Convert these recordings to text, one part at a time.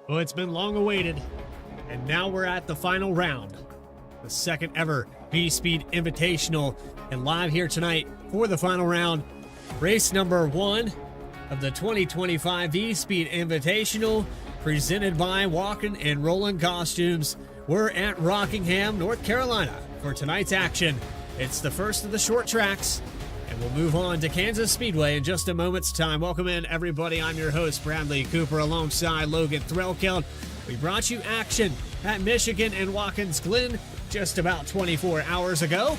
Well, it's been long awaited, and now we're at the final round. The second ever VSPEED Invitational, and live here tonight for the final round. Race number 1 of the 2025 VSPEED Invitational, presented by Walking and Rolling Costumes. We're at Rockingham, North Carolina for tonight's action. It's the first of the short tracks, and we'll move on to Kansas Speedway in just a moment's time. Welcome in, everybody. I'm your host, Bradley Cooper, alongside Logan Threlkeld. We brought you action at Michigan and Watkins Glen just about 24 hours ago.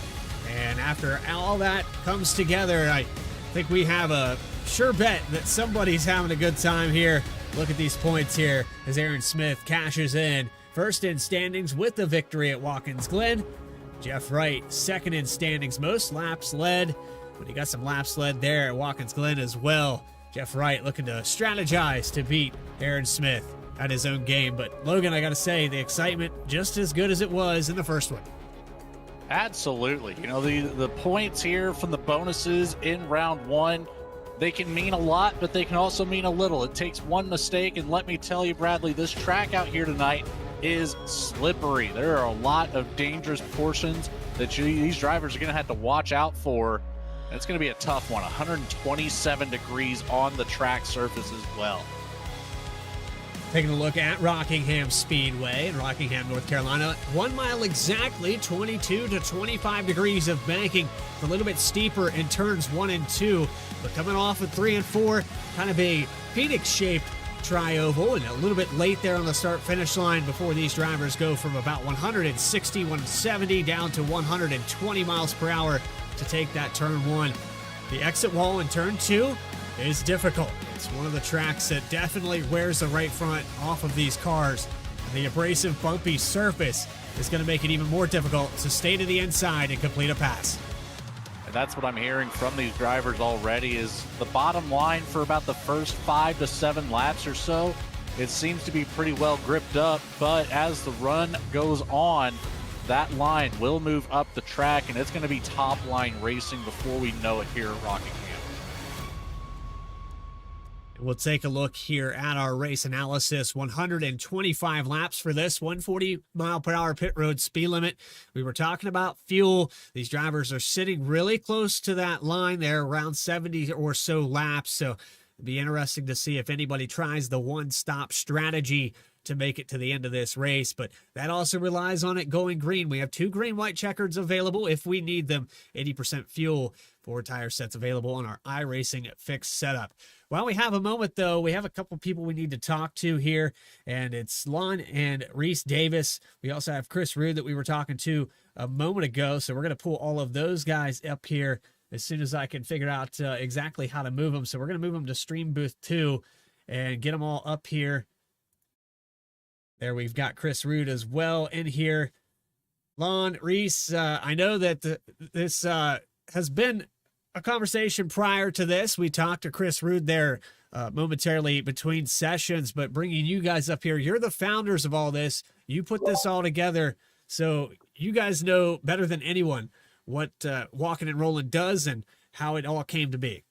And after all that comes together, I think we have a sure bet that somebody's having a good time here. Look at these points here as Aaron Smith cashes in. First in standings with the victory at Watkins Glen. Jeff Wright, second in standings, most laps led. But he got some laps led there at Watkins Glen as well. Jeff Wright looking to strategize to beat Aaron Smith at his own game. But Logan, I got to say, the excitement just as good as it was in the first one. Absolutely. You know, the points here from the bonuses in round 1, they can mean a lot, but they can also mean a little. It takes one mistake, and let me tell you, Bradley, this track out here tonight is slippery. There are a lot of dangerous portions that these drivers are going to have to watch out for. It's going to be a tough one. 127 degrees on the track surface as well. Taking a look at Rockingham Speedway in Rockingham, North Carolina. 1 mile exactly, 22 to 25 degrees of banking. It's a little bit steeper in turns 1 and 2, but coming off at 3 and 4, kind of a Phoenix-shaped tri-oval, and a little bit late there on the start-finish line before these drivers go from about 160, 170 down to 120 miles per hour to take that turn 1. The exit wall in turn 2 is difficult. It's one of the tracks that definitely wears the right front off of these cars. The abrasive, bumpy surface is going to make it even more difficult to stay to the inside and complete a pass. And that's what I'm hearing from these drivers already is the bottom line for about the first 5 to 7 laps or so. It seems to be pretty well gripped up, but as the run goes on, that line will move up the track, and it's going to be top line racing before we know it here at Rockingham. We'll take a look here at our race analysis. 125 laps for this 140 mile per hour pit road speed limit. We were talking about fuel. These drivers are sitting really close to that line there, around 70 or so laps. So it'd be interesting to see if anybody tries the one-stop strategy to make it to the end of this race, but that also relies on it going green. We have 2 green-white checkers available if we need them. 80% fuel, 4 tire sets available on our iRacing fixed setup. While we have a moment, though, we have a couple people we need to talk to here, and it's Lon and Reese Davis. We also have Chris Rude that we were talking to a moment ago, so we're going to pull all of those guys up here as soon as I can figure out exactly how to move them. So we're going to move them to Stream Booth 2 and get them all up here. There we've got Chris Rude as well in here. Lon, Reese, I know that this has been a conversation prior to this. We talked to Chris Rude there momentarily between sessions, but bringing you guys up here, you're the founders of all this. You put this all together, so you guys know better than anyone what Walking and Rolling does and how it all came to be.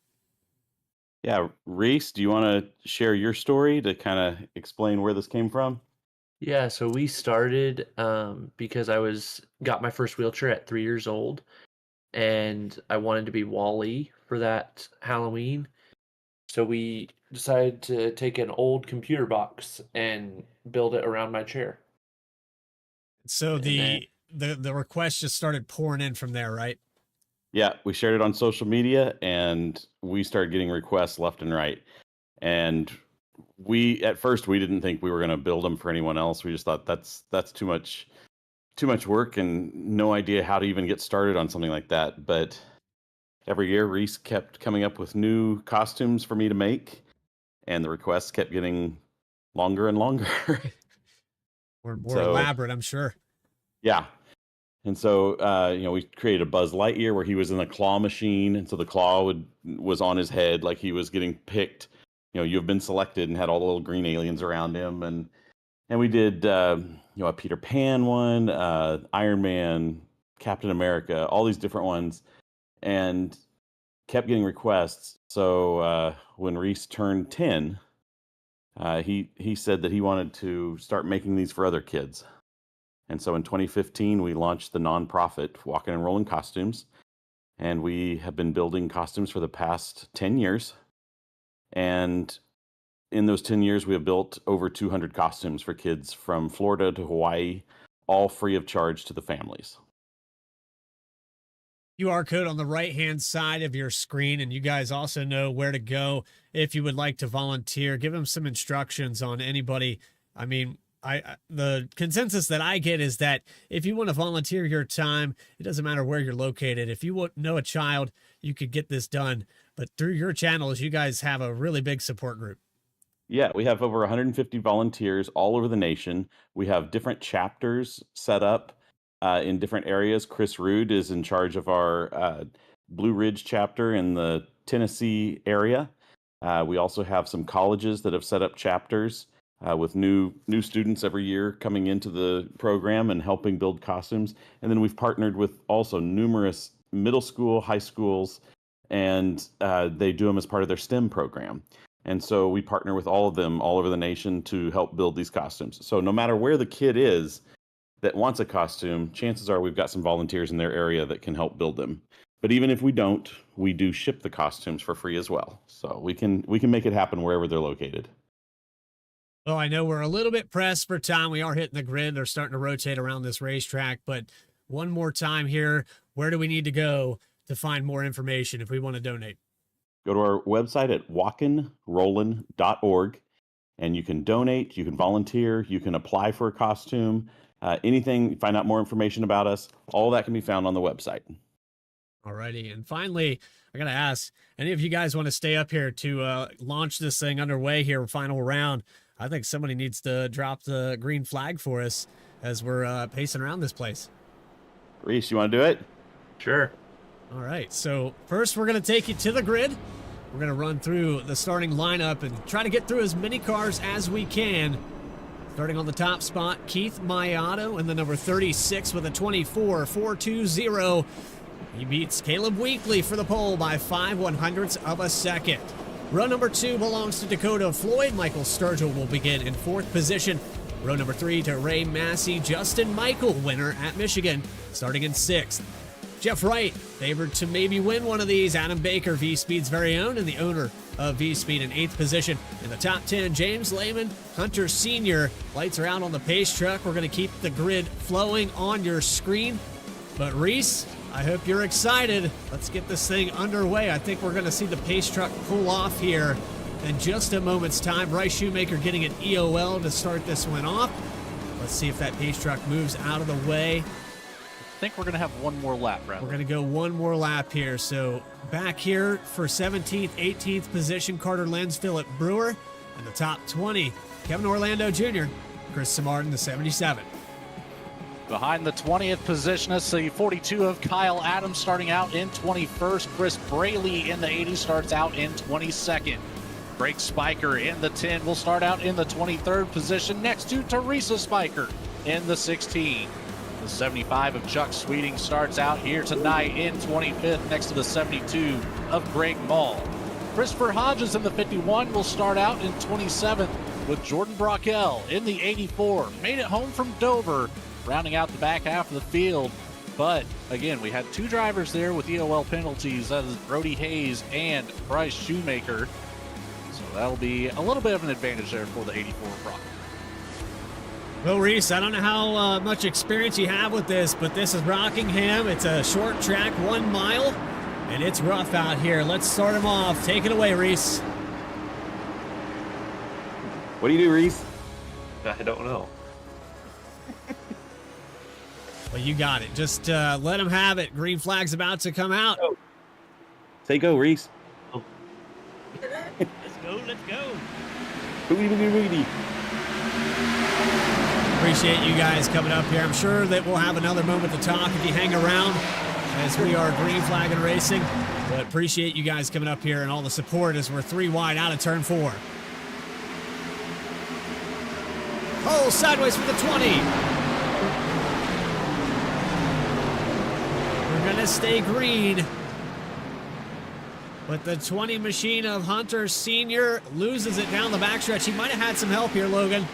Yeah, Reese, do you want to share your story to kind of explain where this came from? Yeah, so we started because I got my first wheelchair at 3 years old, and I wanted to be Wall-E for that Halloween. So we decided to take an old computer box and build it around my chair. So the requests just started pouring in from there, right? Yeah, we shared it on social media, and we started getting requests left and right. And at first we didn't think we were going to build them for anyone else. We just thought that's too much work and no idea how to even get started on something like that. But every year Reese kept coming up with new costumes for me to make, and the requests kept getting longer and longer. More elaborate, I'm sure. Yeah. And so, we created a Buzz Lightyear where he was in a claw machine. And so the claw was on his head like he was getting picked. You've been selected, and had all the little green aliens around him. And we did, a Peter Pan one, Iron Man, Captain America, all these different ones, and kept getting requests. So when Reese turned 10, he said that he wanted to start making these for other kids. And so in 2015, we launched the nonprofit Walking and Rolling Costumes. And we have been building costumes for the past 10 years. And in those 10 years, we have built over 200 costumes for kids from Florida to Hawaii, all free of charge to the families. QR code on the right-hand side of your screen, and you guys also know where to go if you would like to volunteer. Give them some instructions on anybody. I mean, the consensus that I get is that if you want to volunteer your time, it doesn't matter where you're located. If you know a child, you could get this done. But through your channels, you guys have a really big support group. Yeah, we have over 150 volunteers all over the nation. We have different chapters set up in different areas. Chris Rude is in charge of our Blue Ridge chapter in the Tennessee area. We also have some colleges that have set up chapters with new students every year coming into the program and helping build costumes. And then we've partnered with also numerous middle school, high schools, and they do them as part of their STEM program. And so we partner with all of them all over the nation to help build these costumes. So no matter where the kid is that wants a costume, chances are we've got some volunteers in their area that can help build them. But even if we don't, we do ship the costumes for free as well. So we can make it happen wherever they're located. Well, I know we're a little bit pressed for time. We are hitting the grid. They're starting to rotate around this racetrack. But one more time here, where do we need to go to find more information if we want to donate? Go to our website at walkinrollin.org, and you can donate, you can volunteer, you can apply for a costume, anything, find out more information about us. All that can be found on the website. All righty. And finally, I got to ask, any of you guys want to stay up here to launch this thing underway here, final round? I think somebody needs to drop the green flag for us as we're pacing around this place. Reese, you want to do it? Sure. All right. So first, we're going to take you to the grid. We're going to run through the starting lineup and try to get through as many cars as we can. Starting on the top spot, Keith Mayato in the number 36 with a 24.420. He beats Caleb Weekly for the pole by 5/100ths of a second. Row number 2 belongs to Dakota Floyd. Michael Sturgill will begin in 4th position. Row number 3 to Ray Massey. Justin Michael, winner at Michigan, starting in 6th. Jeff Wright, favored to maybe win one of these. Adam Baker, VSPEED's very own, and the owner of VSPEED in 8th position. In the top 10, James Lehman, Hunter Sr. Lights are out on the pace truck. We're going to keep the grid flowing on your screen. But Reese, I hope you're excited. Let's get this thing underway. I think we're going to see the pace truck pull off here in just a moment's time. Bryce Shoemaker getting an EOL to start this one off. Let's see if that pace truck moves out of the way. I think we're going to have one more lap, Brad. We're going to go one more lap here. So back here for 17th, 18th position, Carter Lenz, Philip Brewer. In the top 20, Kevin Orlando Jr., Chris Samartin, the 77. Behind the 20th position, it's the 42 of Kyle Adams starting out in 21st. Chris Braley in the 80 starts out in 22nd. Greg Spiker in the 10 will start out in the 23rd position next to Teresa Spiker in the 16. The 75 of Chuck Sweeting starts out here tonight in 25th next to the 72 of Greg Mall. Christopher Hodges in the 51 will start out in 27th with Jordan Brockell in the 84. Made it home from Dover, rounding out the back half of the field. But again, we had 2 drivers there with EOL penalties. That is Brody Hayes and Bryce Shoemaker. So that'll be a little bit of an advantage there for the 84 Brock. Well, Reese, I don't know how much experience you have with this, but this is Rockingham. It's a short track, 1 mile, and it's rough out here. Let's start them off. Take it away, Reese. What do you do, Reese? I don't know. Well, you got it. Just let them have it. Green flag's about to come out. Go. Say go, Reese. Let's go, let's go. Booty, booty, booty. Appreciate you guys coming up here. I'm sure that we'll have another moment to talk if you hang around as we are green flag and racing. But appreciate you guys coming up here and all the support as we're 3 wide out of turn 4. Oh, sideways for the 20. We're going to stay green. But the 20 machine of Hunter Sr. loses it down the backstretch. He might have had some help here, Logan.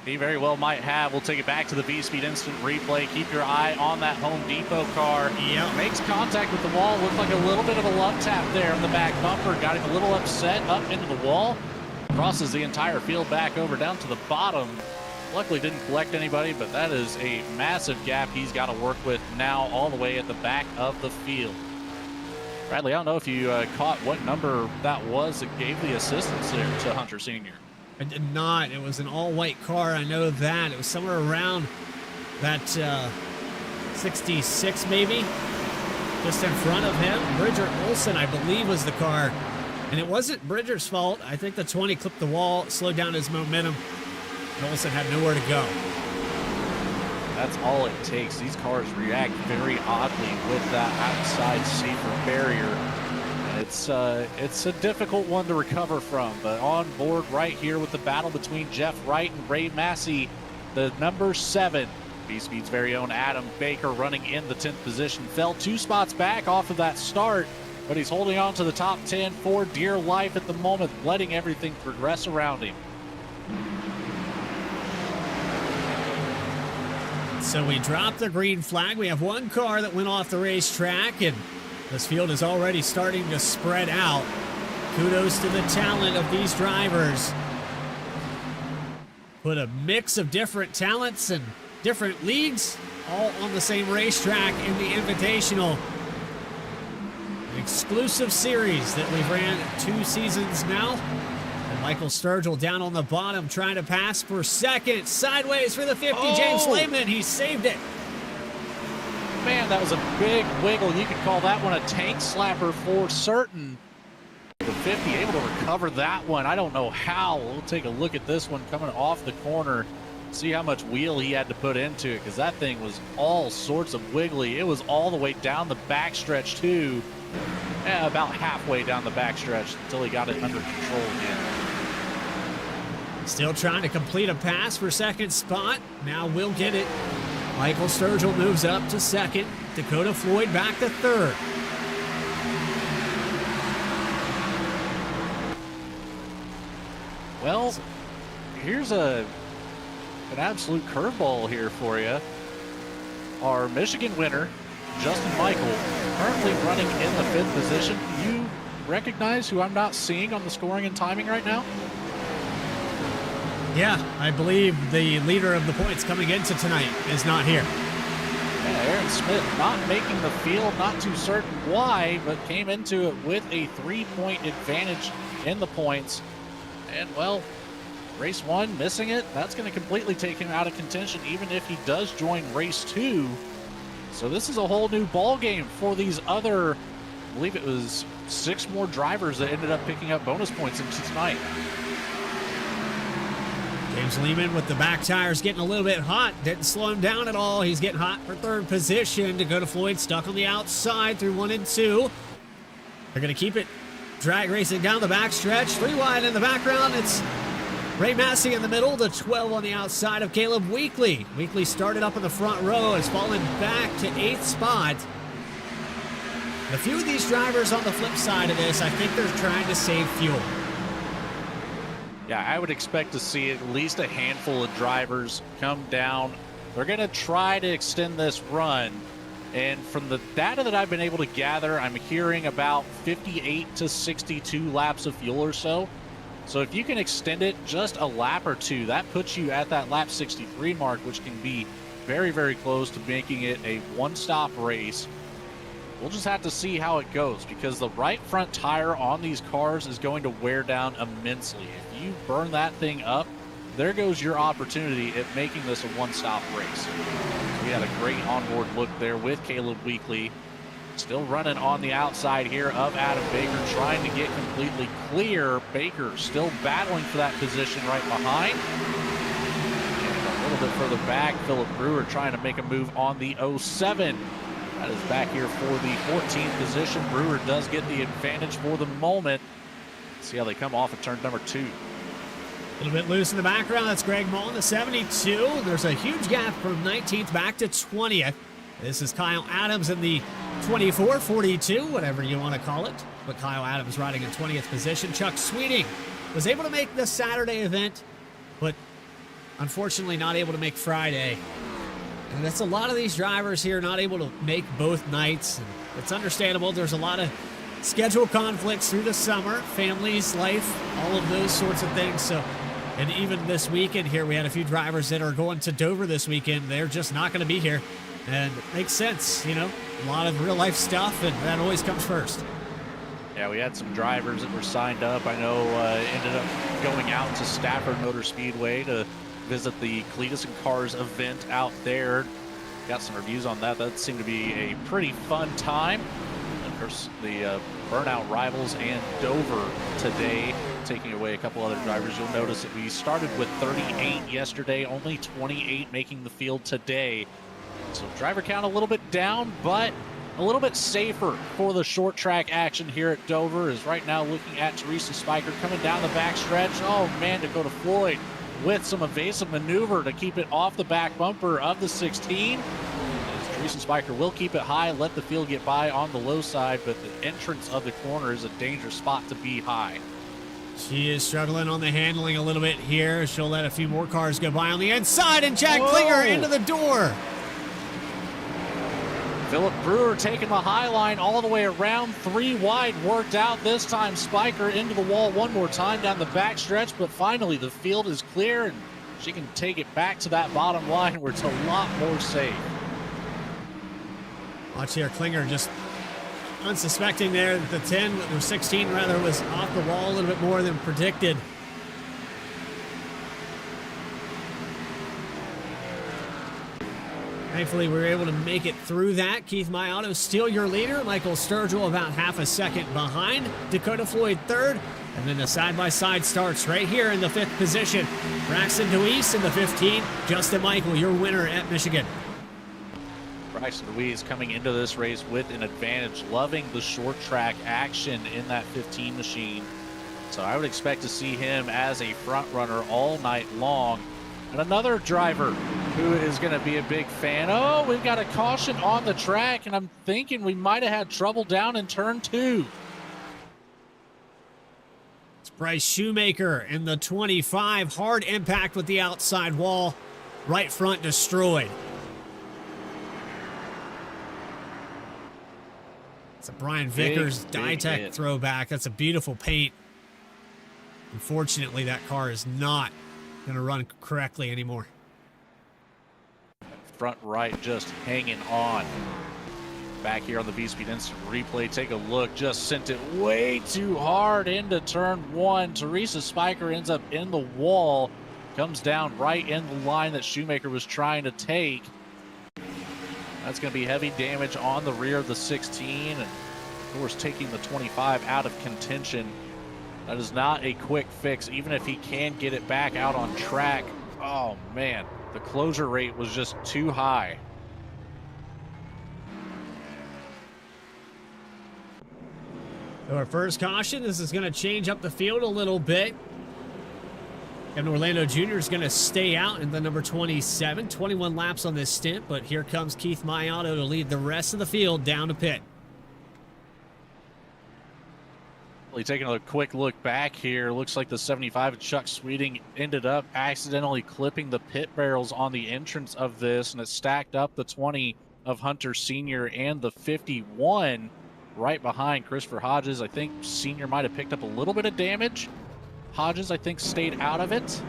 He very well might have. We'll take it back to the VSPEED instant replay. Keep your eye on that Home Depot car. Yep. Makes contact with the wall. Looked like a little bit of a love tap there in the back bumper. Got him a little upset up into the wall. Crosses the entire field back over down to the bottom. Luckily didn't collect anybody, but that is a massive gap he's got to work with now all the way at the back of the field. Bradley, I don't know if you caught what number that was that gave the assistance there to Hunter Sr. I did not. It was an all-white car. I know that. It was somewhere around that 66 maybe, just in front of him. Bridger Olson, I believe, was the car. And it wasn't Bridger's fault. I think the 20 clipped the wall, slowed down his momentum, and Olson had nowhere to go. That's all it takes. These cars react very oddly with that outside safer barrier. It's a difficult one to recover from, but on board right here with the battle between Jeff Wright and Ray Massey, the number 7, VSPEED's very own Adam Baker running in the 10th position, fell 2 spots back off of that start, but he's holding on to the top 10 for dear life at the moment, letting everything progress around him. So we dropped the green flag. We have one car that went off the racetrack, and this field is already starting to spread out. Kudos to the talent of these drivers. Put a mix of different talents and different leagues all on the same racetrack in the Invitational. An exclusive series that we've ran 2 seasons now. And Michael Sturgill down on the bottom trying to pass for second. Sideways for the 50. James Lehman, he saved it. Man, that was a big wiggle. You could call that one a tank slapper for certain. The 50 able to recover that one. I don't know how. We'll take a look at this one coming off the corner. See how much wheel he had to put into it, because that thing was all sorts of wiggly. It was all the way down the backstretch too. About halfway down the backstretch until he got it under control again. Still trying to complete a pass for second spot. Now we'll get it. Michael Sturgill moves up to second. Dakota Floyd back to third. Well, here's an absolute curveball here for you. Our Michigan winner, Justin Michael, currently running in the 5th position. You recognize who I'm not seeing on the scoring and timing right now? Yeah, I believe the leader of the points coming into tonight is not here. Yeah, Aaron Smith not making the field, not too certain why, but came into it with a 3-point advantage in the points. And, well, race 1, missing it, that's going to completely take him out of contention, even if he does join race 2. So this is a whole new ball game for these other, I believe it was 6 more drivers that ended up picking up bonus points into tonight. James Lehman with the back tires getting a little bit hot. Didn't slow him down at all. He's getting hot for 3rd position. Dakota Floyd stuck on the outside through 1 and 2. They're going to keep it drag racing down the backstretch. 3 wide in the background. It's Ray Massey in the middle. The 12 on the outside of Caleb Weekly. Weekly started up in the front row. Has fallen back to 8th spot. A few of these drivers on the flip side of this, I think they're trying to save fuel. Yeah, I would expect to see at least a handful of drivers come down. They're going to try to extend this run. And from the data that I've been able to gather, I'm hearing about 58 to 62 laps of fuel or so. So if you can extend it just a lap or 2, that puts you at that lap 63 mark, which can be very, very close to making it a one-stop race. We'll just have to see how it goes, because the right front tire on these cars is going to wear down immensely. If you burn that thing up, there goes your opportunity at making this a one-stop race. We had a great onboard look there with Caleb Weekly. Still running on the outside here of Adam Baker, trying to get completely clear. Baker still battling for that position right behind. And a little bit further back, Philip Brewer trying to make a move on the 07. That is back here for the 14th position. Brewer does get the advantage for the moment. See how they come off at turn number 2. A little bit loose in the background. That's Greg Mullen, the 72. There's a huge gap from 19th back to 20th. This is Kyle Adams in the 24, 42, whatever you want to call it. but Kyle Adams riding in 20th position. Chuck Sweeting was able to make the Saturday event, but unfortunately not able to make Friday. And that's a lot of these drivers here not able to make both nights. And it's understandable. There's a lot of schedule conflicts through the summer, families, life, all of those sorts of things. So, and even this weekend here, we had a few drivers that are going to Dover this weekend. They're just not going to be here. And it makes sense, you know, a lot of real life stuff, and that always comes first. Yeah, we had some drivers that were signed up. I know ended up going out to Stafford Motor Speedway to visit the Cletus and Cars event out there. Got some reviews on that. That seemed to be a pretty fun time. Of course, the Burnout Rivals and Dover today, taking away a couple other drivers. You'll notice that we started with 38 yesterday, only 28 making the field today. So driver count a little bit down, but a little bit safer for the short track action here at Dover. Is right now looking at Teresa Spiker coming down the backstretch. Oh man, Dakota Floyd with some evasive maneuver to keep it off the back bumper of the 16. As Teresa Spiker will keep it high, let the field get by on the low side, but the entrance of the corner is a dangerous spot to be high. She is struggling on the handling a little bit here. She'll let a few more cars go by on the inside, and Jack Klinger into the door. Philip Brewer taking the high line all the way around, 3 wide, worked out this time. Spiker into the wall one more time down the back stretch, but finally the field is clear and she can take it back to that bottom line where it's a lot more safe. Watch here, Klinger just unsuspecting there that the 10, or 16 rather, was off the wall a little bit more than predicted. Thankfully, we were able to make it through that. Keith Maiato still your leader. Michael Sturgill about half a second behind. Dakota Floyd third. And then the side-by-side starts right here in the 5th position. Braxton Deweese in the 15. Justin Michael, your winner at Michigan. Braxton Deweese coming into this race with an advantage, loving the short track action in that 15 machine. So I would expect to see him as a front runner all night long. And another driver who is going to be a big fan. Oh, we've got a caution on the track, and I'm thinking we might have had trouble down in turn 2. It's Bryce Shoemaker in the 25. Hard impact with the outside wall. Right front destroyed. It's a Brian Vickers Ditech throwback. That's a beautiful paint. Unfortunately, that car is not going to run correctly anymore. Front right just hanging on. Back here on the VSPEED instant replay, take a look. Just sent it way too hard into turn 1. Teresa Spiker ends up in the wall. Comes down right in the line that Shoemaker was trying to take. That's going to be heavy damage on the rear of the 16. And of course, taking the 25 out of contention. That is not a quick fix, even if he can get it back out on track. Oh, man. The closure rate was just too high. So our first caution, this is going to change up the field a little bit. Kevin Orlando Jr. is going to stay out in the number 27. 21 laps on this stint, but here comes Keith Maiato to lead the rest of the field down to pit. Taking a quick look back here, looks like the 75 of Chuck Sweeting ended up accidentally clipping the pit barrels on the entrance of this, and it stacked up the 20 of Hunter Sr. and the 51 right behind Christopher Hodges. I think Sr. might have picked up a little bit of damage. Hodges, I think, stayed out of it.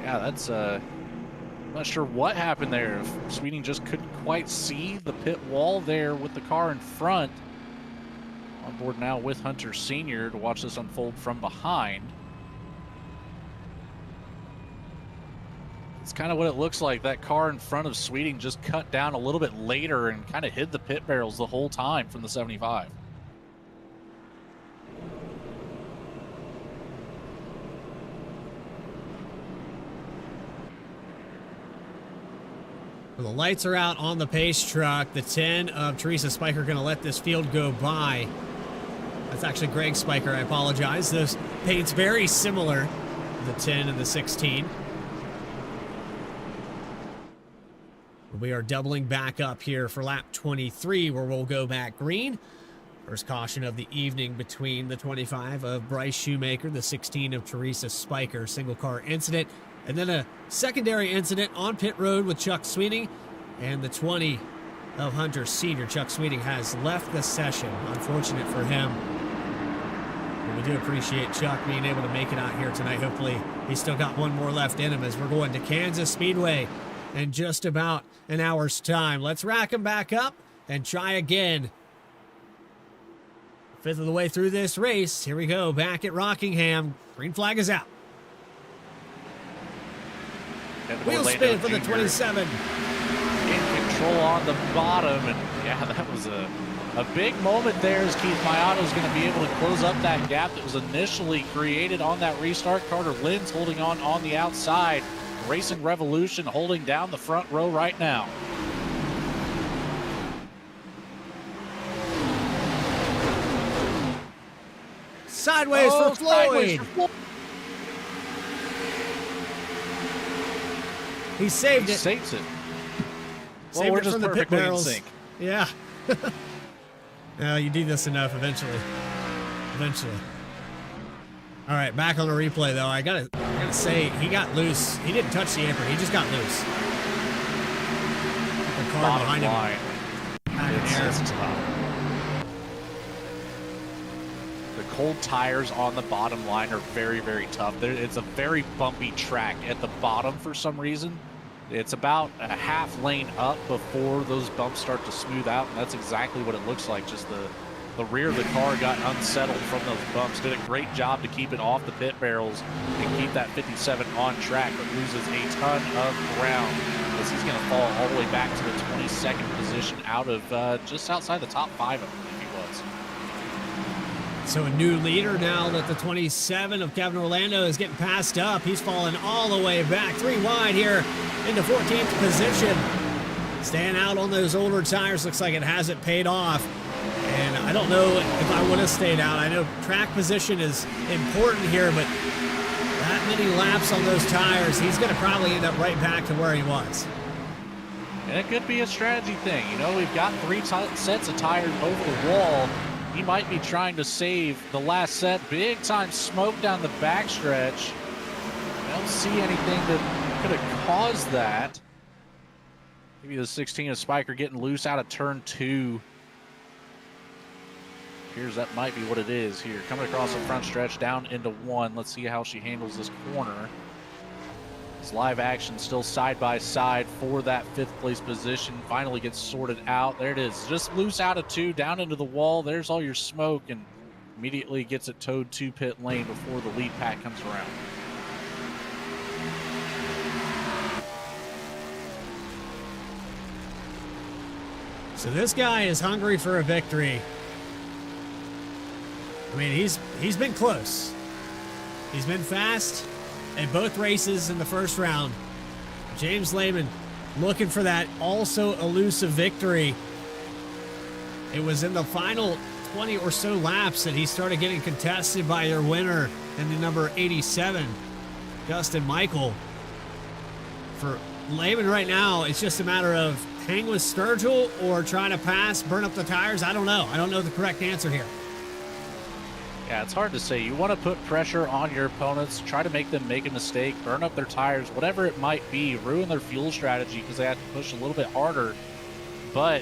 Yeah, that's I'm not sure what happened there. If Sweeting just couldn't quite see the pit wall there with the car in front. On board now with Hunter Sr. to watch this unfold from behind. It's kind of what it looks like. That car in front of Sweeting just cut down a little bit later and kind of hid the pit barrels the whole time from the 75. Well, the lights are out on the pace truck. The 10 of Teresa Spiker going to let this field go by. That's actually Greg Spiker, I apologize. Those paints very similar, the 10 and the 16. We are doubling back up here for lap 23, where we'll go back green. First caution of the evening between the 25 of Bryce Shoemaker, the 16 of Teresa Spiker, single car incident, and then a secondary incident on pit road with Chuck Sweeney, and the 20 of Hunter Sr. Chuck Sweeney has left the session. Unfortunate for him. But we do appreciate Chuck being able to make it out here tonight. Hopefully he's still got one more left in him as we're going to Kansas Speedway in just about an hour's time. Let's rack him back up and try again. Fifth of the way through this race. Here we go, back at Rockingham. Green flag is out. Wheel spin for the 27. In control on the bottom, and yeah, that was a big moment there as Keith Mayato is going to be able to close up that gap that was initially created on that restart. Carter Lynn's holding on the outside. Racing Revolution holding down the front row right now. Sideways for Floyd. He saved it. Saves it. Well, Saved we're it just from the pit perfectly in barrels. sync. Yeah. You do this enough eventually. Eventually. All right, back on the replay though. I gotta say he got loose. He didn't touch the apron. He just got loose. The car Bottom behind line. him. Back in the air. It's tough. The cold tires on the bottom line are very, very tough. It's a very bumpy track at the bottom for some reason. It's about a half lane up before those bumps start to smooth out, and that's exactly what it looks like. Just the rear of the car got unsettled from those bumps. Did a great job to keep it off the pit barrels and keep that 57 on track, but loses a ton of ground as he's going to fall all the way back to the 22nd position out of just outside the top 5, I believe he was. So a new leader now that the 27 of Kevin Orlando is getting passed up. He's fallen all the way back, 3 wide here into 14th position. Staying out on those older tires looks like it hasn't paid off. And I don't know if I would have stayed out. I know track position is important here, but that many laps on those tires, he's going to probably end up right back to where he was. And it could be a strategy thing. You know, we've got 3 sets of tires over the wall. He might be trying to save the last set. Big time smoke down the backstretch. I don't see anything that could have caused that. Maybe the 16 of Spiker getting loose out of turn 2. Appears that might be what it is here. Coming across the front stretch down into 1. Let's see how she handles this corner. It's live action still side by side for that 5th place position. Finally gets sorted out. There it is. Just loose out of 2, down into the wall. There's all your smoke, and immediately gets it towed to pit lane before the lead pack comes around. So this guy is hungry for a victory. I mean, he's been close. He's been fast in both races in the first round. James Lehman looking for that also elusive victory. It was in the final 20 or so laps that he started getting contested by your winner in the number 87, Justin Michael. For Lehman right now, it's just a matter of hang with Sturgill or try to pass, burn up the tires. I don't know. I don't know the correct answer here. Yeah, it's hard to say. You want to put pressure on your opponents, try to make them make a mistake, burn up their tires, whatever it might be, ruin their fuel strategy because they have to push a little bit harder. But,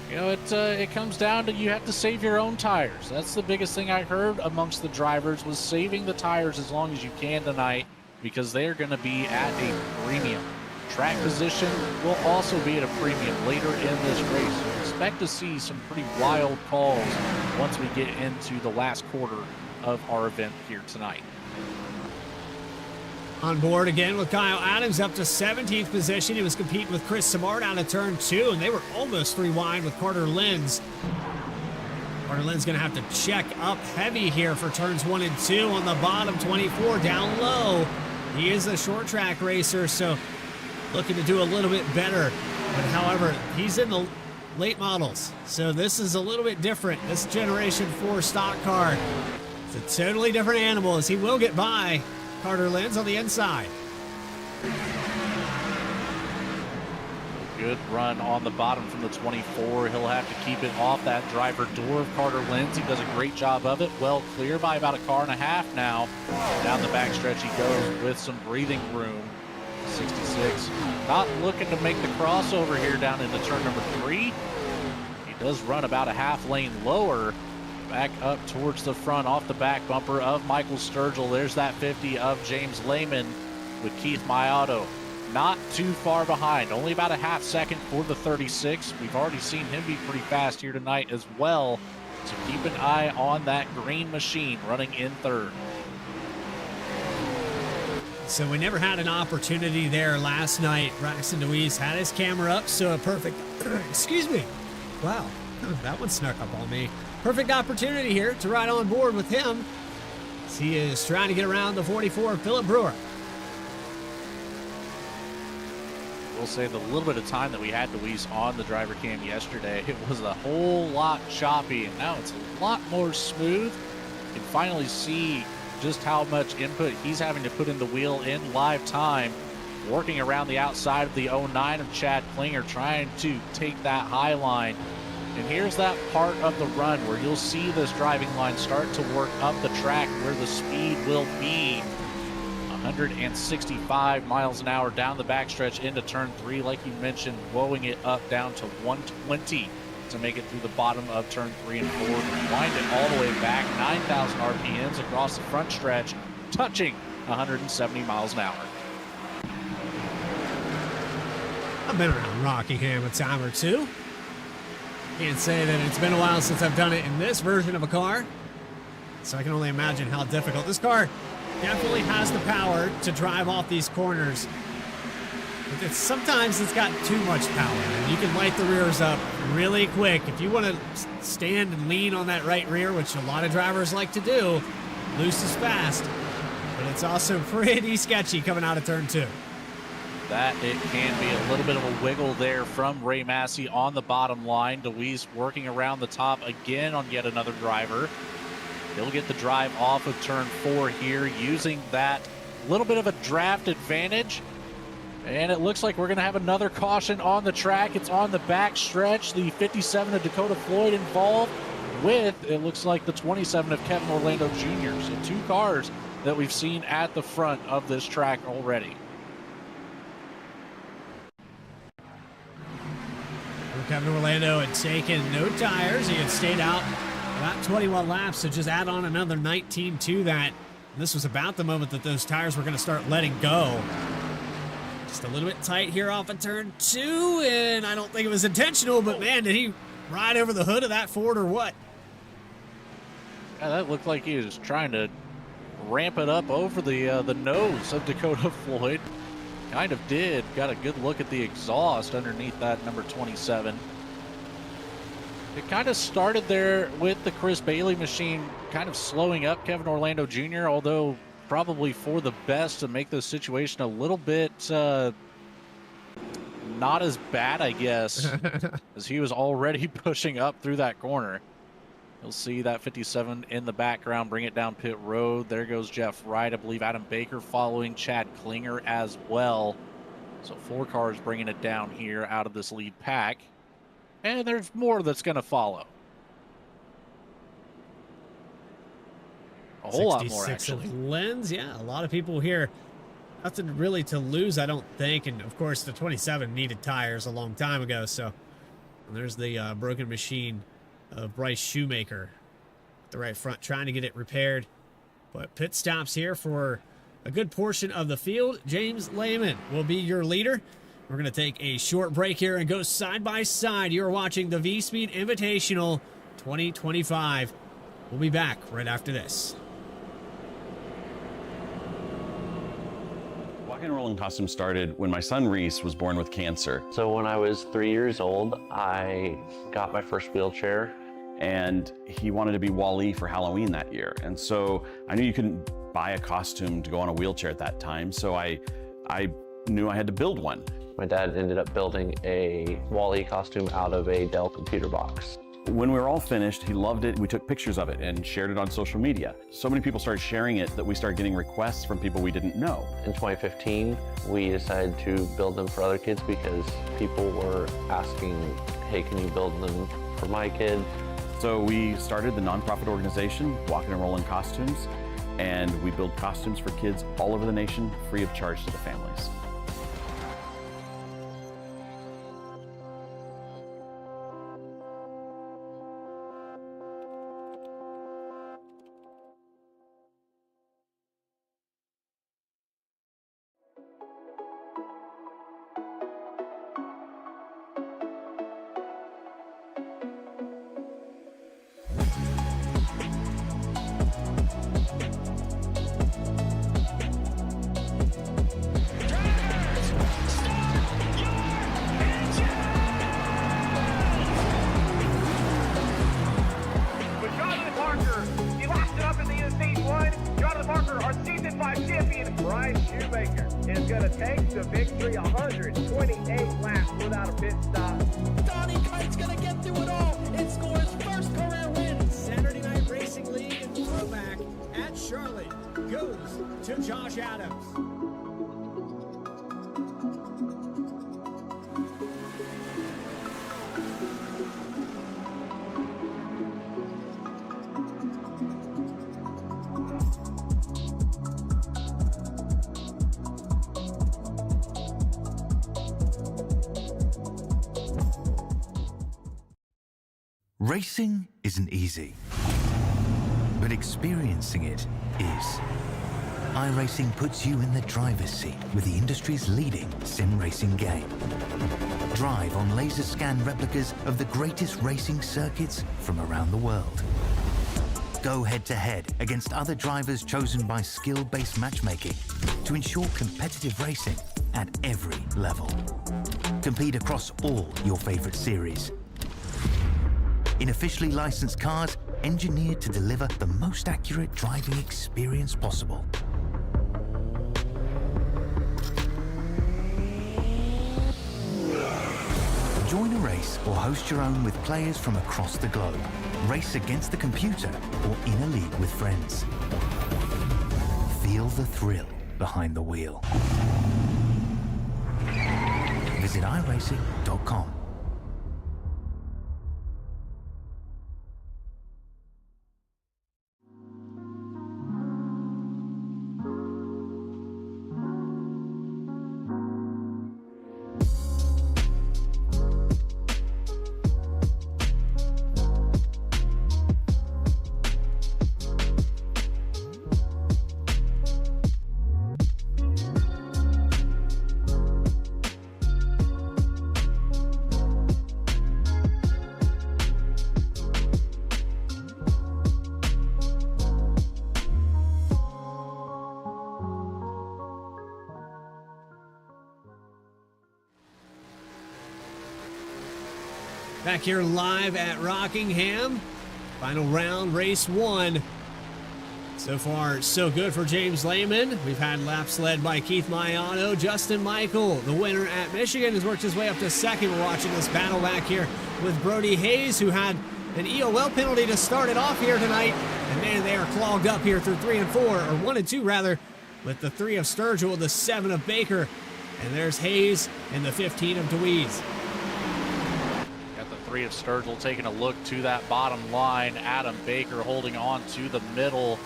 you know, it comes down to you have to save your own tires. That's the biggest thing I heard amongst the drivers was saving the tires as long as you can tonight because they are going to be at a premium. Track position will also be at a premium later in this race. So expect to see some pretty wild calls once we get into the last quarter of our event here tonight. On board again with Kyle Adams up to 17th position. He was competing with Chris Samard out of turn 2, and they were almost 3 wide with Carter Lenz. Carter Lenz going to have to check up heavy here for turns 1 and 2 on the bottom. 24 down low. He is a short track racer, so looking to do a little bit better. But however, he's in the late models, so this is a little bit different. This Generation 4 stock car, it's a totally different animal as he will get by Carter Lenz on the inside. Good run on the bottom from the 24. He'll have to keep it off that driver door of Carter Lenz. He does a great job of it. Well clear by about a car and a half now. Down the backstretch he goes with some breathing room. 66 not looking to make the crossover here down into turn number 3. He does run about a half lane lower. Back up towards the front off the back bumper of Michael Sturgill. There's that 50 of James Lehman with Keith Mayato not too far behind, only about a half second for the 36. We've already seen him be pretty fast here tonight as well, so keep an eye on that green machine running in third. So we never had an opportunity there last night. Braxton Deweese had his camera up, so a perfect, excuse me, wow, that one snuck up on me. Perfect opportunity here to ride on board with him as he is trying to get around the 44, Philip Brewer. We'll say the little bit of time that we had Deweese on the driver cam yesterday, it was a whole lot choppy, and now it's a lot more smooth. You can finally see just how much input he's having to put in the wheel in live time, working around the outside of the 09 of Chad Klinger, trying to take that high line. And here's that part of the run where you'll see this driving line start to work up the track where the speed will be. 165 miles an hour down the backstretch into turn 3, like you mentioned, blowing it up down to 120 to make it through the bottom of turn 3 and 4. Wind it all the way back, 9,000 RPMs across the front stretch, touching 170 miles an hour. I've been around Rockingham a time or two. Can't say that it's been a while since I've done it in this version of a car, so I can only imagine how difficult. This car definitely has the power to drive off these corners. But sometimes it's got too much power, and you can light the rears up really quick. If you want to stand and lean on that right rear, which a lot of drivers like to do, loose is fast. But it's also pretty sketchy coming out of turn 2. That it can be a little bit of a wiggle there from Ray Massey on the bottom line. Deweese working around the top again on yet another driver. He'll get the drive off of turn 4 here, using that little bit of a draft advantage. And it looks like we're going to have another caution on the track. It's on the back stretch. The 57 of Dakota Floyd involved with, it looks like, the 27 of Kevin Orlando Jr. So 2 cars that we've seen at the front of this track already. Kevin Orlando had taken no tires. He had stayed out about 21 laps, so just add on another 19 to that. And this was about the moment that those tires were going to start letting go. Just a little bit tight here off of turn 2, and I don't think it was intentional, but man, did he ride over the hood of that Ford or what? Yeah, that looked like he was trying to ramp it up over the nose of Dakota Floyd. Kind of did. Got a good look at the exhaust underneath that number 27. It kind of started there with the Chris Bailey machine kind of slowing up Kevin Orlando Jr., although probably for the best to make the situation a little bit not as bad, I guess, as he was already pushing up through that corner. You'll see that 57 in the background bring it down pit road. There goes Jeff Wright. I believe Adam Baker following, Chad Klinger as well. So 4 cars bringing it down here out of this lead pack. And there's more that's going to follow. A whole lot more, actually. Of Lenz, yeah, a lot of people here. Nothing really to lose, I don't think. And, of course, the 27 needed tires a long time ago. So there's the broken machine of Bryce Shoemaker at the right front, trying to get it repaired. But pit stops here for a good portion of the field. James Lehman will be your leader. We're going to take a short break here and go side by side. You're watching the VSPEED Invitational 2025. We'll be back right after this. Walking and rolling costume started when my son Reese was born with cancer. So when I was 3 years old, I got my first wheelchair. And he wanted to be Wall-E for Halloween that year. And so I knew you couldn't buy a costume to go on a wheelchair at that time. So I knew I had to build one. My dad ended up building a Wall-E costume out of a Dell computer box. When we were all finished, he loved it. We took pictures of it and shared it on social media. So many people started sharing it that we started getting requests from people we didn't know. In 2015, we decided to build them for other kids because people were asking, hey, can you build them for my kids? So we started the nonprofit organization, Walking and Rolling Costumes, and we build costumes for kids all over the nation, free of charge to the families. Is going to take the victory 128 laps without a pit stop. Donnie Kite's going to get through it all and score his first career win. Saturday Night Racing League and throwback at Charlotte goes to Josh Adams. Racing isn't easy, but experiencing it is. iRacing puts you in the driver's seat with the industry's leading sim racing game. Drive on laser scan replicas of the greatest racing circuits from around the world. Go head-to-head against other drivers chosen by skill-based matchmaking to ensure competitive racing at every level. Compete across all your favorite series. In officially licensed cars, engineered to deliver the most accurate driving experience possible. Join a race or host your own with players from across the globe. Race against the computer or in a league with friends. Feel the thrill behind the wheel. Visit iRacing.com. Back here live at Rockingham. Final round, race one. So far, so good for James Lehman. We've had laps led by Keith Maiano. Justin Michael, the winner at Michigan, has worked his way up to second. We're watching this battle back here with Brody Hayes, who had an EOL penalty to start it off here tonight. And man, they are clogged up here through 3 and 4, or 1 and 2 rather, with the 3 of Sturgill, the 7 of Baker. And there's Hayes and the 15 of DeWeese. 3 of Sturgill taking a look to that bottom line. Adam Baker holding on to the middle.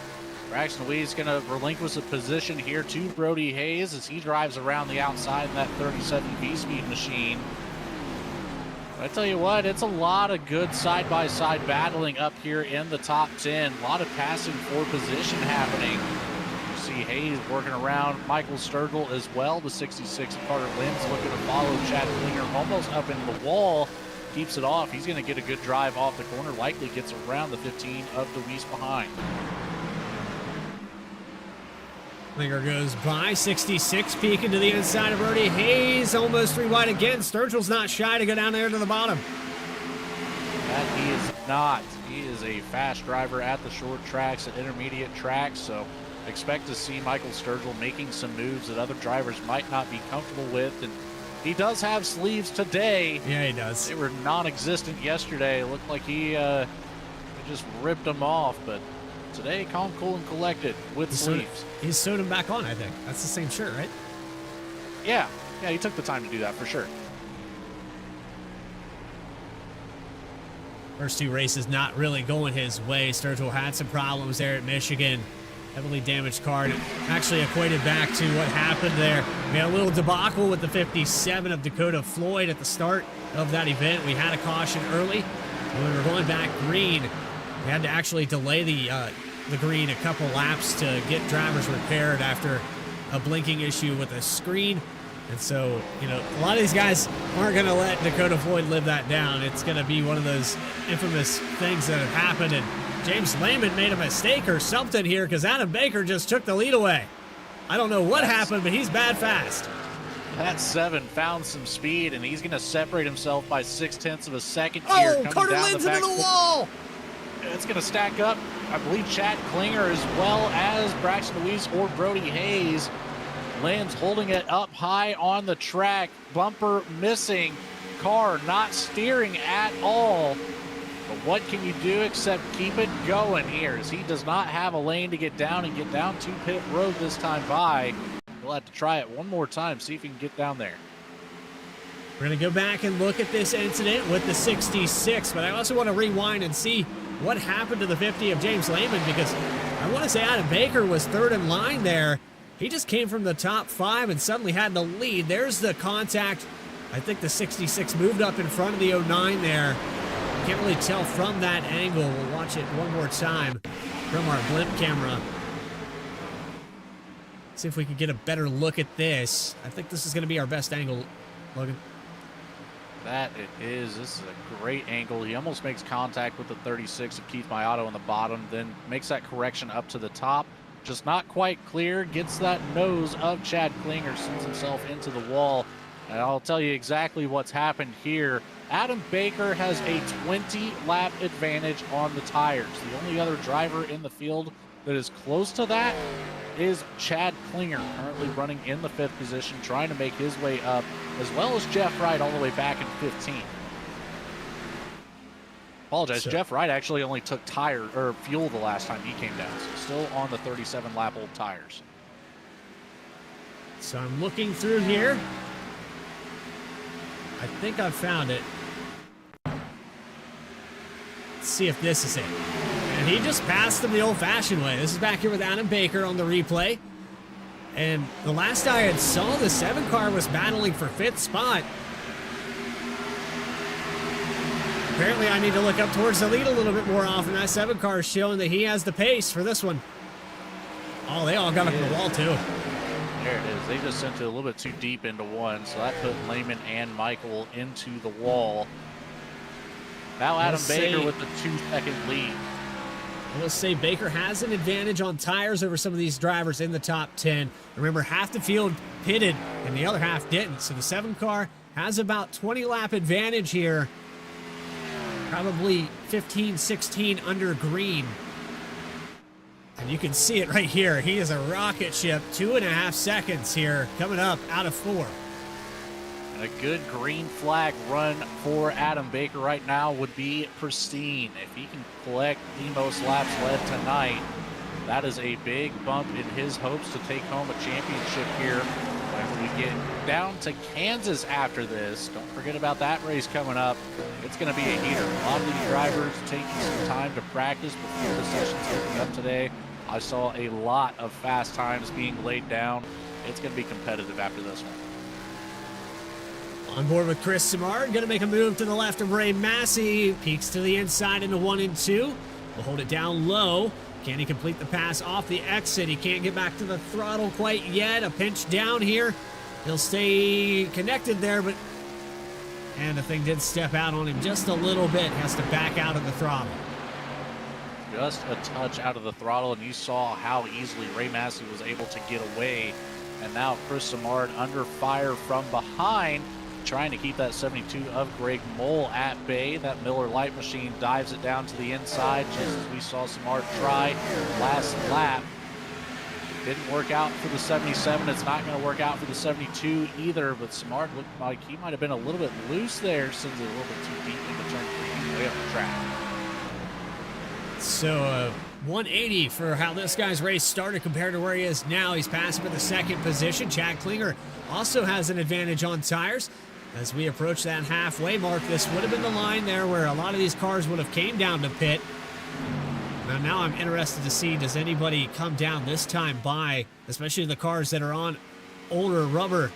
Braxton Weed's going to relinquish a position here to Brody Hayes as he drives around the outside in that 37 VSPEED machine. But I tell you what, it's a lot of good side-by-side battling up here in the top 10. A lot of passing for position happening. You see Hayes working around Michael Sturgill as well. The 66 of Carter Lynn's looking to follow Chad Klinger almost up into the wall. Keeps it off. He's going to get a good drive off the corner. Likely gets around the 15 of DeWeese behind. Klinger goes by. 66 peeking to the inside of Brody Hayes. Almost 3 wide again. Sturgill's not shy to go down there to the bottom. That he is not. He is a fast driver at the short tracks and intermediate tracks. So expect to see Michael Sturgill making some moves that other drivers might not be comfortable with. And He does have sleeves today. Yeah, he does. They were non-existent yesterday. It looked like he just ripped them off, but today, calm, cool, and collected with sleeves. He's sewed them back on, I think. That's the same shirt, right? Yeah, he took the time to do that for sure. First two races not really going his way. Sturgill had some problems there at Michigan. Heavily damaged car. It actually equated back to what happened there. We had a little debacle with the 57 of Dakota Floyd at the start of that event. We had a caution early. When we were going back green, we had to actually delay the green a couple laps to get drivers repaired after a blinking issue with a screen. And so, you know, a lot of these guys aren't going to let Dakota Floyd live that down. It's going to be one of those infamous things that have happened. And James Lehman made a mistake or something here because Adam Baker just took the lead away. I don't know what happened, but he's bad fast. That 7 found some speed, and he's going to separate himself by 0.6 of a second here. Oh, Carter Lynn's into the wall. It's going to stack up, I believe, Chad Klinger as well as Braxton Louise or Brody Hayes. Lynn's holding it up high on the track. Bumper missing. Car not steering at all. But what can you do except keep it going here, as he does not have a lane to get down and get down to pit road this time by. We'll have to try it one more time, see if he can get down there. We're going to go back and look at this incident with the 66, but I also want to rewind and see what happened to the 50 of James Lehman, because I want to say Adam Baker was third in line there. He just came from the top 5 and suddenly had the lead. There's the contact. I think the 66 moved up in front of the 09 there. Can't really tell from that angle. We'll watch it one more time from our blimp camera. See if we can get a better look at this. I think this is going to be our best angle, Logan. That it is. This is a great angle. He almost makes contact with the 36 of Keith Mayato on the bottom, then makes that correction up to the top. Just not quite clear. Gets that nose of Chad Klinger, sends himself into the wall. And I'll tell you exactly what's happened here. Adam Baker has a 20-lap advantage on the tires. The only other driver in the field that is close to that is Chad Klinger, currently running in the 5th position, trying to make his way up, as well as Jeff Wright all the way back in 15. Apologize, Jeff Wright actually only took fuel the last time he came down, so still on the 37-lap old tires. So I'm looking through here. I think I've found it. Let's see if this is it. And he just passed them the old-fashioned way. This is back here with Adam Baker on the replay. And the last I had saw, the 7 car was battling for 5th spot. Apparently I need to look up towards the lead a little bit more often. That 7 car is showing that he has the pace for this one. Oh, they all got up in the wall too. There it is. They just sent it a little bit too deep into one, so that put Lehman and Michael into the wall. Now Adam Baker with the 2-second lead. Let's say Baker has an advantage on tires over some of these drivers in the top 10. Remember, half the field pitted and the other half didn't. So the 7 car has about 20-lap advantage here. Probably 15, 16 under green. And you can see it right here. He is a rocket ship. 2.5 seconds here coming up out of 4. And a good green flag run for Adam Baker right now would be pristine. If he can collect the most laps led tonight, that is a big bump in his hopes to take home a championship here when we get down to Kansas after this. Don't forget about that race coming up. It's going to be a heater. A lot of these drivers taking some time to practice before the sessions open up today. I saw a lot of fast times being laid down. It's going to be competitive after this one. On board with Chris Simard, going to make a move to the left of Ray Massey. Peeks to the inside into 1 and 2. We'll hold it down low. Can he complete the pass off the exit? He can't get back to the throttle quite yet. A pinch down here. He'll stay connected there, but... And the thing did step out on him just a little bit. Has to back out of the throttle. Just a touch out of the throttle, and you saw how easily Ray Massey was able to get away. And now Chris Simard under fire from behind, trying to keep that 72 of Greg Mole at bay. That Miller Light Machine dives it down to the inside, just as we saw Simard try last lap. Didn't work out for the 77. It's not going to work out for the 72 either, but Smart looked like he might have been a little bit loose there, sends it a little bit too deep into turn 3, way up the track. So 180 for how this guy's race started compared to where he is now. He's passing for the second position. Chad Klinger also has an advantage on tires. As we approach that halfway mark, this would have been the line there where a lot of these cars would have came down to pit. Now I'm interested to see, does anybody come down this time by, especially the cars that are on older rubber.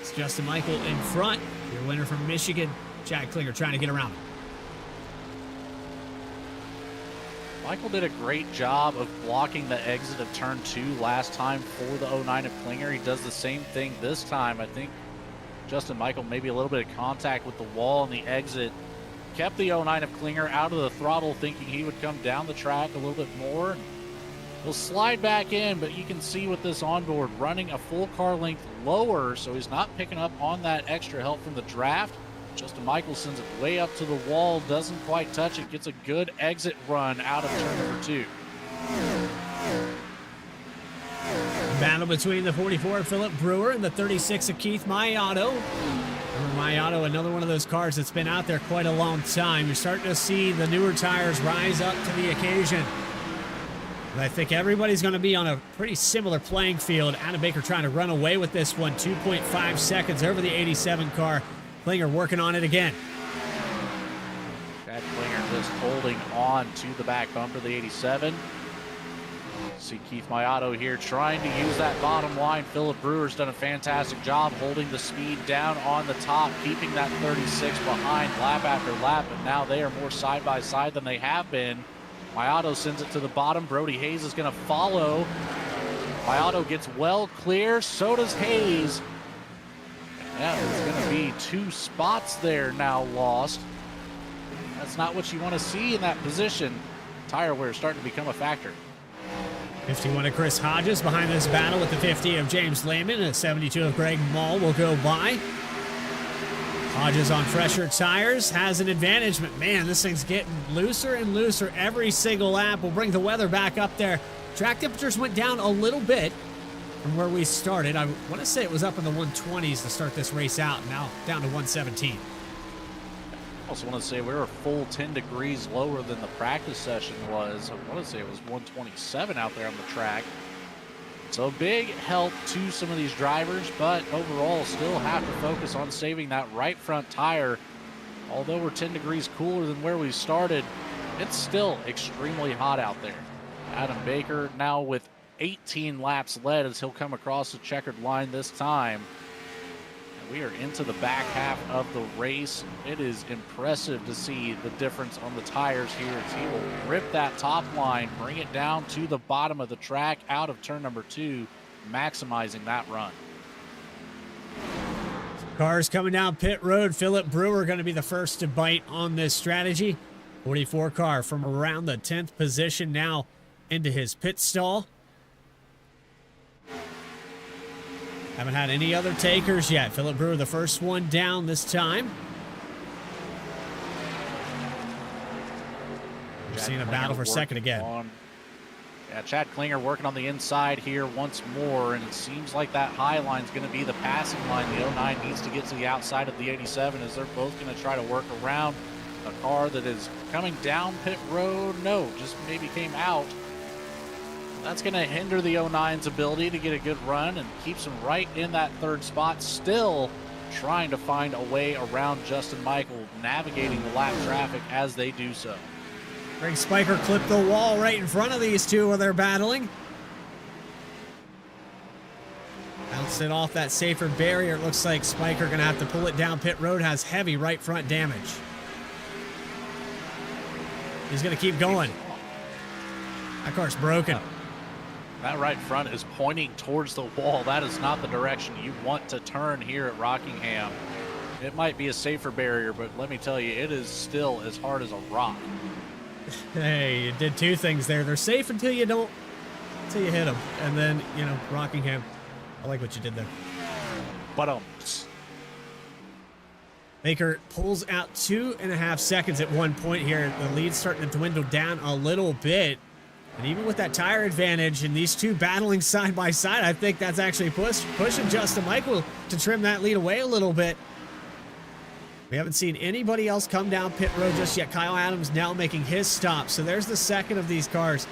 It's Justin Michael in front. Your winner from Michigan, Chad Klinger, trying to get around him. Michael did a great job of blocking the exit of turn 2 last time for the 09 of Klinger. He does the same thing this time. I think Justin Michael maybe a little bit of contact with the wall on the exit. Kept the 09 of Klinger out of the throttle, thinking he would come down the track a little bit more. He'll slide back in, but you can see with this onboard running a full car length lower, so he's not picking up on that extra help from the draft. Justin Michael sends it way up to the wall, doesn't quite touch it, gets a good exit run out of turn number 2. Battle between the 44 of Philip Brewer and the 36 of Keith Mayato. Mayato, another one of those cars that's been out there quite a long time. You're starting to see the newer tires rise up to the occasion. But I think everybody's going to be on a pretty similar playing field. Adam Baker trying to run away with this one. 2.5 seconds over the 87 car. Klinger working on it again. Chad Klinger just holding on to the back bumper of the 87. See Keith Mayato here trying to use that bottom line. Philip Brewer's done a fantastic job holding the speed down on the top, keeping that 36 behind lap after lap, but now they are more side by side than they have been. Mayato sends it to the bottom. Brody Hayes is going to follow. Mayato gets well clear, so does Hayes. Yeah, there's going to be 2 spots there now lost. That's not what you want to see in that position. Tire wear is starting to become a factor. 51 of Chris Hodges behind this battle with the 50 of James Lehman, and 72 of Greg Mall will go by. Hodges on fresher tires has an advantage, but man, this thing's getting looser and looser every single lap. We'll bring the weather back up there. Track temperatures went down a little bit from where we started. I want to say it was up in the 120s to start this race out, now down to 117. I also want to say we were a full 10 degrees lower than the practice session was. I want to say it was 127 out there on the track. So big help to some of these drivers, but overall still have to focus on saving that right front tire. Although we're 10 degrees cooler than where we started, it's still extremely hot out there. Adam Baker now with 18 laps led as he'll come across the checkered line this time. We are into the back half of the race. It is impressive to see the difference on the tires here as he will rip that top line, bring it down to the bottom of the track out of turn number 2, maximizing that run. Cars coming down pit road. Philip Brewer going to be the first to bite on this strategy. 44 car from around the 10th position now into his pit stall. Haven't had any other takers yet. Philip Brewer, the first one down this time. We're seeing a battle for second again. Yeah, Chad Klinger working on the inside here once more, and it seems like that high line is going to be the passing line. The 09 needs to get to the outside of the 87 as they're both going to try to work around a car that is coming down pit road. No, just maybe came out. That's going to hinder the 09's ability to get a good run and keeps him right in that 3rd spot, still trying to find a way around Justin Michael, navigating the lap traffic as they do so. Greg Spiker clipped the wall right in front of these two while they're battling. Bounced it off that safer barrier. It looks like Spiker going to have to pull it down pit road, has heavy right front damage. He's going to keep going. That car's broken. That right front is pointing towards the wall. That is not the direction you want to turn here at Rockingham. It might be a safer barrier, but let me tell you, it is still as hard as a rock. Hey, you did 2 things there. They're safe until you don't, until you hit them. And then, you know, Rockingham, I like what you did there. But Baker pulls out 2.5 seconds at one point here. The lead's starting to dwindle down a little bit. And even with that tire advantage and these two battling side by side, I think that's actually pushing Justin Michael to trim that lead away a little bit. We haven't seen anybody else come down pit road just yet. Kyle Adams now making his stop. So there's the second of these cars.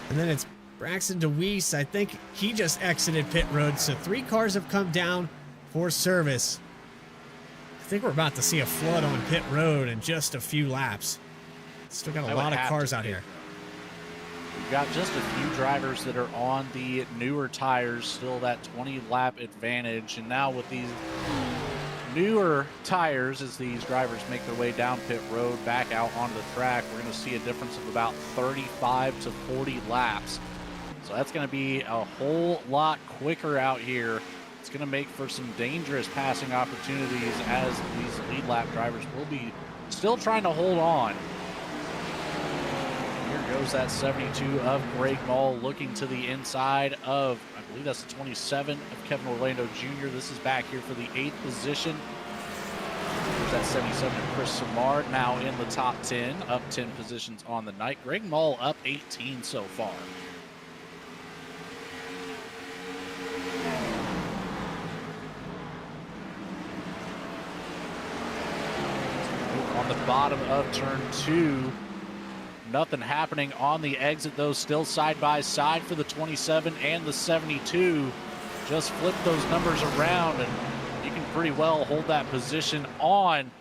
And then it's Braxton DeWeese. I think he just exited pit road. So 3 cars have come down for service. I think we're about to see a flood on pit road in just a few laps. Still got a lot of cars out here. We've got just a few drivers that are on the newer tires, still that 20-lap advantage. And now with these newer tires, as these drivers make their way down pit road back out onto the track, we're going to see a difference of about 35 to 40 laps. So that's going to be a whole lot quicker out here. It's going to make for some dangerous passing opportunities as these lead lap drivers will be still trying to hold on. Here goes that 72 of Greg Mull looking to the inside of, I believe that's the 27 of Kevin Orlando Jr. This is back here for the 8th position. There's that 77 of Chris Samard now in the top 10, up 10 positions on the night. Greg Mull up 18 so far. On the bottom of turn 2. Nothing happening on the exit, though. Still side by side for the 27 and the 72. Just flip those numbers around, and you can pretty well hold that position on.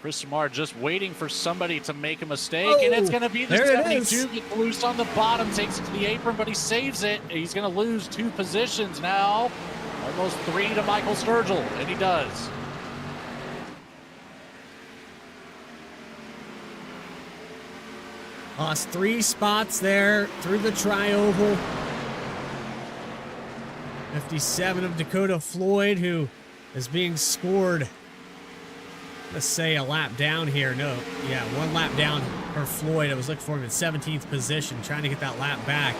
Chris Samard just waiting for somebody to make a mistake, and it's going to be the 72. Gets loose on the bottom, takes it to the apron, but he saves it. He's going to lose 2 positions now. Almost 3 to Michael Sturgill, and he does. Lost 3 spots there through the tri-oval. 57 of Dakota Floyd, who is being scored, let's say, a lap down here. No, yeah, 1 lap down for Floyd. I was looking for him in 17th position, trying to get that lap back.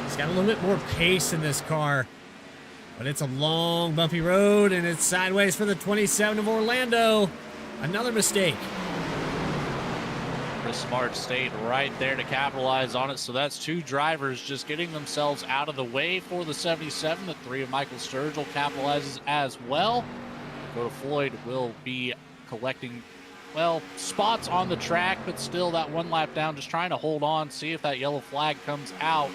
He's got a little bit more pace in this car, but it's a long, bumpy road, and it's sideways for the 27 of Orlando. Another mistake. Smart stayed right there to capitalize on it. So that's 2 drivers just getting themselves out of the way for the 77. The 3 of Michael Sturgill capitalizes as well. Dakota Floyd will be collecting, well, spots on the track, but still that 1 lap down, just trying to hold on, see if that yellow flag comes out,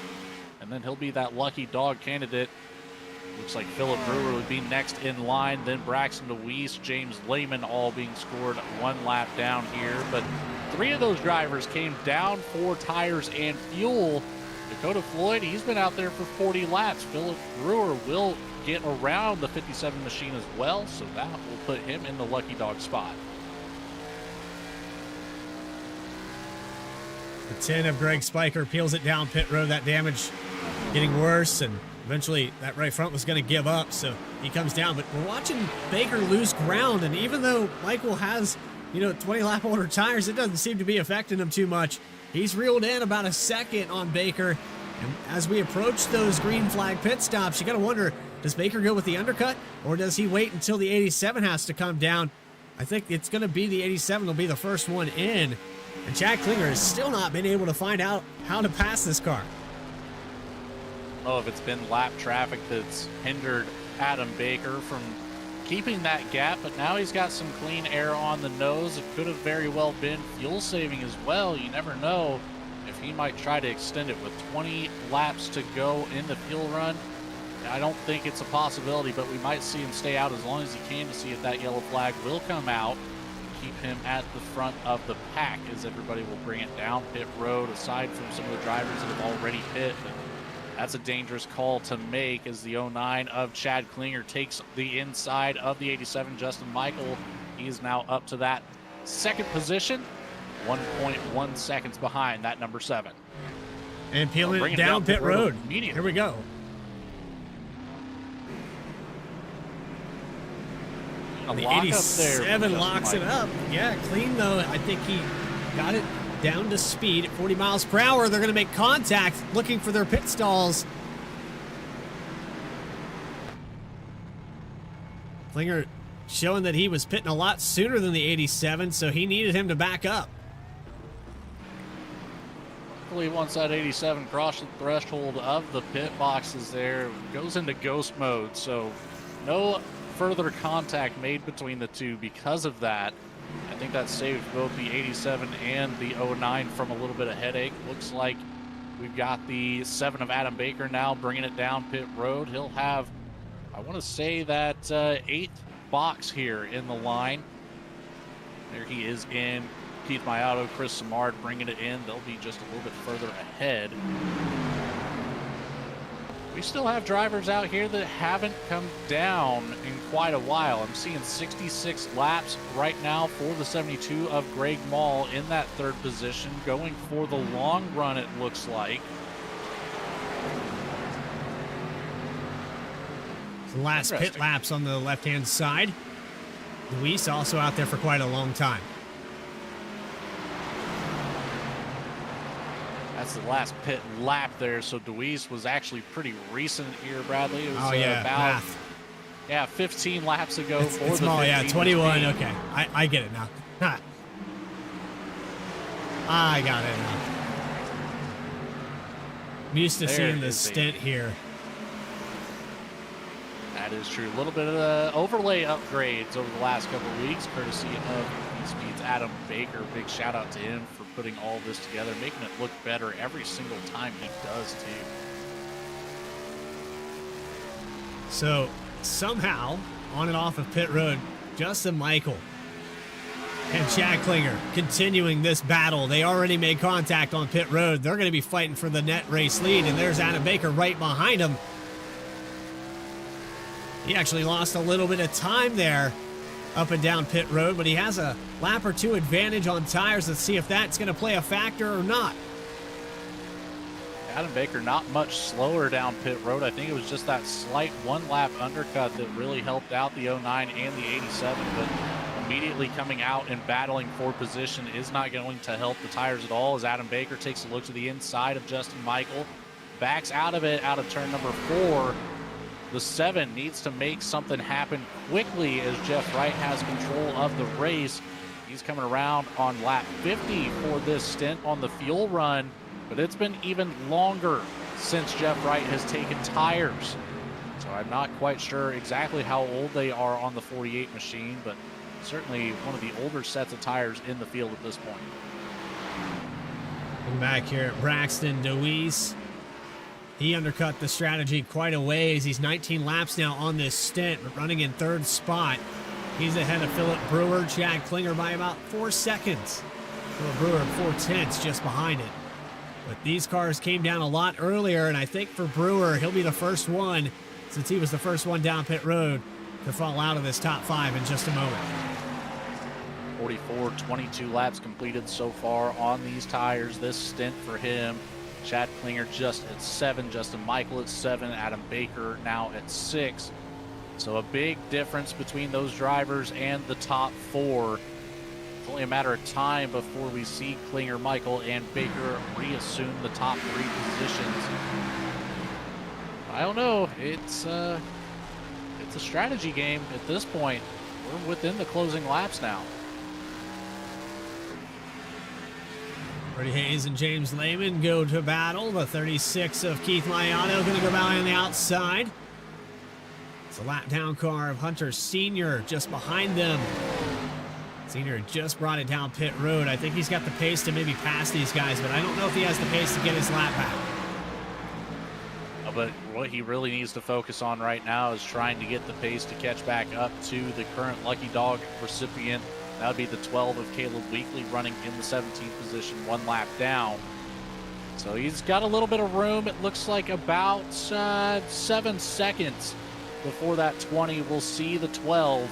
and then he'll be that lucky dog candidate. Looks like Philip Brewer would be next in line, then Braxton DeWeese, James Lehman all being scored 1 lap down here. But 3 of those drivers came down for tires and fuel. Dakota Floyd, he's been out there for 40 laps. Philip Brewer will get around the 57 machine as well, so that will put him in the lucky dog spot. The 10 of Greg Spiker peels it down pit road. That damage getting worse, and eventually that right front was going to give up, so he comes down. But we're watching Baker lose ground, and even though Michael has, 20 lap older tires, it doesn't seem to be affecting him too much. He's reeled in about a second on Baker. And as we approach those green flag pit stops, you got to wonder, does Baker go with the undercut, or does he wait until the 87 has to come down? I think it's going to be the 87 will be the first one in. And Chad Klinger has still not been able to find out how to pass this car. Oh, if it's been lap traffic that's hindered Adam Baker from keeping that gap, but now he's got some clean air on the nose. It could have very well been fuel saving as well. You never know if he might try to extend it with 20 laps to go in the fuel run. I don't think it's a possibility, but we might see him stay out as long as he can to see if that yellow flag will come out and keep him at the front of the pack as everybody will bring it down pit road, aside from some of the drivers that have already pit. That's a dangerous call to make as the 09 of Chad Klinger takes the inside of the 87 Justin Michael. He is now up to that 2nd position, 1.1 seconds behind that number 7. And peeling it down pit road. Here we go. The 87 locks it up. Yeah, clean though. I think he got it down to speed at 40 miles per hour. They're going to make contact, looking for their pit stalls. Klinger showing that he was pitting a lot sooner than the 87, so he needed him to back up. quickly once that 87 crossed the threshold of the pit boxes there. Goes into ghost mode, so no further contact made between the two because of that. I think that saved both the 87 and the 09 from a little bit of headache. Looks like we've got the 7 of Adam Baker now bringing it down pit road. He'll have, I want to say, that 8th box here in the line. There he is in. Keith Mayato, Chris Samard bringing it in. They'll be just a little bit further ahead. We still have drivers out here that haven't come down in quite a while. I'm seeing 66 laps right now for the 72 of Greg Mall in that 3rd position, going for the long run, it looks like. The last pit laps on the left-hand side. Luis also out there for quite a long time. That's the last pit lap there. So Deweese was actually pretty recent here, Bradley. It was about math. 15 laps ago it's the small, 21. Okay, I get it now. I got it now. I'm used to seeing the stint here. That is true. A little bit of overlay upgrades over the last couple of weeks, courtesy of VSPEED's Adam Baker. Big shout out to him for putting all this together, making it look better every single time he does too. So somehow, on and off of pit road, Justin Michael and Chad Klinger continuing this battle. They already made contact on pit road. They're going to be fighting for the net race lead, and there's Adam Baker right behind him. He actually lost a little bit of time there up and down pit road, but he has a lap or two advantage on tires. Let's see if that's going to play a factor or not. Adam Baker not much slower down pit road. I think it was just that slight 1 lap undercut that really helped out the 09 and the 87, but immediately coming out and battling for position is not going to help the tires at all as Adam Baker takes a look to the inside of Justin Michael, backs out of it out of turn number 4. The 7 needs to make something happen quickly as Jeff Wright has control of the race. He's coming around on lap 50 for this stint on the fuel run, but it's been even longer since Jeff Wright has taken tires. So I'm not quite sure exactly how old they are on the 48 machine, but certainly one of the older sets of tires in the field at this point. Looking back here at Braxton Deweese. He undercut the strategy quite a ways. He's 19 laps now on this stint, but running in 3rd spot. He's ahead of Philip Brewer, Chad Klinger by about 4 seconds. Philip Brewer 4/10 just behind it. But these cars came down a lot earlier, and I think for Brewer, he'll be the first one, since he was the first one down pit road, to fall out of this top 5 in just a moment. 22 laps completed so far on these tires. This stint for him. Chad Klinger just at 7, Justin Michael at 7, Adam Baker now at 6. So a big difference between those drivers and the top 4. It's only a matter of time before we see Klinger, Michael, and Baker reassume the top 3 positions. I don't know. It's a strategy game at this point. We're within the closing laps now. Freddie Hayes and James Lehman go to battle. The 36 of Keith Mayato going to go by on the outside. It's a lap down car of Hunter Sr. just behind them. Sr. just brought it down pit road. I think he's got the pace to maybe pass these guys, but I don't know if he has the pace to get his lap back. But what he really needs to focus on right now is trying to get the pace to catch back up to the current Lucky Dog recipient. That would be the 12 of Caleb Weekly running in the 17th position, 1 lap down. So he's got a little bit of room. It looks like about 7 seconds before that 20. We'll see the 12.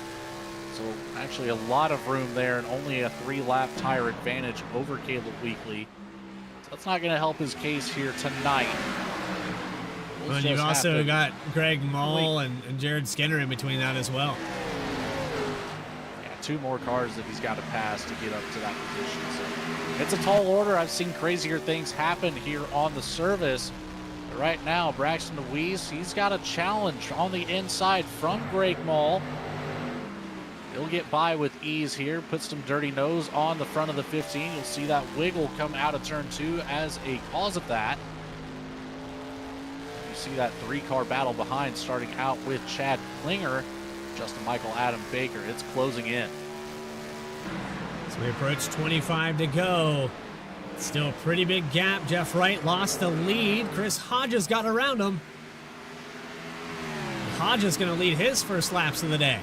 So actually a lot of room there and only a 3-lap tire advantage over Caleb Weekly. So that's not going to help his case here tonight. Well, and you've also got Greg Mull and Jared Skinner in between that as well. 2 more cars that he's got to pass to get up to that position. So it's a tall order. I've seen crazier things happen here on the service. But right now, Braxton Deweese, he's got a challenge on the inside from Greg Mull. He'll get by with ease here, put some dirty nose on the front of the 15. You'll see that wiggle come out of turn 2 as a cause of that. You see that 3-car battle behind, starting out with Chad Klinger, Justin Michael, Adam Baker. It's closing in. So we approach 25 to go. Still a pretty big gap. Jeff Wright lost the lead. Chris Hodges got around him. Hodges going to lead his first laps of the day.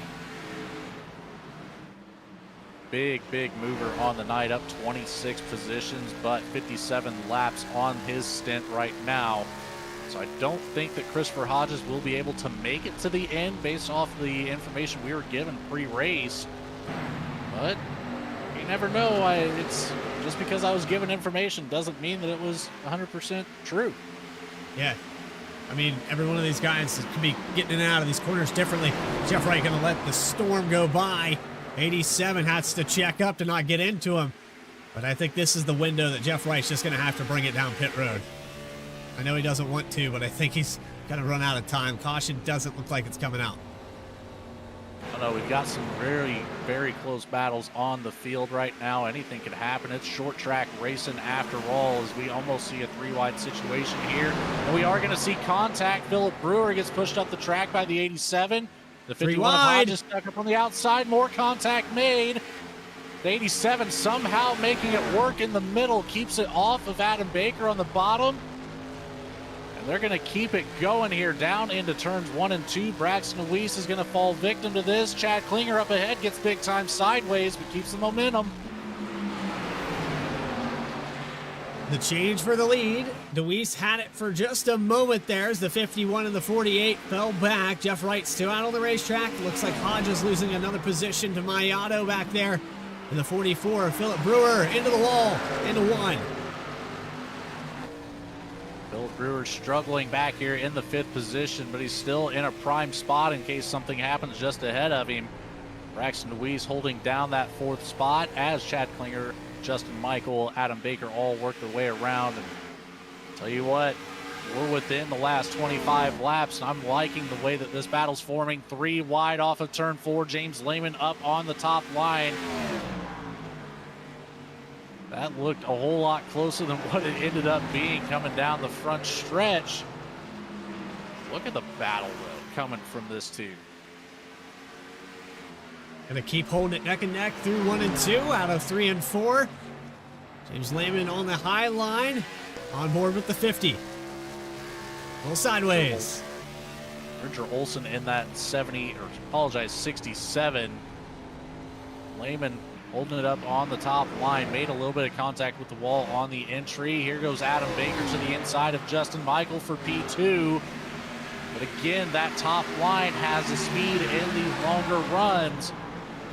Big mover on the night, up 26 positions, but 57 laps on his stint right now. So I don't think that Christopher Hodges will be able to make it to the end based off the information we were given pre-race. But you never know. It's just because I was given information doesn't mean that it was 100% true. Yeah. I mean, every one of these guys could be getting in and out of these corners differently. Jeff Wright going to let the storm go by. 87 has to check up to not get into him. But I think this is the window that Jeff Wright's just going to have to bring it down pit road. I know he doesn't want to, but I think he's going to run out of time. Caution doesn't look like it's coming out. I know we've got some very close battles on the field right now. Anything could happen. It's short track racing after all, as we almost see a 3-wide situation here. And we are going to see contact. Philip Brewer gets pushed up the track by the 87. The 51 of Hodges stuck up on the outside. More contact made. The 87 somehow making it work in the middle. Keeps it off of Adam Baker on the bottom. And they're going to keep it going here down into turns 1 and 2. Braxton Weiss is going to fall victim to this. Chad Klinger up ahead gets big time sideways, but keeps the momentum. The change for the lead. DeWeese had it for just a moment there as the 51 and the 48 fell back. Jeff Wright still out on the racetrack. Looks like Hodges losing another position to Mayato back there. In the 44, Philip Brewer into the wall, into 1. Philip Brewer struggling back here in the 5th position, but he's still in a prime spot in case something happens just ahead of him. Braxton DeWeese holding down that 4th spot as Chad Klinger, Justin Michael, Adam Baker all work their way around. And tell you what, we're within the last 25 laps, and I'm liking the way that this battle's forming. 3 wide off of turn 4. James Lehman up on the top line. That looked a whole lot closer than what it ended up being coming down the front stretch. Look at the battle, though, coming from this team. Gonna keep holding it neck and neck through 1 and 2 out of 3 and 4. James Lehman on the high line, on board with the 50. A little sideways. Richard Olson in that 67. Lehman holding it up on the top line, made a little bit of contact with the wall on the entry. Here goes Adam Baker to the inside of Justin Michael for P2. But again, that top line has the speed in these longer runs.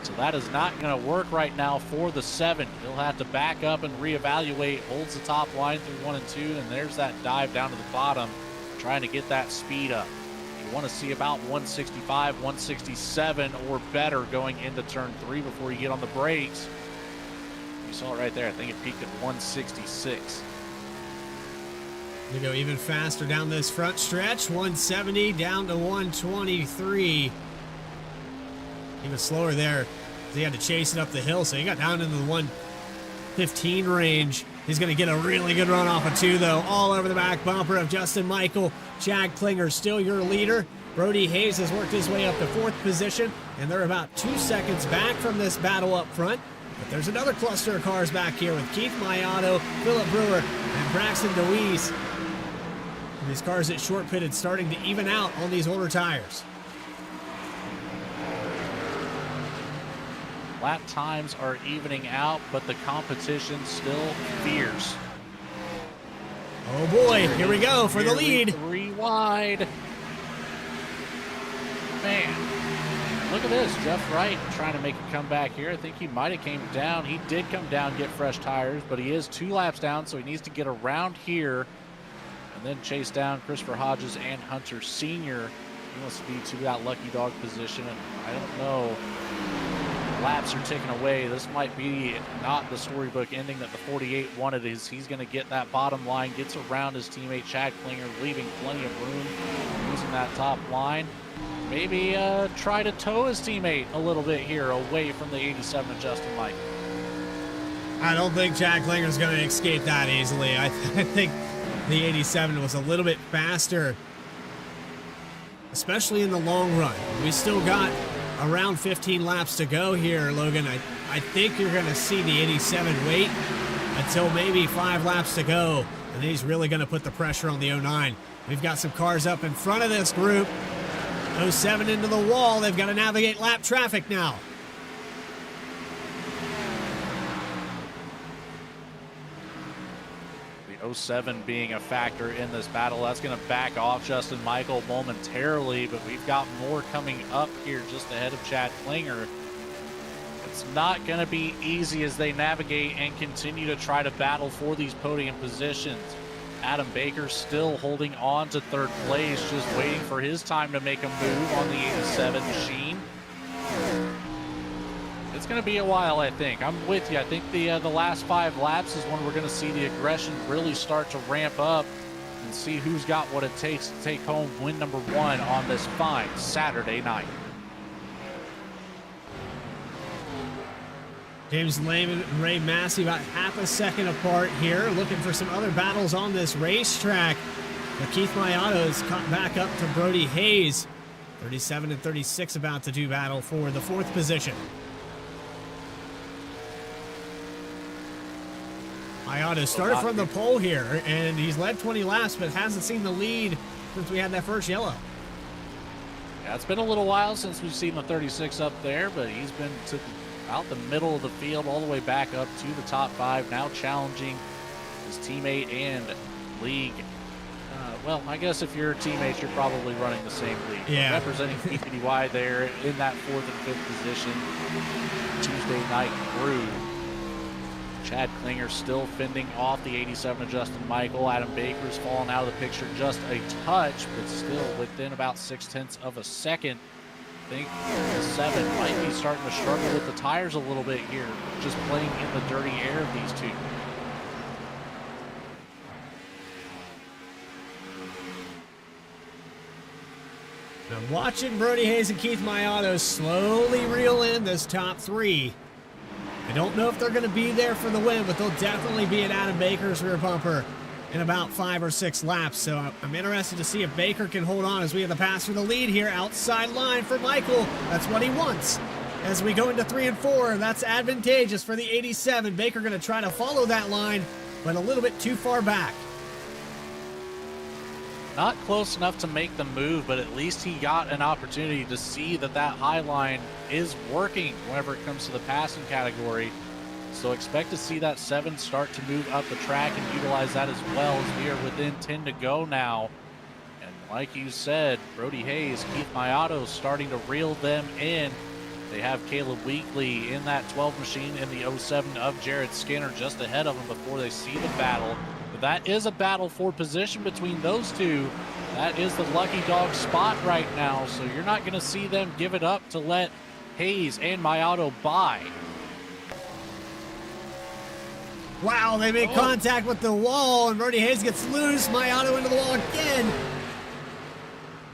So that is not going to work right now for the 7. He'll have to back up and reevaluate. Holds the top line through 1 and 2, and there's that dive down to the bottom, trying to get that speed up. You want to see about 165, 167 or better going into turn 3 before you get on the brakes. You saw it right there. I think it peaked at 166. We go even faster down this front stretch. 170 down to 123. Even slower there. He had to chase it up the hill, so he got down into the 115 range. He's going to get a really good run off of 2, though. All over the back bumper of Justin Michael. Chad Klinger still your leader. Brody Hayes has worked his way up to 4th position, and they're about 2 seconds back from this battle up front. But there's another cluster of cars back here with Keith Mayato, Philip Brewer, and Braxton DeWeese. And these cars at short pitted starting to even out on these older tires. Lap times are evening out, but the competition still fierce. Oh boy, here we go for the lead. 3 wide. Man, look at this. Jeff Wright trying to make a comeback here. I think he might have came down. He did come down, get fresh tires, but he is 2 laps down, so he needs to get around here and then chase down Christopher Hodges and Hunter Sr. He wants to be to that lucky dog position, and I don't know. laps are ticking away. This might be not the storybook ending that the 48 wanted. He's going to get that bottom line, gets around his teammate Chad Klinger, leaving plenty of room, using that top line. Maybe try to tow his teammate a little bit here away from the 87 of Justin Michael. I don't think Chad Klinger's going to escape that easily. I think the 87 was a little bit faster, especially in the long run. We still got around 15 laps to go here, Logan. I think you're going to see the 87 wait until maybe 5 laps to go, and he's really going to put the pressure on the 09. We've got some cars up in front of this group. 07 into the wall. They've got to navigate lap traffic now. The 07 being a factor in this battle. That's going to back off Justin Michael momentarily, but we've got more coming up here just ahead of Chad Klinger. It's not going to be easy as they navigate and continue to try to battle for these podium positions. Adam Baker still holding on to third place, just waiting for his time to make a move on the 87 machine. It's going to be a while, I think. I'm with you. I think the last 5 laps is when we're going to see the aggression really start to ramp up and see who's got what it takes to take home win number 1 on this fine Saturday night. James Lehman and Ray Massey about half a second apart here, looking for some other battles on this racetrack. But Keith Mayato is caught back up to Brody Hayes. 37 and 36 about to do battle for the 4th position. Mayato started from the pole here, and he's led 20 laps, but hasn't seen the lead since we had that first yellow. Yeah, it's been a little while since we've seen the 36 up there, but he's been to out the middle of the field all the way back up to the top 5, now challenging his teammate and league. Well, I guess if you're teammates, you're probably running the same league. Yeah. Representing PPDY there in that 4th and 5th position. Tuesday night crew. Chad Klinger still fending off the 87 of Justin Michael. Adam Baker's fallen out of the picture just a touch, but still within about 0.6 of a second. I think the 7 might be starting to struggle with the tires a little bit here, just playing in the dirty air of these two. I'm watching Brody Hayes and Keith Mayato slowly reel in this top 3. I don't know if they're going to be there for the win, but they'll definitely be at Adam Baker's rear bumper in about 5 or 6 laps. So I'm interested to see if Baker can hold on as we have the pass for the lead here. Outside line for Michael. That's what he wants. As we go into 3 and 4, that's advantageous for the 87. Baker going to try to follow that line, but a little bit too far back. Not close enough to make the move, but at least he got an opportunity to see that that high line is working whenever it comes to the passing category. So expect to see that 7 start to move up the track and utilize that as well, as we are within 10 to go now. And like you said, Brody Hayes, Keith Mayato starting to reel them in. They have Caleb Weekly in that 12 machine in the 07 of Jared Skinner just ahead of them before they see the battle. But that is a battle for position between those two. That is the lucky dog spot right now, so you're not going to see them give it up to let Hayes and Mayato by. Wow, they make contact with the wall, and Brody Hayes gets loose. Mayato into the wall again.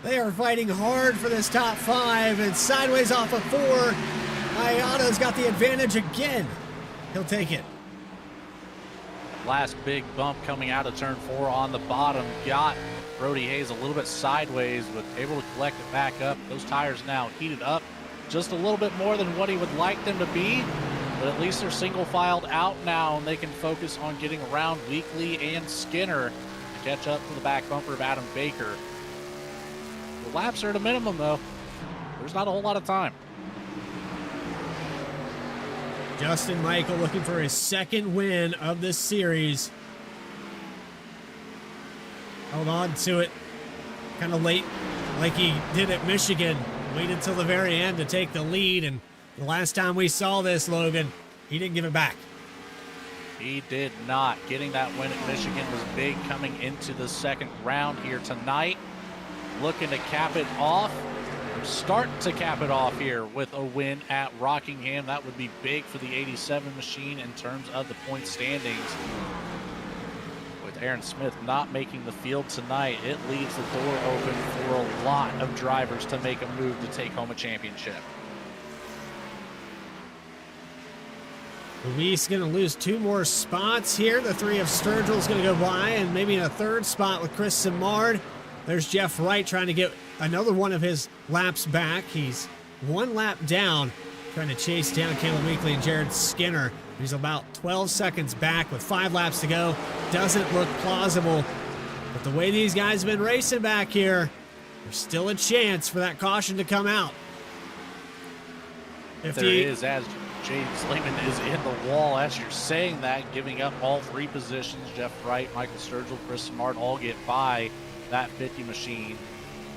They are fighting hard for this top 5, and sideways off of 4. Mayato's got the advantage again. He'll take it. Last big bump coming out of turn 4 on the bottom got Brody Hayes a little bit sideways, but able to collect it back up. Those tires now heated up just a little bit more than what he would like them to be. But at least they're single filed out now, and they can focus on getting around Weekly and Skinner to catch up to the back bumper of Adam Baker. The laps are at a minimum, though. There's not a whole lot of time. Justin Michael looking for his 2nd win of this series. Held on to it kind of late, like he did at Michigan. Waited till the very end to take the lead, and the last time we saw this, Logan, he didn't give it back. He did not. Getting that win at Michigan was big coming into the 2nd round here tonight. Looking to cap it off start to cap it off here with a win at Rockingham. That would be big for the 87 machine in terms of the point standings. With Aaron Smith not making the field tonight, it leaves the door open for a lot of drivers to make a move to take home a championship. Luis going to lose 2 more spots here. The 3 of Sturgill's going to go by, and maybe in a 3rd spot with Chris Simard. There's Jeff Wright trying to get another one of his laps back. He's 1 lap down, trying to chase down Caleb Weekly and Jared Skinner. He's about 12 seconds back with 5 laps to go. Doesn't look plausible, but the way these guys have been racing back here, there's still a chance for that caution to come out. There it is, as James Lehman is in the wall as you're saying that, giving up all 3 positions. Jeff Wright, Michael Sturgill, Chris Smart all get by that 50 machine,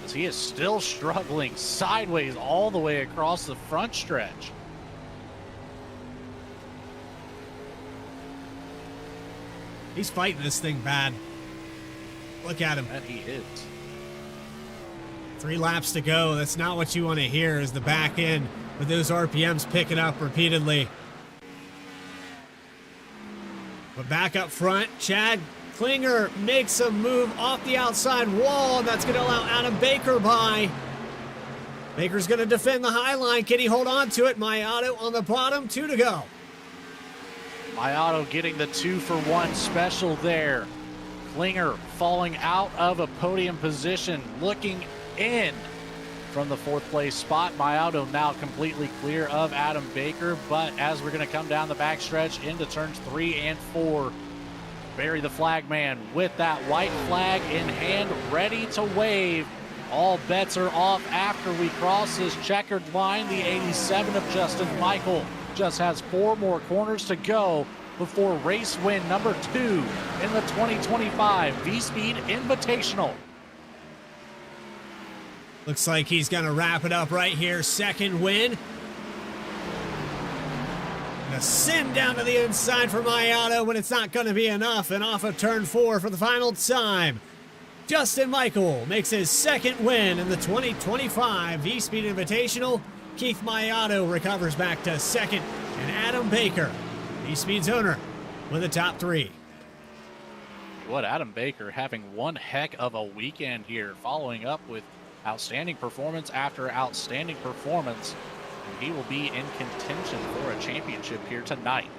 as he is still struggling sideways all the way across the front stretch. He's fighting this thing bad. Look at him. And he is. 3 laps to go. That's not what you want to hear, is the back end with those RPMs picking up repeatedly. But back up front, Chad Klinger makes a move off the outside wall, and that's going to allow Adam Baker by. Baker's going to defend the high line. Can he hold on to it? Mayato on the bottom, 2 to go. Mayato getting the 2-for-1 special there. Klinger falling out of a podium position, looking in from the 4th place spot. Mayato now completely clear of Adam Baker, but as we're going to come down the backstretch into turns 3 and 4, Barry the flag man with that white flag in hand, ready to wave. All bets are off after we cross this checkered line. The 87 of Justin Michael just has 4 more corners to go before race win number 2 in the 2025 VSPEED Invitational. Looks like he's going to wrap it up right here. 2nd win. And a send down to the inside for Mayato when it's not going to be enough. And off of turn 4 for the final time. Justin Michael makes his 2nd win in the 2025 VSPEED Invitational. Keith Mayato recovers back to 2nd. And Adam Baker, VSPEED's owner, with the top 3. What, Adam Baker having one heck of a weekend here, following up with outstanding performance after outstanding performance. And he will be in contention for a championship here tonight.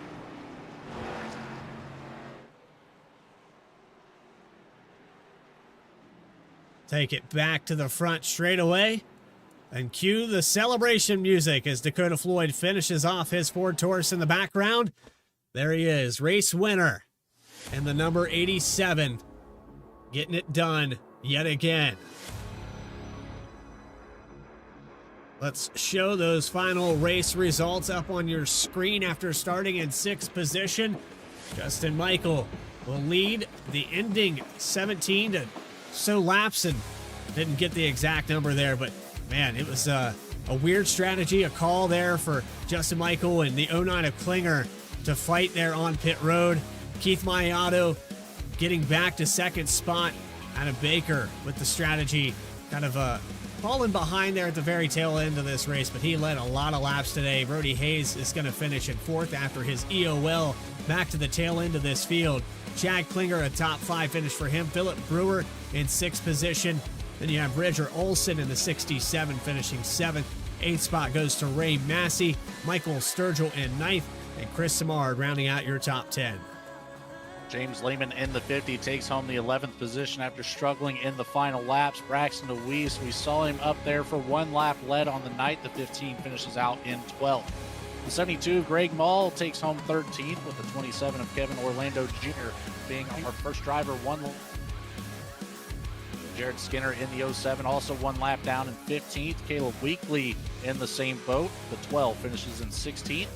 Take it back to the front straight away. And cue the celebration music as Dakota Floyd finishes off his Ford Taurus in the background. There he is, race winner. And the number 87, getting it done yet again. Let's show those final race results up on your screen after starting in 6th position. Justin Michael will lead the ending 17 to so laps, and didn't get the exact number there, but man, it was a weird strategy, a call there for Justin Michael and the 09 of Klinger to fight there on pit road. Keith Mayato getting back to 2nd spot. Adam Baker with the strategy, kind of falling behind there at the very tail end of this race, but he led a lot of laps today. Brody Hayes is going to finish in 4th after his EOL back to the tail end of this field. Chad Klinger, a top 5 finish for him. Philip Brewer in 6th position. Then you have Bridger Olson in the 67, finishing 7th. 8th spot goes to Ray Massey, Michael Sturgill in 9th, and Chris Simard rounding out your top 10. James Lehman in the 50 takes home the 11th position after struggling in the final laps. Braxton DeWeese, we saw him up there for 1 lap led on the night. The 15 finishes out in 12th. The 72, Greg Mall, takes home 13th, with the 27 of Kevin Orlando Jr. being our first driver 1 lap. Jared Skinner in the 07, also 1 lap down in 15th. Caleb Weekly in the same boat. The 12 finishes in 16th.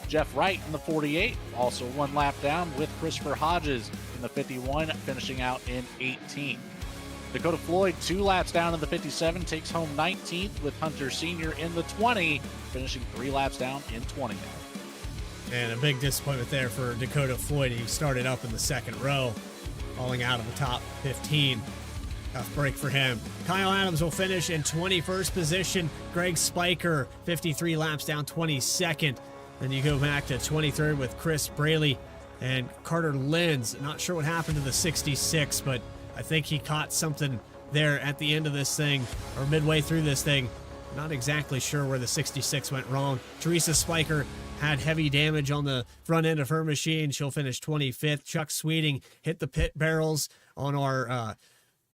Jeff Wright in the 48, also 1 lap down, with Christopher Hodges in the 51, finishing out in 18th. Dakota Floyd 2 laps down in the 57, takes home 19th, with Hunter Sr. in the 20, finishing 3 laps down in 20th. And a big disappointment there for Dakota Floyd. He started up in the 2nd row, falling out of the top 15. Tough break for him. Kyle Adams will finish in 21st position. Greg Spiker, 53 laps down, 22nd. Then you go back to 23rd with Chris Braley and Carter Lenz. Not sure what happened to the 66, but I think he caught something there at the end of this thing, or midway through this thing. Not exactly sure where the 66 went wrong. Teresa Spiker had heavy damage on the front end of her machine. She'll finish 25th. Chuck Sweeting hit the pit barrels on our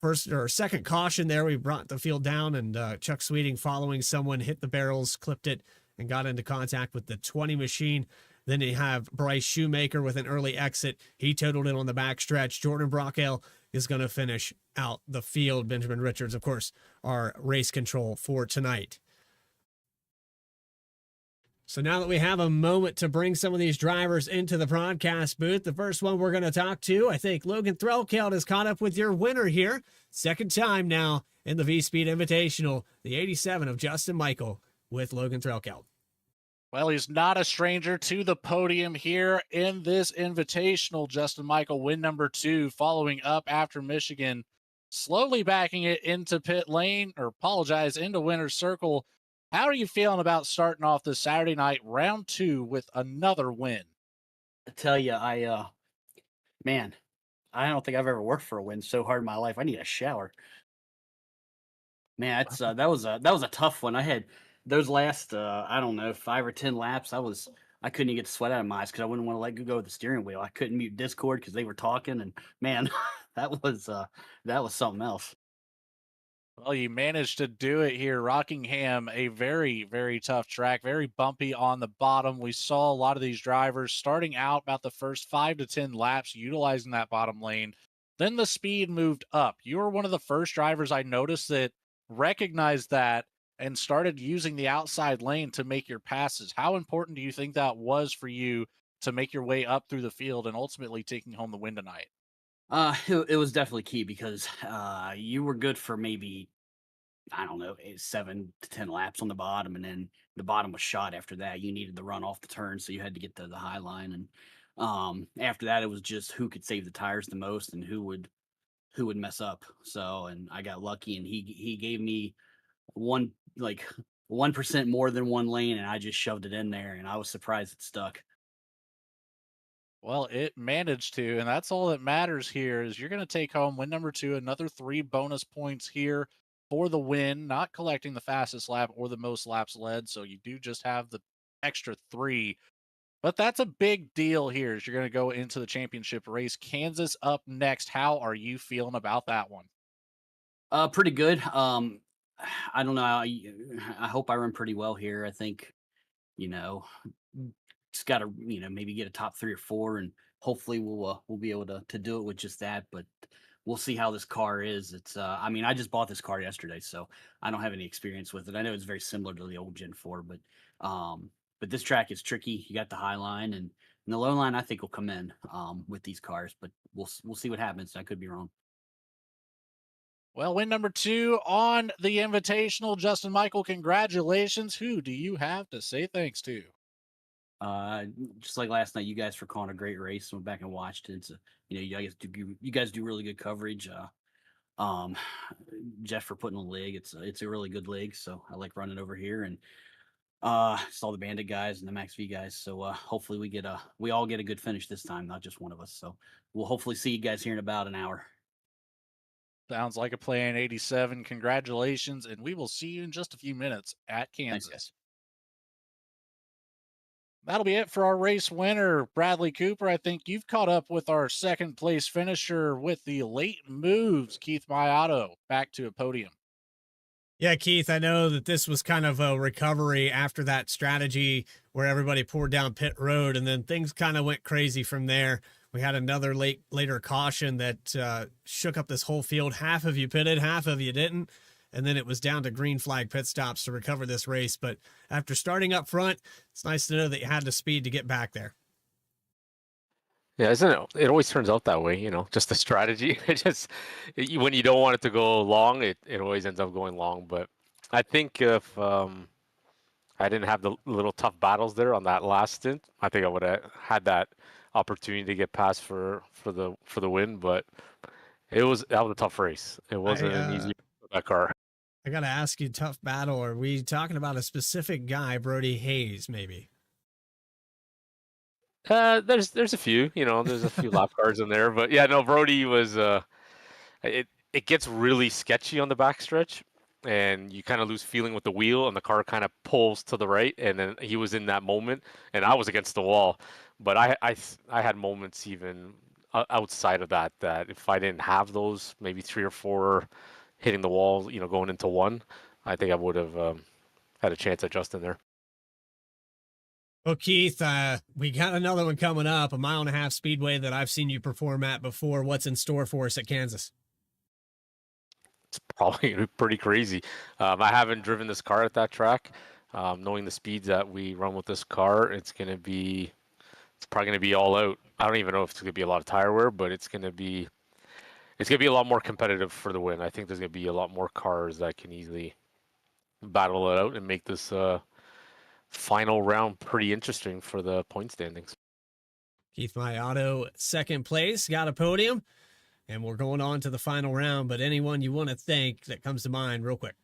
first or second caution there. We brought the field down, and Chuck Sweeting, following someone, hit the barrels, clipped it, and got into contact with the 20 machine. Then you have Bryce Shoemaker with an early exit. He totaled it on the backstretch. Jordan Brockale is going to finish out the field. Benjamin Richards, of course, our race control for tonight. So now that we have a moment to bring some of these drivers into the broadcast booth, the first one we're going to talk to, I think Logan Threlkeld has caught up with your winner here. Second time now in the VSPEED Invitational, the 87 of Justin Michael with Logan Threlkeld. Well, he's not a stranger to the podium here in this Invitational. Justin Michael, win number 2, following up after Michigan, slowly backing it into pit lane, or into winner's circle. How are you feeling about starting off this Saturday night, round 2, with another win? I tell you, man, I don't think I've ever worked for a win so hard in my life. I need a shower. Man, it's that was a tough one. I had those last I don't know, 5 or 10 laps. I couldn't even get the sweat out of my eyes because I wouldn't want to let go of the steering wheel. I couldn't mute Discord because they were talking, and man, that was something else. Well, you managed to do it here. Rockingham, a very, very tough track, very bumpy on the bottom. We saw a lot of these drivers starting out about the first 5 to 10 laps utilizing that bottom lane. Then the speed moved up. You were one of the first drivers I noticed that recognized that and started using the outside lane to make your passes. How important do you think that was for you to make your way up through the field and ultimately taking home the win tonight? It was definitely key because you were good for maybe, I don't know, 7 to 10 laps on the bottom, and then the bottom was shot after that. You needed the run off the turn, so you had to get to the high line, and after that, it was just who could save the tires the most and who would mess up. So, and I got lucky, and he gave me 1% more than one lane, and I just shoved it in there, and I was surprised it stuck. Well, it managed to, and that's all that matters here. Is you're going to take home win number 2, another 3 bonus points here for the win, not collecting the fastest lap or the most laps led, so you do just have the extra 3. But that's a big deal here as you're going to go into the championship race. Kansas up next. How are you feeling about that one? Pretty good. I don't know. I hope I run pretty well here. I think, just got to, maybe get a top 3 or 4, and hopefully we'll be able to do it with just that. But we'll see how this car is. It's, I just bought this car yesterday, so I don't have any experience with it. I know it's very similar to the old Gen 4, but this track is tricky. You got the high line, and the low line I think will come in with these cars, but we'll see what happens. I could be wrong. Well, win number 2 on the Invitational. Justin Michael, congratulations. Who do you have to say thanks to? Just like last night, you guys for calling a great race. Went back and watched it. It's you guys do really good coverage. Jeff for putting on the league. It's a really good league, so I like running over here, and it's all the Bandit guys and the Max V guys. So hopefully we all get a good finish this time, not just one of us. So we'll hopefully see you guys here in about an hour. Sounds like a plan, 87. Congratulations, and we will see you in just a few minutes at Kansas. Thanks. That'll be it for our race winner, Bradley Cooper. I think you've caught up with our second place finisher with the late moves, Keith Mayato, back to a podium. Yeah, Keith, I know that this was kind of a recovery after that strategy where everybody poured down pit road, and then things kind of went crazy from there. We had another later caution that shook up this whole field. Half of you pitted, half of you didn't. And then it was down to green flag pit stops to recover this race. But after starting up front, it's nice to know that you had the speed to get back there. Yeah, isn't it? It always turns out that way, just the strategy. When you don't want it to go long, it always ends up going long. But I think if I didn't have the little tough battles there on that last stint, I think I would have had that opportunity to get past for the win. But That was a tough race. It wasn't an easy for that car. I got to ask you, tough battle. Are we talking about a specific guy, Brody Hayes, maybe? There's a few, there's a few lap cars in there, but yeah, no, Brody was it gets really sketchy on the backstretch, and you kind of lose feeling with the wheel, and the car kind of pulls to the right, and then he was in that moment, and I was against the wall, but I had moments even outside of that if I didn't have those maybe 3 or 4 hitting the wall, going into one, I think I would have had a chance at Justin there. Well, Keith, we got another one coming up, a 1.5 mile speedway that I've seen you perform at before. What's in store for us at Kansas? It's probably going to be pretty crazy. I haven't driven this car at that track. Knowing the speeds that we run with this car, it's probably going to be all out. I don't even know if it's going to be a lot of tire wear, but it's going to be a lot more competitive for the win. I think there's going to be a lot more cars that can easily battle it out and make this final round pretty interesting for the point standings. Keith Mayato, second place, got a podium, and we're going on to the final round. But anyone you want to thank that comes to mind real quick?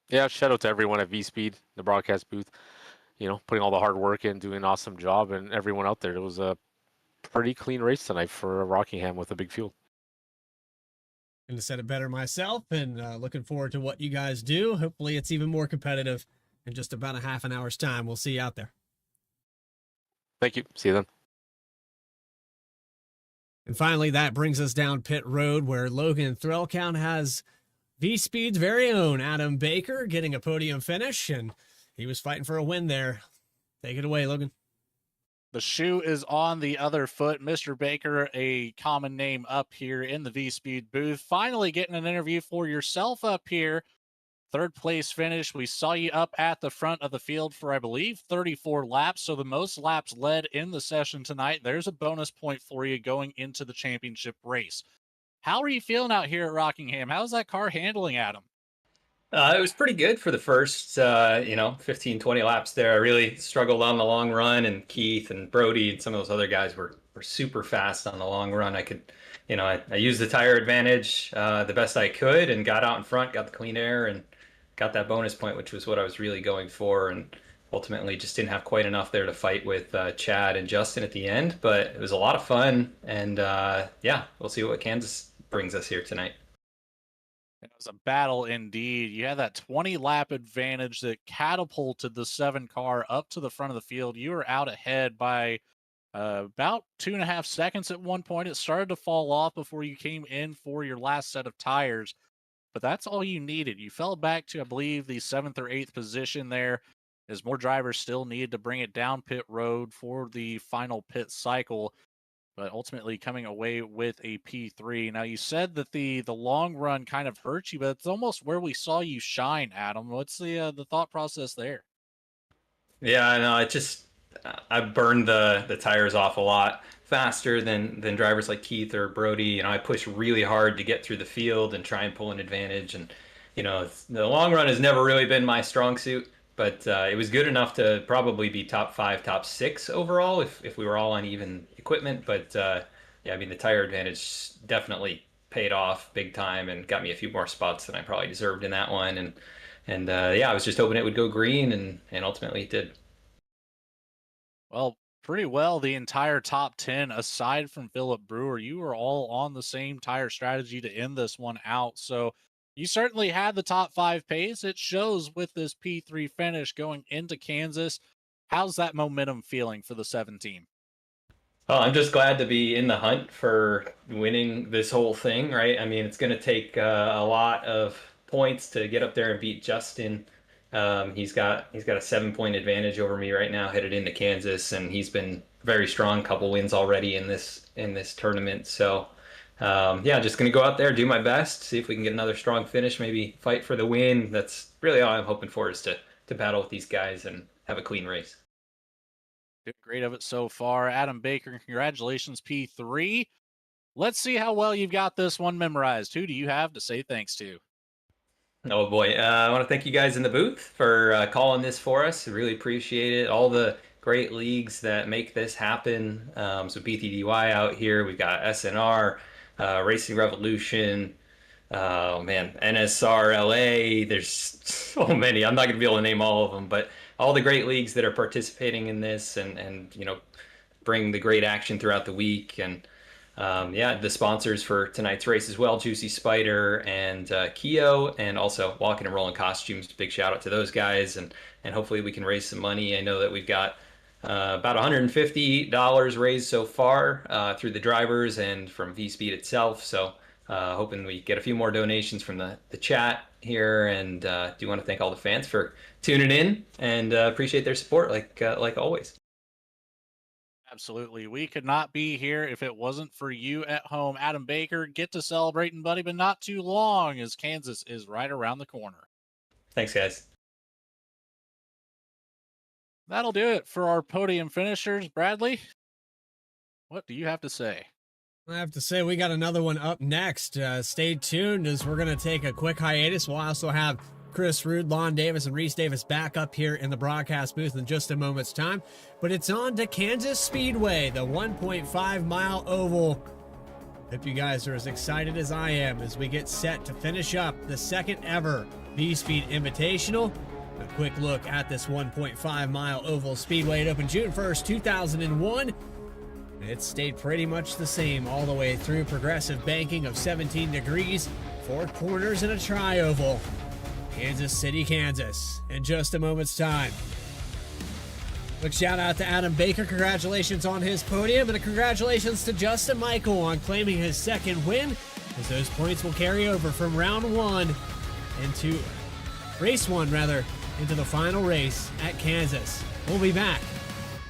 Yeah, shout out to everyone at VSPEED, the broadcast booth, putting all the hard work in, doing an awesome job, and everyone out there. It was a pretty clean race tonight for Rockingham with a big field. And to set it better myself, and looking forward to what you guys do. Hopefully it's even more competitive in just about a half an hour's time. We'll see you out there. Thank you. See you then. And finally, that brings us down pit road, where Logan Threlcount has VSPEED's very own Adam Baker getting a podium finish, and he was fighting for a win there. Take it away, Logan. The shoe is on the other foot. Mr. Baker, a common name up here in the VSPEED booth. Finally getting an interview for yourself up here. Third place finish. We saw you up at the front of the field for, I believe, 34 laps. So the most laps led in the session tonight. There's a bonus point for you going into the championship race. How are you feeling out here at Rockingham? How's that car handling, Adam? It was pretty good for the first, 15, 20 laps there. I really struggled on the long run, and Keith and Brody and some of those other guys were super fast on the long run. I used the tire advantage the best I could and got out in front, got the clean air, and got that bonus point, which was what I was really going for. And ultimately just didn't have quite enough there to fight with Chad and Justin at the end. But it was a lot of fun, and we'll see what Kansas brings us here tonight. It was a battle indeed. You had that 20 lap advantage that catapulted the 7 car up to the front of the field. You were out ahead by about 2.5 seconds at one point. It started to fall off before you came in for your last set of tires, but that's all you needed. You fell back to, I believe, the 7th or 8th position there, as more drivers still needed to bring it down pit road for the final pit cycle, but ultimately coming away with a P3. Now, you said that the long run kind of hurt you, but it's almost where we saw you shine, Adam. What's the thought process there? Yeah, I know. I burned the tires off a lot faster than drivers like Keith or Brody. I push really hard to get through the field and try and pull an advantage. And the long run has never really been my strong suit, but it was good enough to probably be top 5, top 6 overall if we were all on even equipment. But the tire advantage definitely paid off big time and got me a few more spots than I probably deserved in that one. And I was just hoping it would go green, and ultimately it did. Well, pretty well the entire top 10, aside from Philip Brewer, you were all on the same tire strategy to end this one out. So you certainly had the top 5 pace. It shows with this P3 finish going into Kansas. How's that momentum feeling for the 7 team? Oh, I'm just glad to be in the hunt for winning this whole thing, right? I mean, it's going to take a lot of points to get up there and beat Justin. He's got a 7-point advantage over me right now, headed into Kansas, and he's been very strong. Couple wins already in this tournament. So, just going to go out there, do my best, see if we can get another strong finish, maybe fight for the win. That's really all I'm hoping for, is to battle with these guys and have a clean race. Doing great of it so far. Adam Baker, congratulations, P3. Let's see how well you've got this one memorized. Who do you have to say thanks to? Oh boy, I want to thank you guys in the booth for calling this for us. I really appreciate it. All the great leagues that make this happen. So BTDY out here, we've got SNR, Racing Revolution, oh man, NSR LA. There's so many. I'm not going to be able to name all of them, but all the great leagues that are participating in this and bring the great action throughout the week. And yeah, the sponsors for tonight's race as well, Juicy Spider and Keo, and also Walking and Rolling Costumes. Big shout out to those guys, and hopefully we can raise some money. I know that we've got about $150 raised so far through the drivers and from VSPEED itself. So hoping we get a few more donations from the chat here, and do want to thank all the fans for tuning in and appreciate their support like always. Absolutely. We could not be here if it wasn't for you at home. Adam Baker, get to celebrating, buddy, but not too long, as Kansas is right around the corner. Thanks, guys. That'll do it for our podium finishers. Bradley, what do you have to say? I have to say, we got another one up next. Stay tuned, as we're going to take a quick hiatus. We'll also have Chris Rude, Lon Davis, and Reese Davis back up here in the broadcast booth in just a moment's time. But it's on to Kansas Speedway, the 1.5-mile oval. Hope you guys are as excited as I am as we get set to finish up the second ever VSPEED Invitational. A quick look at this 1.5-mile oval speedway. It opened June 1st, 2001. It stayed pretty much the same all the way through. Progressive banking of 17 degrees, 4 corners, and a tri-oval. Kansas City, Kansas, in just a moment's time. Quick shout out to Adam Baker. Congratulations on his podium, and a congratulations to Justin Michael on claiming his second win, as those points will carry over from round 1 into race 1, into the final race at Kansas. We'll be back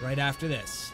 right after this.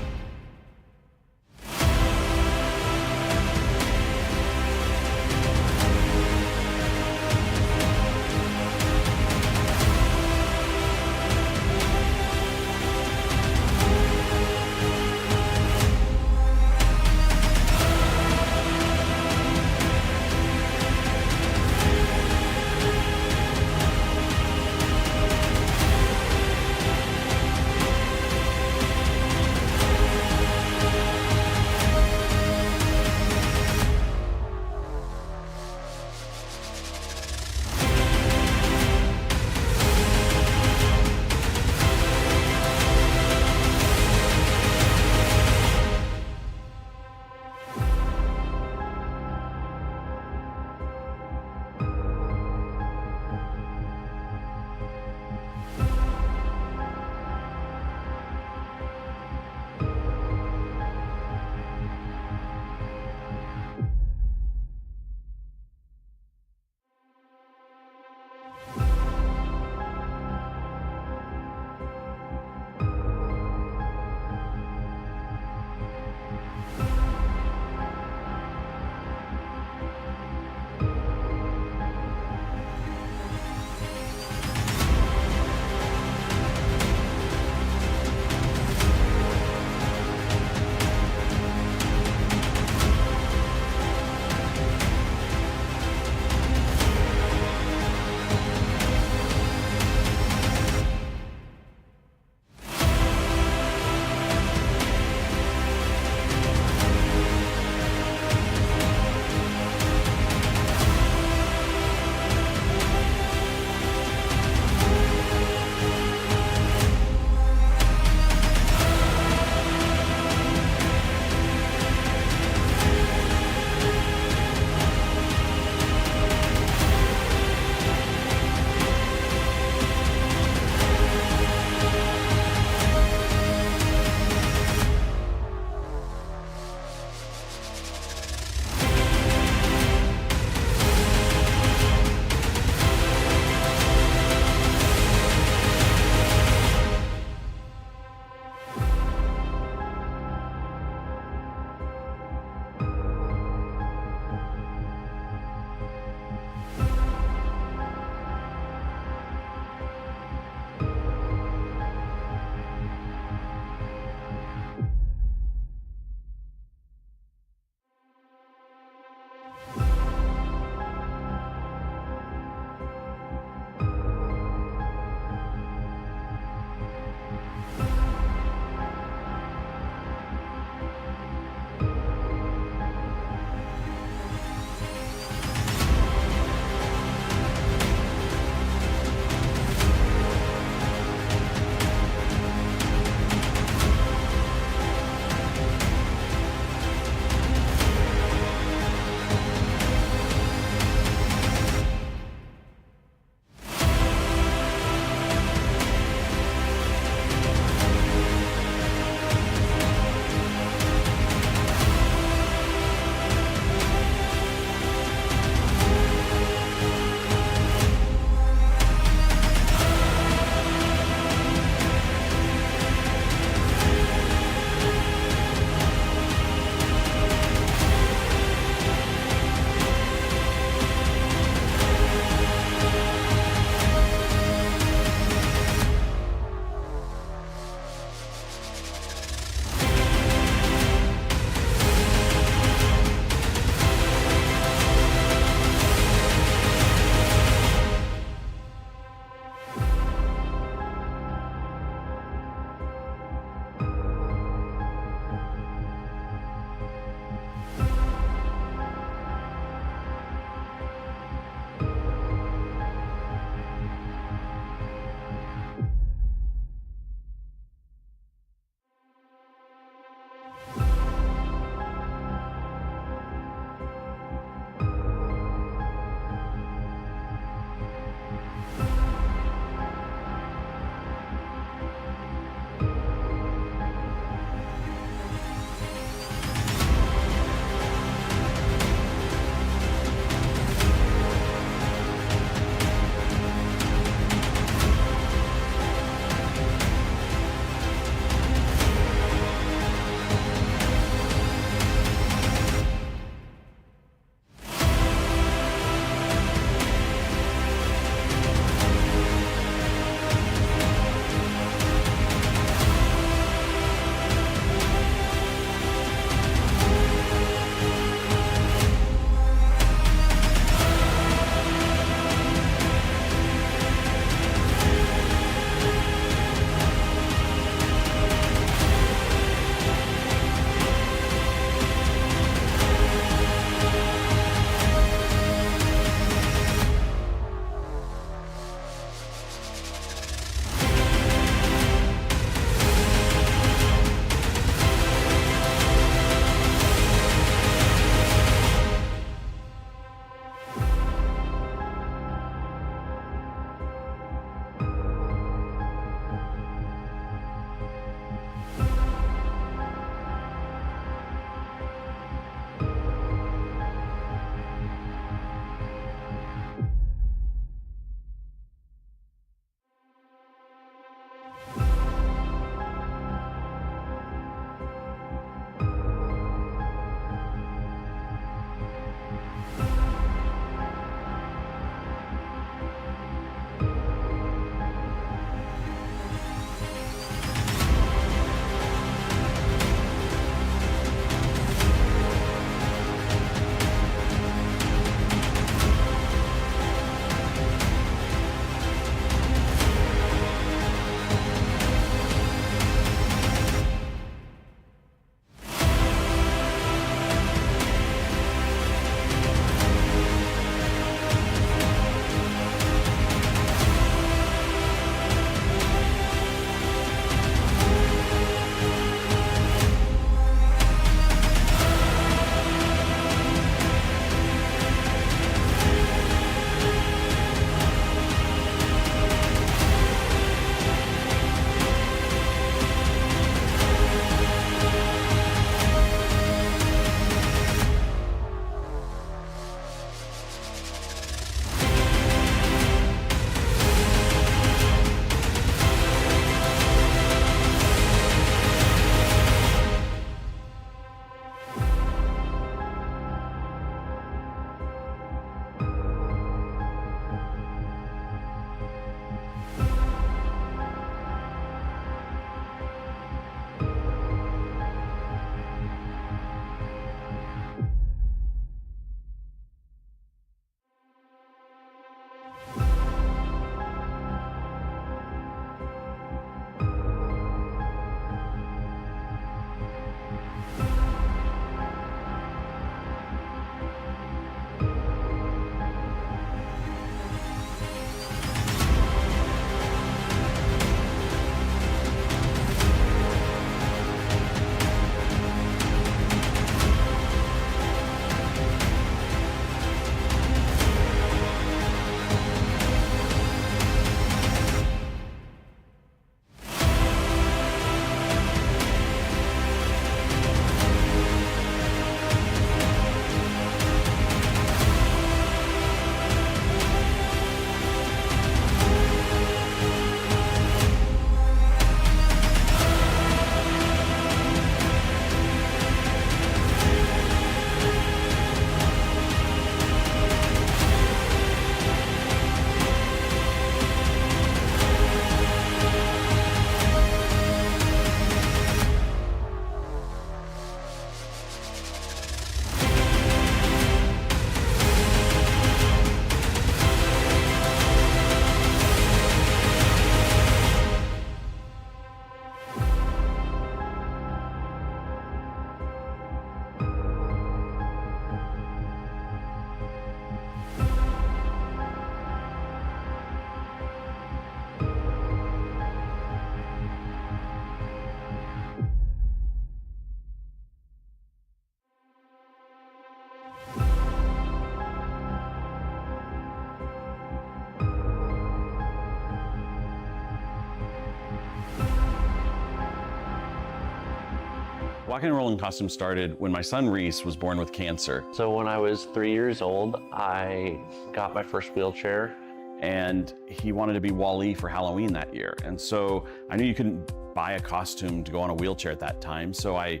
Walking and Rolling Costumes started when my son Reese was born with cancer. So when I was 3 years old, I got my first wheelchair. And he wanted to be Wall-E for Halloween that year. And so I knew you couldn't buy a costume to go on a wheelchair at that time, so I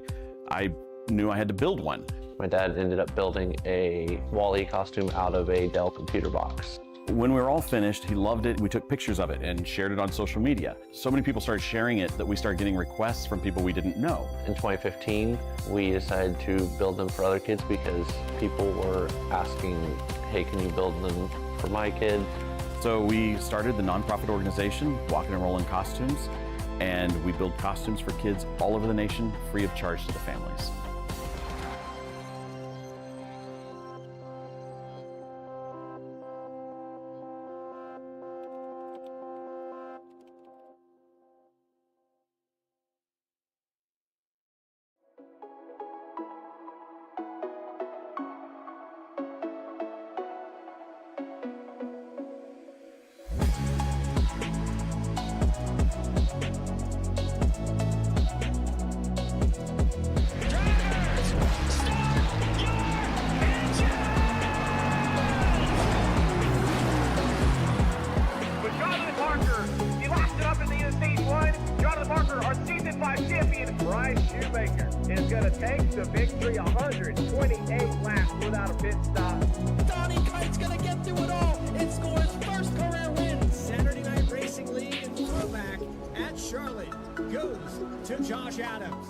knew I had to build one. My dad ended up building a Wall-E costume out of a Dell computer box. When we were all finished, he loved it. We took pictures of it and shared it on social media. So many people started sharing it that we started getting requests from people we didn't know. In 2015, we decided to build them for other kids because people were asking, hey, can you build them for my kid? So we started the nonprofit organization, Walking and Rolling Costumes, and we build costumes for kids all over the nation, free of charge to the families. Is going to take the victory 128 laps without a pit stop. Donnie Kite's going to get through it all and score his first career win. Saturday Night Racing League and throwback at Charlotte goes to Josh Adams.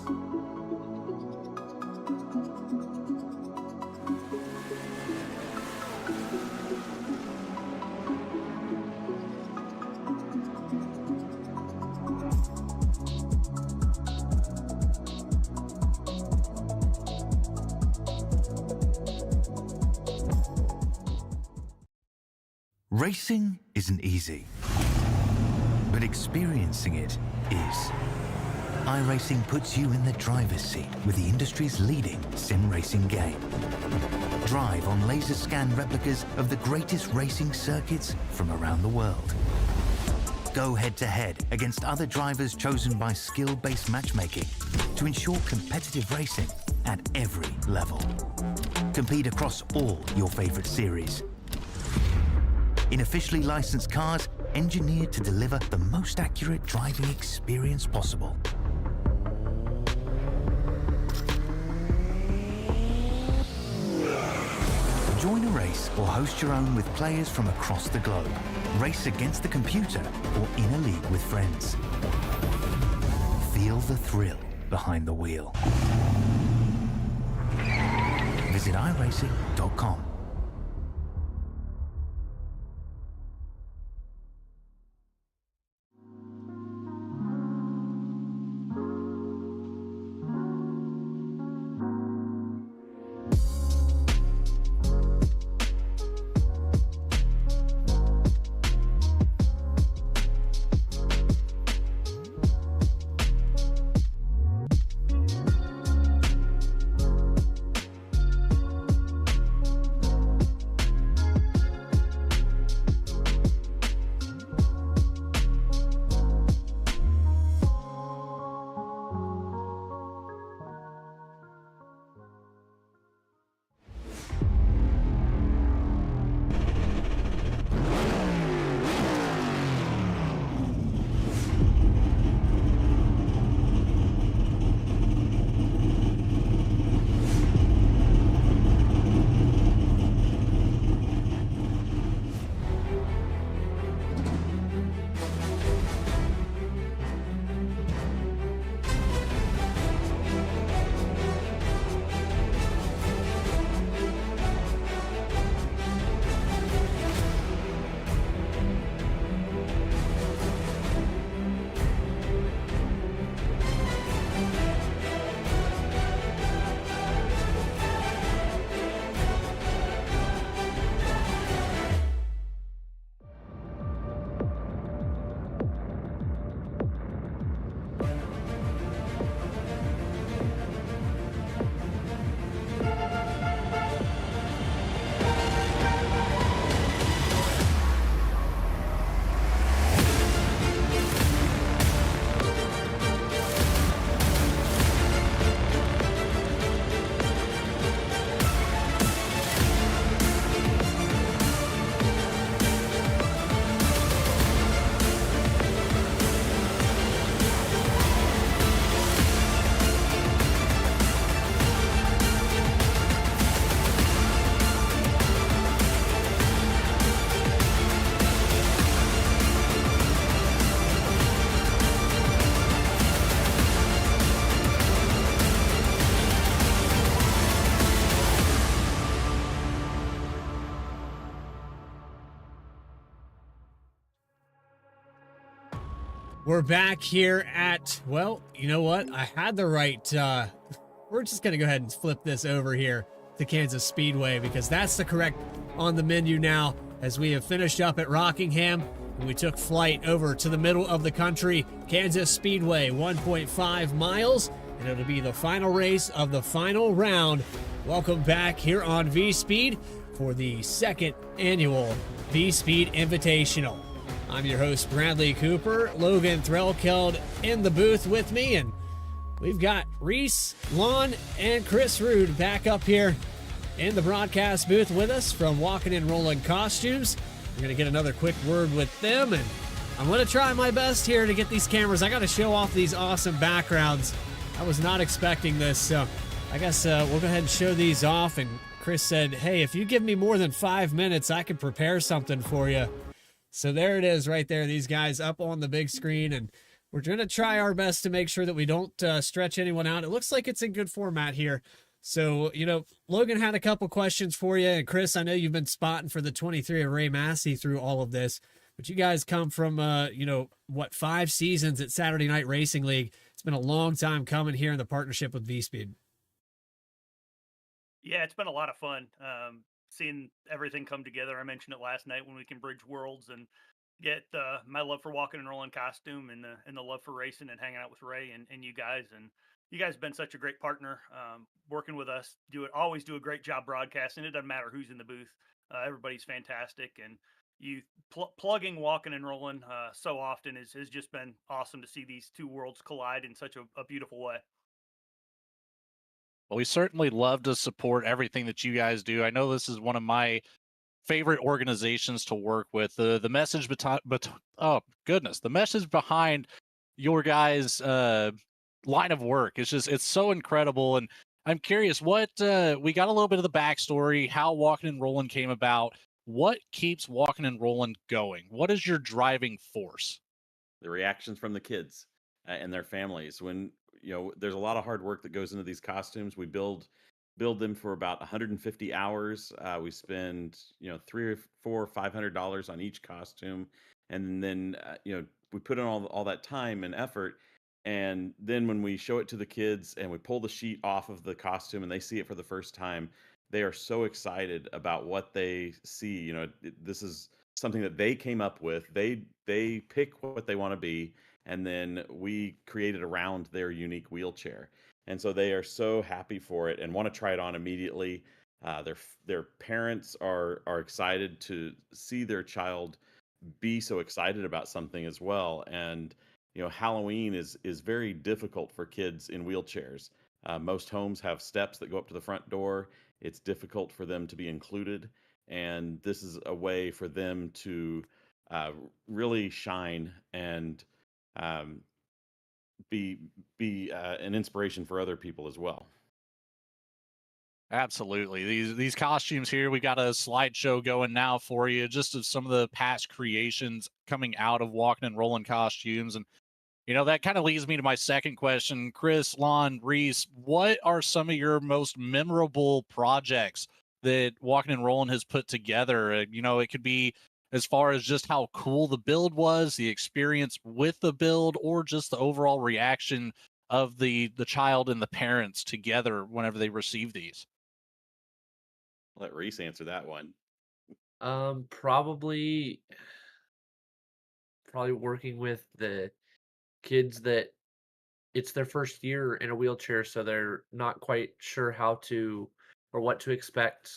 Racing isn't easy, but experiencing it is. iRacing puts you in the driver's seat with the industry's leading sim racing game. Drive on laser scan replicas of the greatest racing circuits from around the world. Go head-to-head against other drivers chosen by skill-based matchmaking to ensure competitive racing at every level. Compete across all your favorite series. In officially licensed cars, engineered to deliver the most accurate driving experience possible. Join a race or host your own with players from across the globe. Race against the computer or in a league with friends. Feel the thrill behind the wheel. Visit iRacing.com. We're back here at, well, you know what? I had the right, we're just going to go ahead and flip this over here to Kansas Speedway because that's the correct on the menu now as we have finished up at Rockingham and we took flight over to the middle of the country, Kansas Speedway, 1.5 miles, and it'll be the final race of the final round. Welcome back here on VSPEED for the second annual VSPEED Invitational. I'm your host, Bradley Cooper. Logan Threlkeld in the booth with me, and we've got Reese, Lon, and Chris Rude back up here in the broadcast booth with us from Walking and Rolling Costumes. We're going to get another quick word with them, and I'm going to try my best here to get these cameras. I got to show off these awesome backgrounds. I was not expecting this, so I guess we'll go ahead and show these off. And Chris said, hey, if you give me more than 5 minutes, I can prepare something for you. So there it is right there, these guys up on the big screen, and we're going to try our best to make sure that we don't stretch anyone out. It looks like it's in good format here. So, you know, Logan had a couple questions for you, and Chris, I know you've been spotting for the 23 of Ray Massey through all of this, but you guys come from, 5 seasons at Saturday Night Racing League. It's been a long time coming here in the partnership with VSPEED. Yeah, it's been a lot of fun. Seeing everything come together. I mentioned it last night when we can bridge worlds and get my love for Walking and Rolling Costume and the love for racing and hanging out with Ray and you guys. And you guys have been such a great partner working with us. Always do a great job broadcasting. It doesn't matter who's in the booth. Everybody's fantastic. And you plugging Walking and Rolling so often has just been awesome to see these two worlds collide in such a beautiful way. Well, we certainly love to support everything that you guys do. I know this is one of my favorite organizations to work with. The message the message behind your guys' line of work is it's so incredible. And I'm curious, we got a little bit of the backstory, how Walking and Rolling came about. What keeps Walking and Rolling going? What is your driving force? The reactions from the kids and their families when there's a lot of hard work that goes into these costumes. We build them for about 150 hours. We spend $300 or $500 on each costume, and then we put in all that time and effort. And then when we show it to the kids and we pull the sheet off of the costume and they see it for the first time, they are so excited about what they see. This is something that they came up with. They pick what they want to be, and then we created around their unique wheelchair. And so they are so happy for it and want to try it on immediately. Their parents are excited to see their child be so excited about something as well. And Halloween is very difficult for kids in wheelchairs. Most homes have steps that go up to the front door. It's difficult for them to be included, and this is a way for them to really shine and be an inspiration for other people as well. Absolutely. These costumes here, we got a slideshow going now for you, just of some of the past creations coming out of Walking and Rolling Costumes. And that kind of leads me to my second question. Chris, Lon, Reese, what are some of your most memorable projects that Walking and Rolling has put together? It could be as far as just how cool the build was, the experience with the build, or just the overall reaction of the child and the parents together whenever they receive these. I'll let Reese answer that one. Probably working with the kids that it's their first year in a wheelchair, so they're not quite sure how to or what to expect,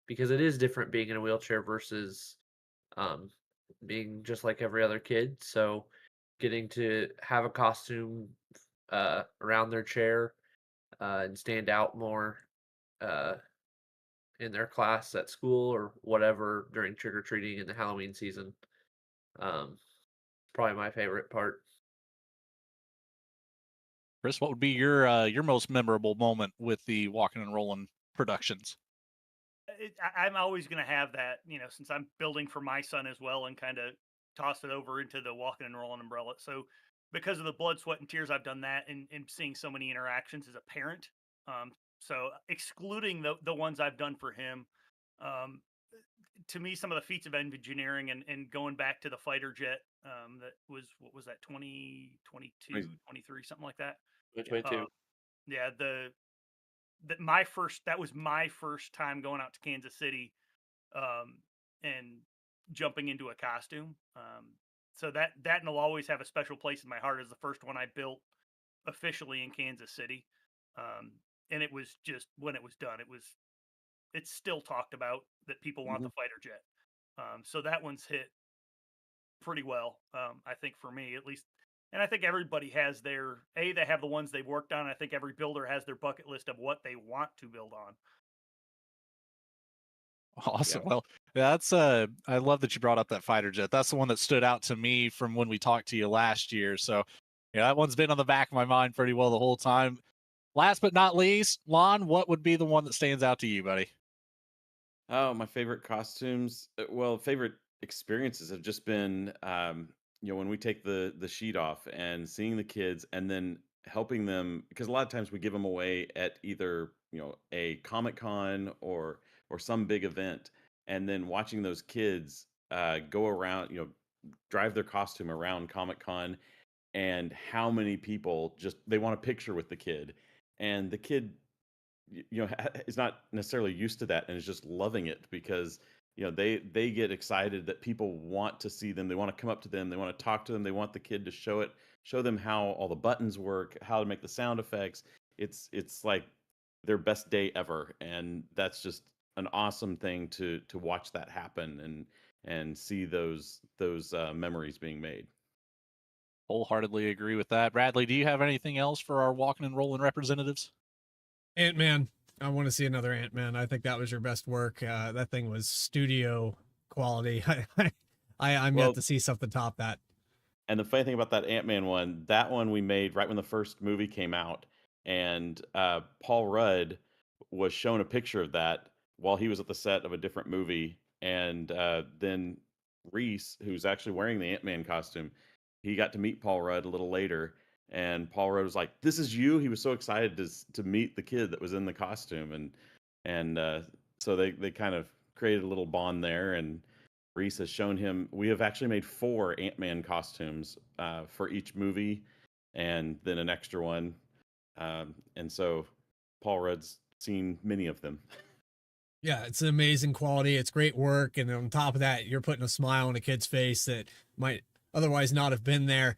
because it is different being in a wheelchair versus being just like every other kid. So getting to have a costume around their chair and stand out more in their class at school or whatever during trick-or-treating in the Halloween season. Probably my favorite part. Chris, what would be your most memorable moment with the Walking and Rolling productions? I'm always going to have that, since I'm building for my son as well and kind of toss it over into the Walking and Rolling umbrella. So because of the blood, sweat, and tears, I've done that and seeing so many interactions as a parent. So excluding the ones I've done for him, to me, some of the feats of engineering and going back to the fighter jet That was, what was that, 2022, 23, something like that. 2022. Yeah, that was my first time going out to Kansas City, and jumping into a costume. So that and will always have a special place in my heart as the first one I built officially in Kansas City. And it was just, when it was done, it's still talked about that people want the fighter jet. So that one's hit pretty well, I think, for me at least. And I think everybody has they have the ones they've worked on. I think every builder has their bucket list of what they want to build on. Awesome. Well, that's I love that you brought up that fighter jet. That's the one that stood out to me from when we talked to you last year. So, yeah, that one's been on the back of my mind pretty well the whole time. Last but not least, Lon, what would be the one that stands out to you, buddy? Oh, my favorite costumes. Well, favorite experiences have just been, when we take the sheet off and seeing the kids, and then helping them, because a lot of times we give them away at either a Comic Con or some big event, and then watching those kids go around, drive their costume around Comic Con, and how many people just they want a picture with the kid, and the kid is not necessarily used to that and is just loving it, because they get excited that people want to see them, they want to come up to them, they want to talk to them, they want the kid to show them how all the buttons work, how to make the sound effects. It's like their best day ever, and that's just an awesome thing to watch that happen, and see those memories being made. Wholeheartedly agree with that. Bradley, do you have anything else for our walking and rolling representatives? Ant-Man. I want to see another Ant-Man. I think that was your best work. That thing was studio quality. I'm Well, yet to see something top that. And the funny thing about that Ant-Man one, that one we made right when the first movie came out, and Paul Rudd was shown a picture of that while he was at the set of a different movie, and then Reese, who's actually wearing the Ant-Man costume, he got to meet Paul Rudd a little later, and Paul Rudd was like, "This is you." He was so excited to meet the kid that was in the costume, and so they kind of created a little bond there, and Reese has shown him. We have actually made 4 Ant-Man costumes for each movie, and then an extra one. And so Paul Rudd's seen many of them. Yeah, it's an amazing quality. It's great work. And on top of that, you're putting a smile on a kid's face that might otherwise not have been there.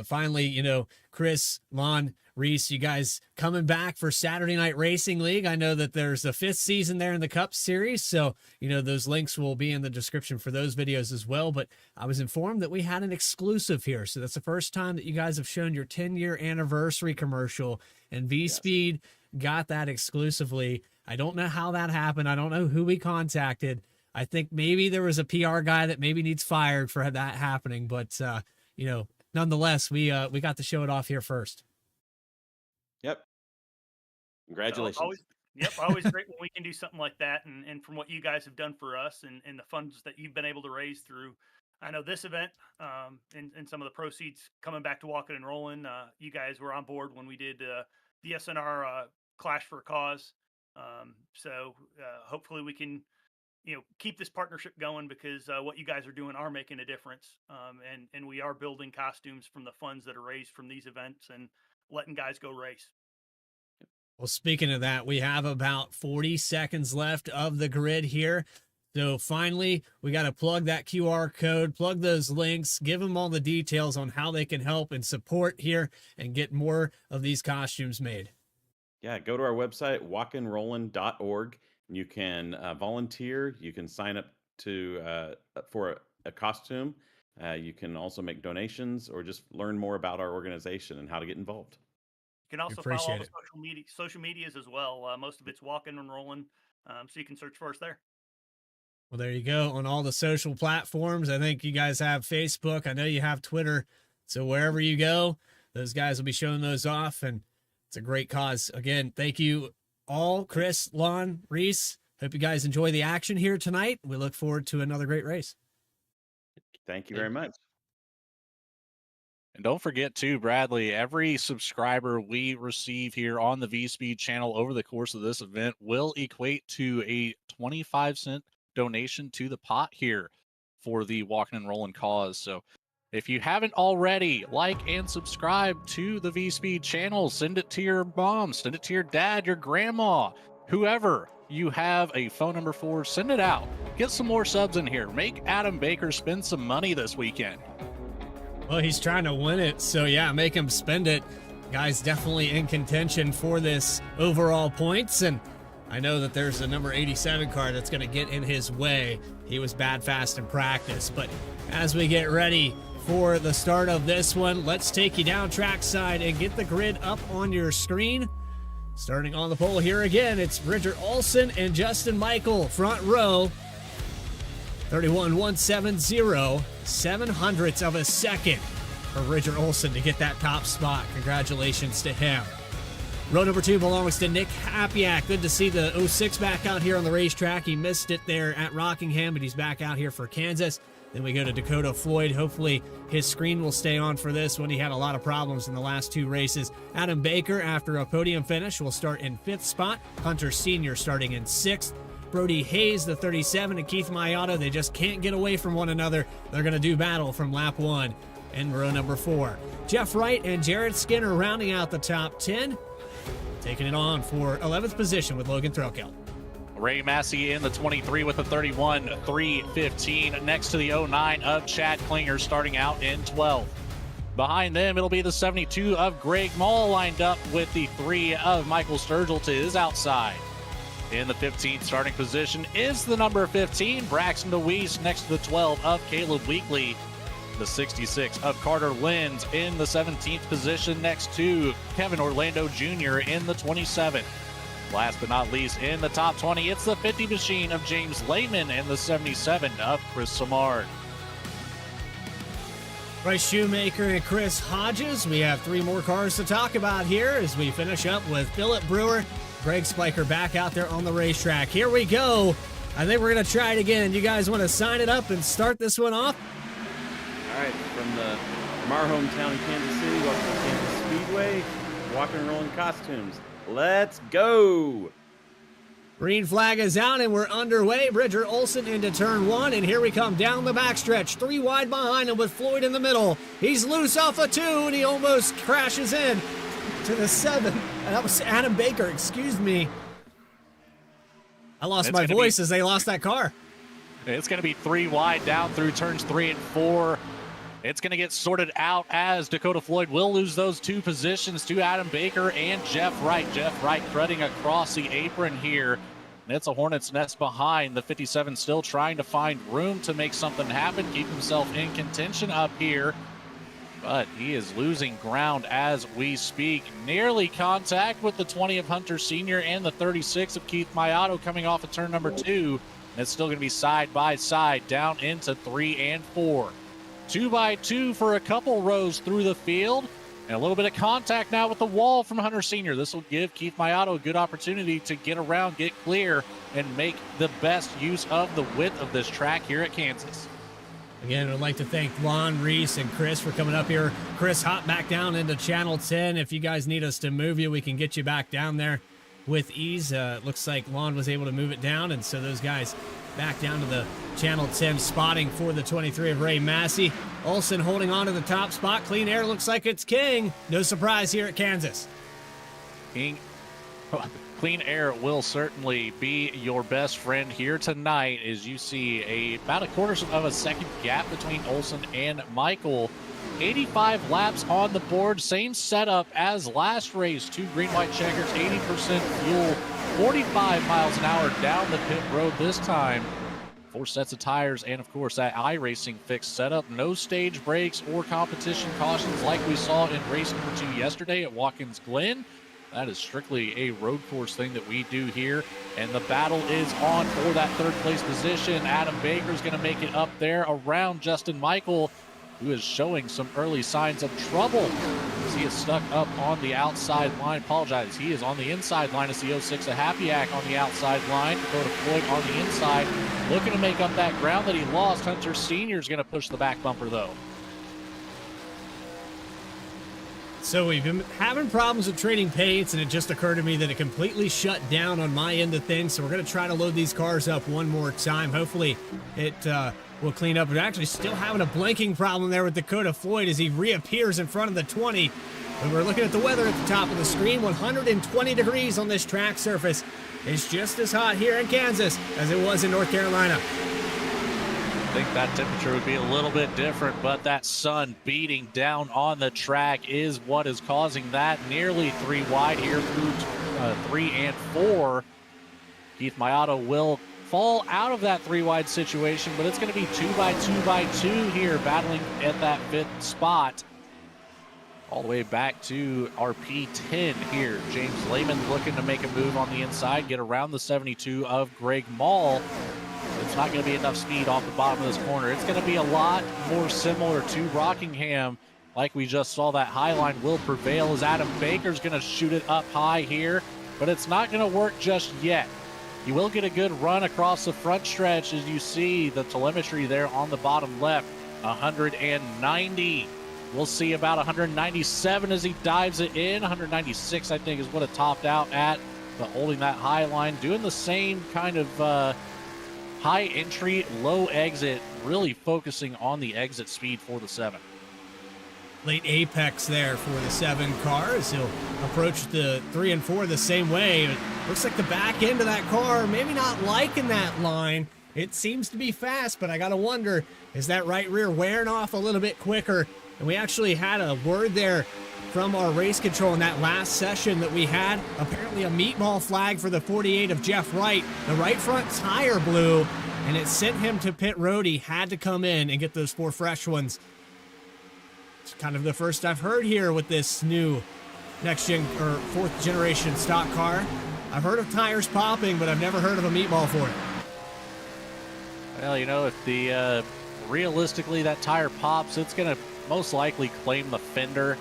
Finally, Chris, Lon, Reese, you guys coming back for Saturday Night Racing League. I know that there's a 5th season there in the Cup Series, so those links will be in the description for those videos as well. But I was informed that we had an exclusive here, so that's the first time that you guys have shown your 10-year anniversary commercial, and VSPEED got that exclusively. I don't know how that happened. I don't know who we contacted. I think maybe there was a PR guy that maybe needs fired for that happening, but nonetheless, we got to show it off here first. Yep. Congratulations. Always great when we can do something like that. And from what you guys have done for us, and the funds that you've been able to raise through, I know this event, and some of the proceeds coming back to Walking and Rolling, you guys were on board when we did the SNR Clash for a Cause. So hopefully we can keep this partnership going, because what you guys are doing are making a difference. And we are building costumes from the funds that are raised from these events and letting guys go race. Well, speaking of that, we have about 40 seconds left of the grid here. So finally, we got to plug that QR code, plug those links, give them all the details on how they can help and support here and get more of these costumes made. Yeah, go to our website, walkandrollin.org. You can volunteer. You can sign up for a costume. You can also make donations, or just learn more about our organization and how to get involved. You can also follow all the social medias as well. Most of it's Walking and Rolling, so you can search for us there. Well, there you go, on all the social platforms. I think you guys have Facebook. I know you have Twitter. So wherever you go, those guys will be showing those off, and it's a great cause. Again, thank you all, Chris, Lon, Reese. Hope you guys enjoy the action here tonight. We look forward to another great race. Thank you very much. And don't forget too, Bradley, every subscriber we receive here on the VSPEED channel over the course of this event will equate to a 25-cent donation to the pot here for the Walking and Rolling cause. So If you haven't already, like and subscribe to the VSPEED channel. Send it to your mom, send it to your dad, your grandma, whoever you have a phone number for, send it out. Get some more subs in here. Make Adam Baker spend some money this weekend. Well, he's trying to win it, so yeah, make him spend it. Guy's definitely in contention for this overall points, and I know that there's a number 87 car that's going to get in his way. He was bad fast in practice, but as we get ready for the start of this one, let's take you down trackside and get the grid up on your screen. Starting on the pole here again, it's Bridger Olson and Justin Michael, front row. 31.170, 7/100ths of a second for Bridger Olson to get that top spot. Congratulations to him. Row number 2 belongs to Nick Hapiak. Good to see the 06 back out here on the racetrack. He missed it there at Rockingham, but he's back out here for Kansas. Then we go to Dakota Floyd. Hopefully his screen will stay on for this one. He had a lot of problems in the last 2 races. Adam Baker, after a podium finish, will start in 5th spot. Hunter Sr. starting in 6th. Brody Hayes, the 37, and Keith Mayato, they just can't get away from one another. They're going to do battle from lap 1 in row number 4. Jeff Wright and Jared Skinner rounding out the top 10. Taking it on for 11th position with Logan Throkill. Ray Massey in the 23 with the 31, 3:15 next to the 09 of Chad Klinger starting out in 12th. Behind them, it'll be the 72 of Greg Mall lined up with the 3 of Michael Sturgill to his outside. In the 15th starting position is the number 15, Braxton DeWeese, next to the 12 of Caleb Weekly. The 66 of Carter Lenz in the 17th position next to Kevin Orlando Jr. in the 27. Last but not least, in the top 20, it's the 50 machine of James Lehman and the 77 of Chris Samard. Bryce Shoemaker and Chris Hodges. We have 3 more cars to talk about here as we finish up with Philip Brewer, Greg Spiker back out there on the racetrack. Here we go. I think we're going to try it again. You guys want to sign it up and start this one off? All right, from our hometown, Kansas City, welcome to Kansas Speedway, walking and rolling costumes. Let's go. Green flag is out and we're underway. Bridger Olson into turn 1, and here we come down the backstretch. 3 wide behind him with Floyd in the middle. He's loose off a 2 and he almost crashes in to the 7. That was Adam Baker, excuse me. I lost my voice as they lost that car. It's going to be 3 wide down through turns 3 and 4. It's going to get sorted out as Dakota Floyd will lose those 2 positions to Adam Baker and Jeff Wright. Jeff Wright threading across the apron here. And it's a hornet's nest behind. The 57 still trying to find room to make something happen, keep himself in contention up here. But he is losing ground as we speak. Nearly contact with the 20 of Hunter Sr. and the 36 of Keith Mayato coming off of turn number 2. And it's still going to be side by side down into 3 and 4. 2 by 2 for a couple rows through the field. And a little bit of contact now with the wall from Hunter Sr. This will give Keith Mayato a good opportunity to get around, get clear, and make the best use of the width of this track here at Kansas. Again, I'd like to thank Lon, Reese, and Chris for coming up here. Chris, hop back down into Channel 10. If you guys need us to move you, we can get you back down there with ease. Looks like Lon was able to move it down, and so those guys back down to the Channel 10 spotting for the 23 of Ray Massey. Olson holding on to the top spot. Clean Air looks like it's king. No surprise here at Kansas. Clean Air will certainly be your best friend here tonight as you see about a quarter of a second gap between Olson and Michael. 85 laps on the board, same setup as last race. 2 green-white checkers, 80% fuel, 45 miles an hour down the pit road this time. 4 sets of tires, and of course that iRacing fixed setup. No stage breaks or competition cautions like we saw in race number 2 yesterday at Watkins Glen. That is strictly a road course thing that we do here. And the battle is on for that 3rd place position. Adam Baker's going to make it up there around Justin Michael, who is showing some early signs of trouble as he is stuck up on the outside line. Apologize. He is on the inside line as the 06 of Hapiak on the outside line. Dakota Floyd on the inside, looking to make up that ground that he lost. Hunter Sr. is going to push the back bumper, though. So we've been having problems with trading paints, and it just occurred to me that it completely shut down on my end of things. So we're going to try to load these cars up one more time. Hopefully it will clean up. But actually still having a blinking problem there with Dakota Floyd as he reappears in front of the 20. And we're looking at the weather at the top of the screen. 120 degrees on this track surface. It's just as hot here in Kansas as it was in North Carolina. I think that temperature would be a little bit different, but that sun beating down on the track is what is causing that. Nearly 3 wide here through 3 and 4. Keith Mayato will fall out of that 3 wide situation, but it's going to be 2 by 2 by 2 here, battling at that 5th spot. All the way back to our P10 here. James Lehman looking to make a move on the inside, get around the 72 of Greg Mall. It's not going to be enough speed off the bottom of this corner. It's going to be a lot more similar to Rockingham. Like we just saw, that high line will prevail as Adam Baker's going to shoot it up high here, but it's not going to work just yet. You will get a good run across the front stretch as you see the telemetry there on the bottom left. 190. We'll see about 197 as he dives it in. 196, I think, is what it topped out at. But holding that high line, doing the same kind of high entry, low exit, really focusing on the exit speed for the 7. Late apex there for the 7 car as he'll approach the 3 and 4 the same way. It looks like the back end of that car, maybe not liking that line. It seems to be fast, but I got to wonder, is that right rear wearing off a little bit quicker? And we actually had a word there from our race control in that last session that we had. Apparently a meatball flag for the 48 of Jeff Wright. The right front tire blew, and it sent him to pit road. He had to come in and get those 4 fresh ones. It's kind of the first I've heard here with this new next-gen or 4th generation stock car. I've heard of tires popping, but I've never heard of a meatball for it. Well, you know, if the realistically that tire pops, it's going to most likely claim the fender.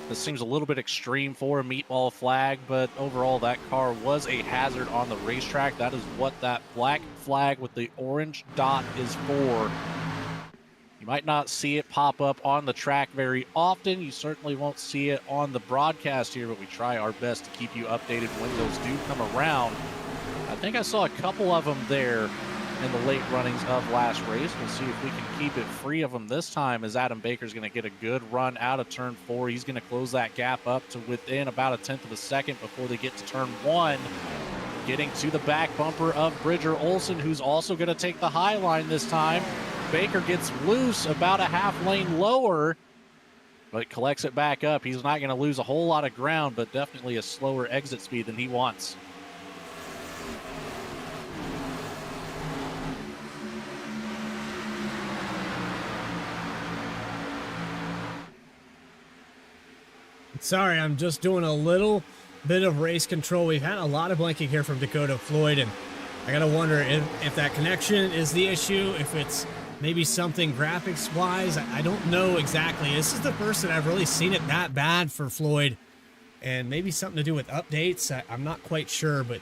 This seems a little bit extreme for a meatball flag, but overall that car was a hazard on the racetrack. That is what that black flag with the orange dot is for. You might not see it pop up on the track very often. You certainly won't see it on the broadcast here, but we try our best to keep you updated when those do come around. I think I saw a couple of them there in the late runnings of last race. We'll see if we can keep it free of them this time, as Adam Baker's going to get a good run out of turn 4. He's going to close that gap up to within about 1/10 of a second before they get to turn 1. Getting to the back bumper of Bridger Olson, who's also going to take the high line this time. Baker gets loose about a half lane lower, but collects it back up. He's not going to lose a whole lot of ground, but definitely a slower exit speed than he wants. Sorry, I'm just doing a little bit of race control. We've had a lot of blinking here from Dakota Floyd, and I gotta wonder if that connection is the issue, if it's maybe something graphics-wise. I don't know exactly. This is the first that I've really seen it that bad for Floyd, and maybe something to do with updates. I'm not quite sure, but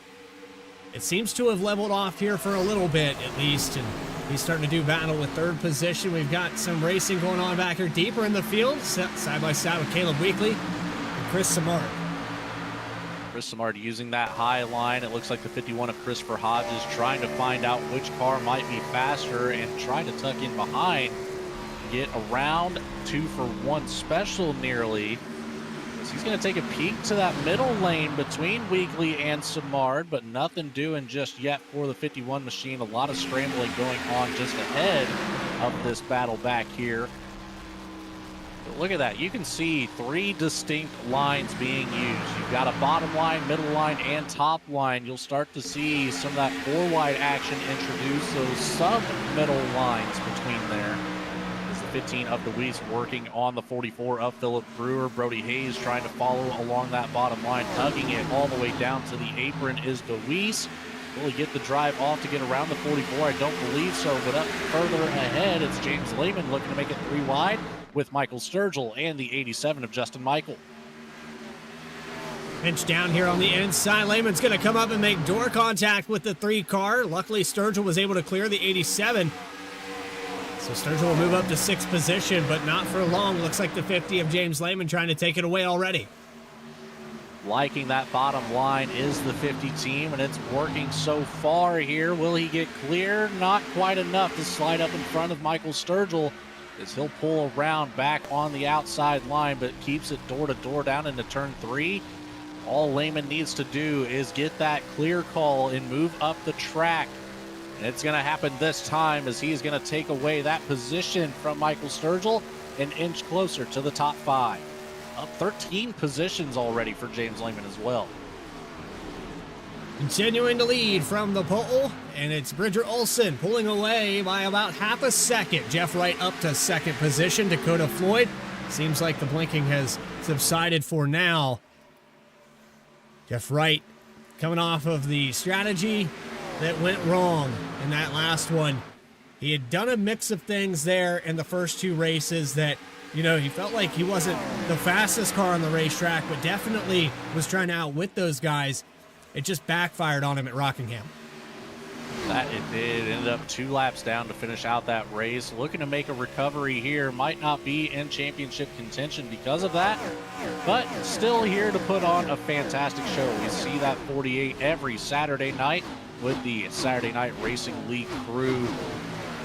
it seems to have leveled off here for a little bit at least, and he's starting to do battle with 3rd position. We've got some racing going on back here deeper in the field, side by side with Caleb Weekly and Chris Samard. Chris Samard using that high line. It looks like the 51 of Christopher Hodges trying to find out which car might be faster and trying to tuck in behind. Get around 2 for 1 special nearly. So he's going to take a peek to that middle lane between Weekly and Samard, but nothing doing just yet for the 51 machine. A lot of scrambling going on just ahead of this battle back here. But look at that. You can see 3 distinct lines being used. You've got a bottom line, middle line, and top line. You'll start to see some of that 4-wide action introduced, those sub-middle lines between there. As the 15 of DeWeese working on the 44 of Philip Brewer. Brody Hayes trying to follow along that bottom line, tugging it all the way down to the apron is DeWeese. Will he get the drive off to get around the 44? I don't believe so, but up further ahead, it's James Lehman looking to make it 3 wide with Michael Sturgill and the 87 of Justin Michael. Pinch down here on the inside. Lehman's going to come up and make door contact with the 3 car. Luckily, Sturgill was able to clear the 87. So Sturgill will move up to 6th position, but not for long. Looks like the 50 of James Lehman trying to take it away already. liking that bottom line is the 50 team, and it's working so far here. Will he get clear? Not quite enough to slide up in front of Michael Sturgill, as he'll pull around back on the outside line, but keeps it door to door down into turn 3. All Lehman needs to do is get that clear call and move up the track. And it's going to happen this time, as he's going to take away that position from Michael Sturgill, an inch closer to the top 5. Up 13 positions already for James Lehman as well. Continuing to lead from the pole, and it's Bridger Olson pulling away by about half a second. Jeff Wright up to second position. Dakota Floyd, seems like the blinking has subsided for now. Jeff Wright coming off of the strategy that went wrong in that last one. He had done a mix of things there in the first 2 races that, you know, he felt like he wasn't the fastest car on the racetrack, but definitely was trying to outwit those guys. It just backfired on him at Rockingham. That it did. Ended up 2 laps down to finish out that race. Looking to make a recovery here. Might not be in championship contention because of that, but still here to put on a fantastic show. We see that 48 every Saturday night with the Saturday Night Racing League crew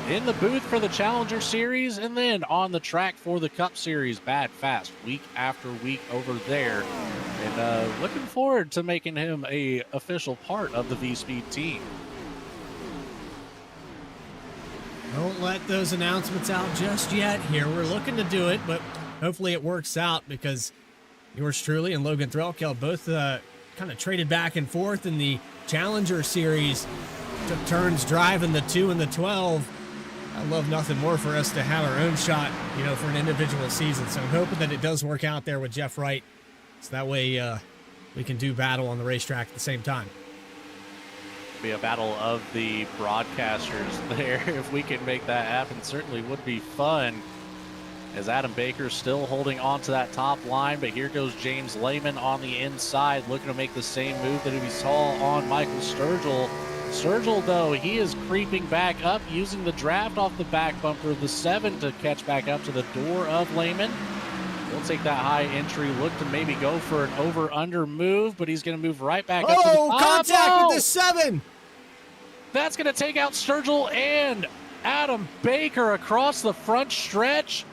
in the booth for the Challenger Series, and then on the track for the Cup Series. Bad fast week after week over there, and looking forward to making him a official part of the VSPEED team. Don't let those announcements out just yet here. We're looking to do it, but hopefully it works out, because yours truly and Logan Threlkel both kind of traded back and forth in the Challenger Series. Took turns driving the 2 and the 12. I'd love nothing more for us to have our own shot, you know, for an individual season. So I'm hoping that it does work out there with Jeff Wright, so that way we can do battle on the racetrack at the same time. Be a battle of the broadcasters there. If we can make that happen, certainly would be fun, as Adam Baker still holding on to that top line. But here goes James Lehman on the inside, looking to make the same move that we saw on Michael Sturgill. Sturgill, though, he is creeping back up, using the draft off the back bumper of the 7 to catch back up to the door of Lehman. He'll take that high entry, look to maybe go for an over-under move, but he's going to move right back up to the top. Contact with the 7! That's going to take out Sturgill and Adam Baker across the front stretch.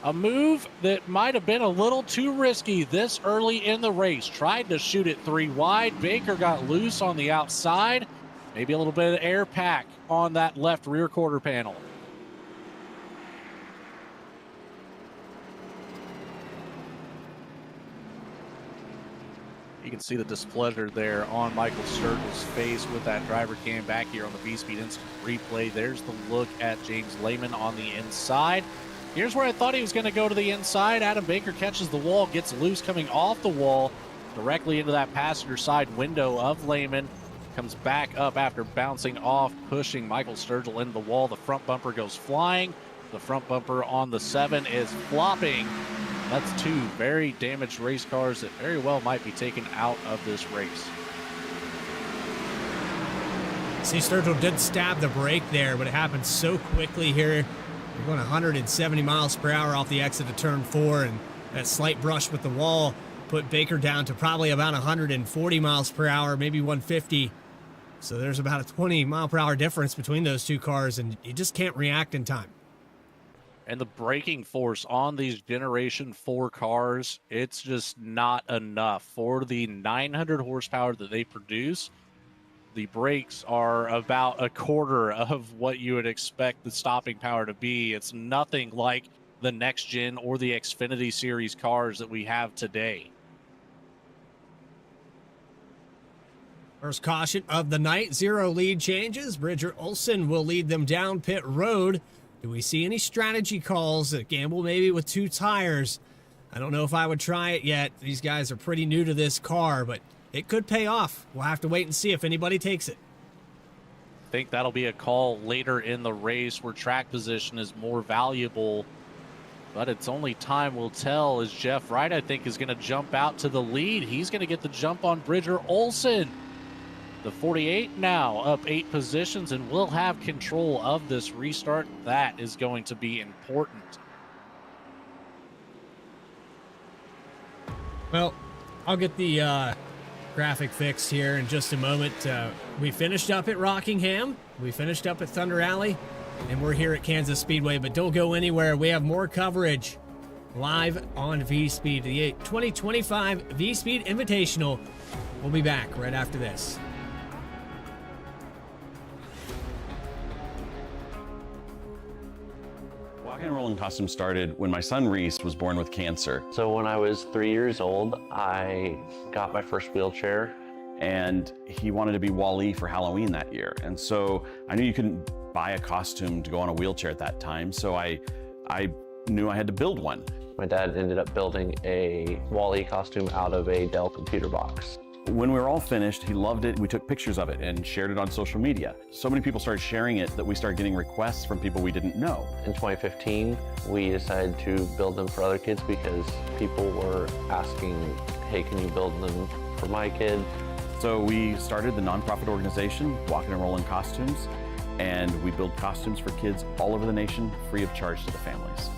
A move that might have been a little too risky this early in the race. Tried to shoot it 3 wide. Baker got loose on the outside. Maybe a little bit of air pack on that left rear quarter panel. You can see the displeasure there on Michael Sturgill's face with that driver cam back here on the VSPEED instant replay. There's the look at James Lehman on the inside. Here's where I thought he was going to go to the inside. Adam Baker catches the wall, gets loose coming off the wall directly into that passenger side window of Lehman. Comes back up after bouncing off, pushing Michael Sturgill into the wall. The front bumper goes flying. The front bumper on the 7 is flopping. That's 2 very damaged race cars that very well might be taken out of this race. See, Sturgill did stab the brake there, but it happened so quickly here. We're going 170 miles per hour off the exit of turn 4, and that slight brush with the wall put Baker down to probably about 140 miles per hour, maybe 150. So there's about a 20 mile per hour difference between those 2 cars, and you just can't react in time. And the braking force on these Generation 4 cars, it's just not enough. For the 900 horsepower that they produce, the brakes are about a quarter of what you would expect the stopping power to be. It's nothing like the next gen or the Xfinity Series cars that we have today. First caution of the night, 0 lead changes. Bridger Olson will lead them down pit road. Do we see any strategy calls? A gamble maybe with 2 tires. I don't know if I would try it yet. These guys are pretty new to this car, but it could pay off. We'll have to wait and see if anybody takes it. I think that'll be a call later in the race where track position is more valuable. But it's only time will tell, as Jeff Wright, I think, is going to jump out to the lead. He's going to get the jump on Bridger Olson. The 48 now up 8 positions and will have control of this restart. That is going to be important. Well, I'll get the graphic fixed here in just a moment. We finished up at Rockingham. We finished up at Thunder Alley. And we're here at Kansas Speedway. But don't go anywhere. We have more coverage live on VSPEED. The 2025 VSPEED Invitational. We'll be back right after this. Rock and Rolling Costume started when my son Reese was born with cancer. So when I was 3 years old, I got my first wheelchair. And he wanted to be Wall-E for Halloween that year. And so I knew you couldn't buy a costume to go on a wheelchair at that time. So I knew I had to build one. My dad ended up building a Wall-E costume out of a Dell computer box. When we were all finished, he loved it. We took pictures of it and shared it on social media. So many people started sharing it that we started getting requests from people we didn't know. In 2015, we decided to build them for other kids because people were asking, hey, can you build them for my kid? So we started the nonprofit organization, Walking and Rolling Costumes, and we build costumes for kids all over the nation, free of charge to the families.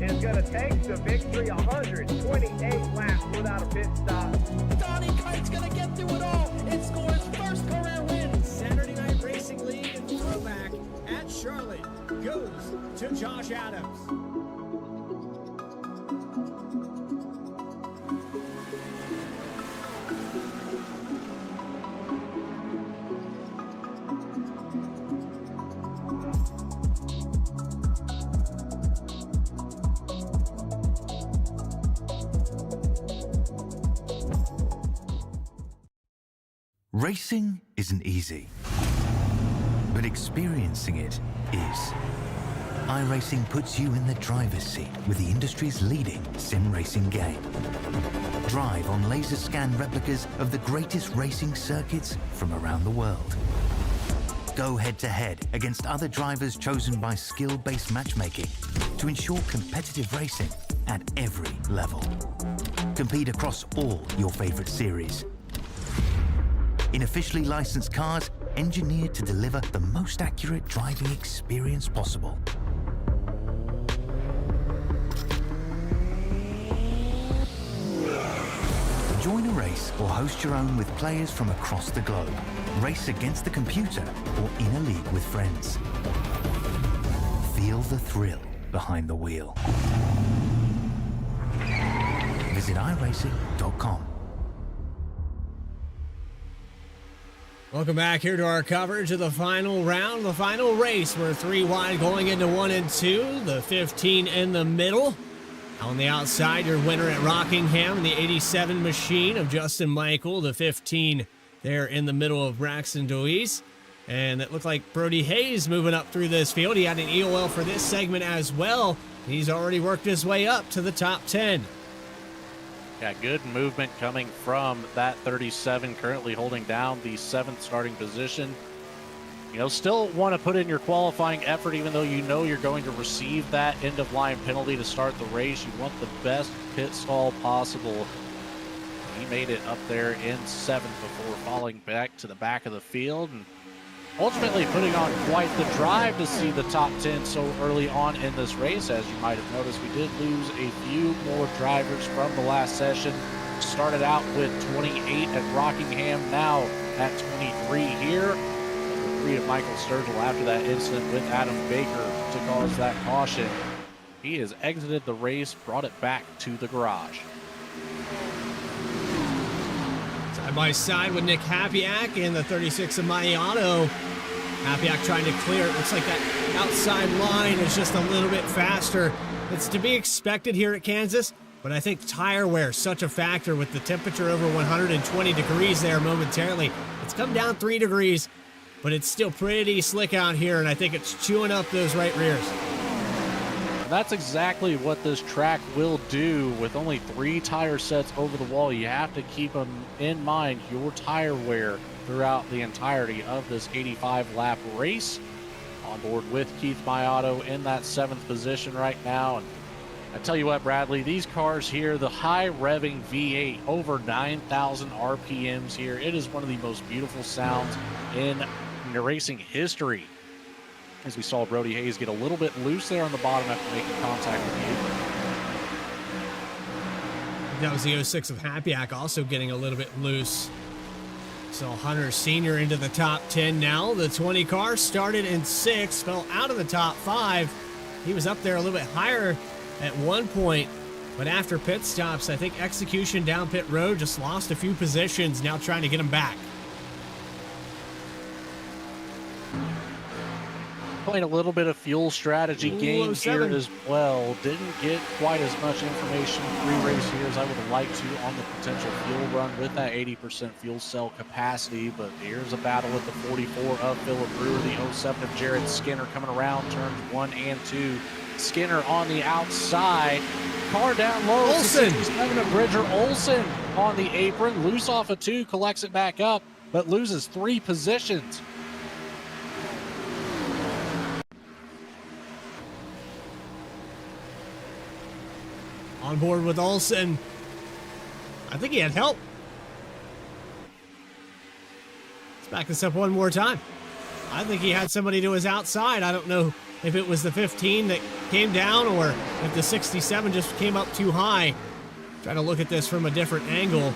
Is going to take the victory 128 laps without a pit stop. Donnie Kite's going to get through it all and score his first career win. Saturday Night Racing League and throwback at Charlotte goes to Josh Adams. Racing isn't easy, but experiencing it is. iRacing puts you in the driver's seat with the industry's leading sim racing game. Drive on laser scan replicas of the greatest racing circuits from around the world. Go head-to-head against other drivers chosen by skill-based matchmaking to ensure competitive racing at every level. Compete across all your favorite series in officially licensed cars engineered to deliver the most accurate driving experience possible. Join a race or host your own with players from across the globe. Race against the computer or in a league with friends. Feel the thrill behind the wheel. Visit iRacing.com. Welcome back here to our coverage of the final round, the final race. We're 3 wide going into 1 and 2, the 15 in the middle. On the outside, your winner at Rockingham, the 87 machine of Justin Michael, the 15 there in the middle of Braxton Deweese. And it looked like Brody Hayes moving up through this field. He had an EOL for this segment as well. He's already worked his way up to the top 10. Yeah, good movement coming from that 37, currently holding down the 7th starting position. You know, still want to put in your qualifying effort, even though you know you're going to receive that end-of-line penalty to start the race. You want the best pit stall possible. He made it up there in 7th before falling back to the back of the field, and ultimately putting on quite the drive to see the top 10 so early on in this race. As you might have noticed, we did lose a few more drivers from the last session. Started out with 28 at Rockingham, now at 23 here. Number 3 of Michael Sturgill after that incident with Adam Baker to cause that caution. He has exited the race, brought it back to the garage. Side by side with Nick Hapiak in the 36 of Mariano. Hapiak trying to clear it. Looks like that outside line is just a little bit faster. It's to be expected here at Kansas. But I think tire wear is such a factor with the temperature over 120 degrees there momentarily. It's come down 3 degrees, but it's still pretty slick out here, and I think it's chewing up those right rears. That's exactly what this track will do with only 3 tire sets over the wall. You have to keep them in mind, your tire wear throughout the entirety of this 85 lap race. On board with Keith Mayato in that 7th position right now. And I tell you what, Bradley, these cars here, the high revving V8, over 9,000 RPMs here. It is one of the most beautiful sounds in racing history. As we saw Brody Hayes get a little bit loose there on the bottom after making contact with the apron. That was the 06 of Happyack also getting a little bit loose. So Hunter Sr. into the top 10 now. The 20 car started in 6th, fell out of the top 5. He was up there a little bit higher at one point, but after pit stops, I think execution down pit road just lost a few positions, now trying to get him back. Playing a little bit of fuel strategy game here as well. Didn't get quite as much information pre-race here as I would have liked to on the potential fuel run with that 80% fuel cell capacity, but here's a battle with the 44 of Philip Brewer, the 07 of Jared Skinner coming around turns 1 and 2. Skinner on the outside, car down low. Olsen! 67 of Bridger Olsen on the apron, loose off of 2, collects it back up, but loses 3 positions. On board with Olsen. I think he had help. Let's back this up one more time. I think he had somebody to his outside. I don't know if it was the 15 that came down or if the 67 just came up too high. Trying to look at this from a different angle.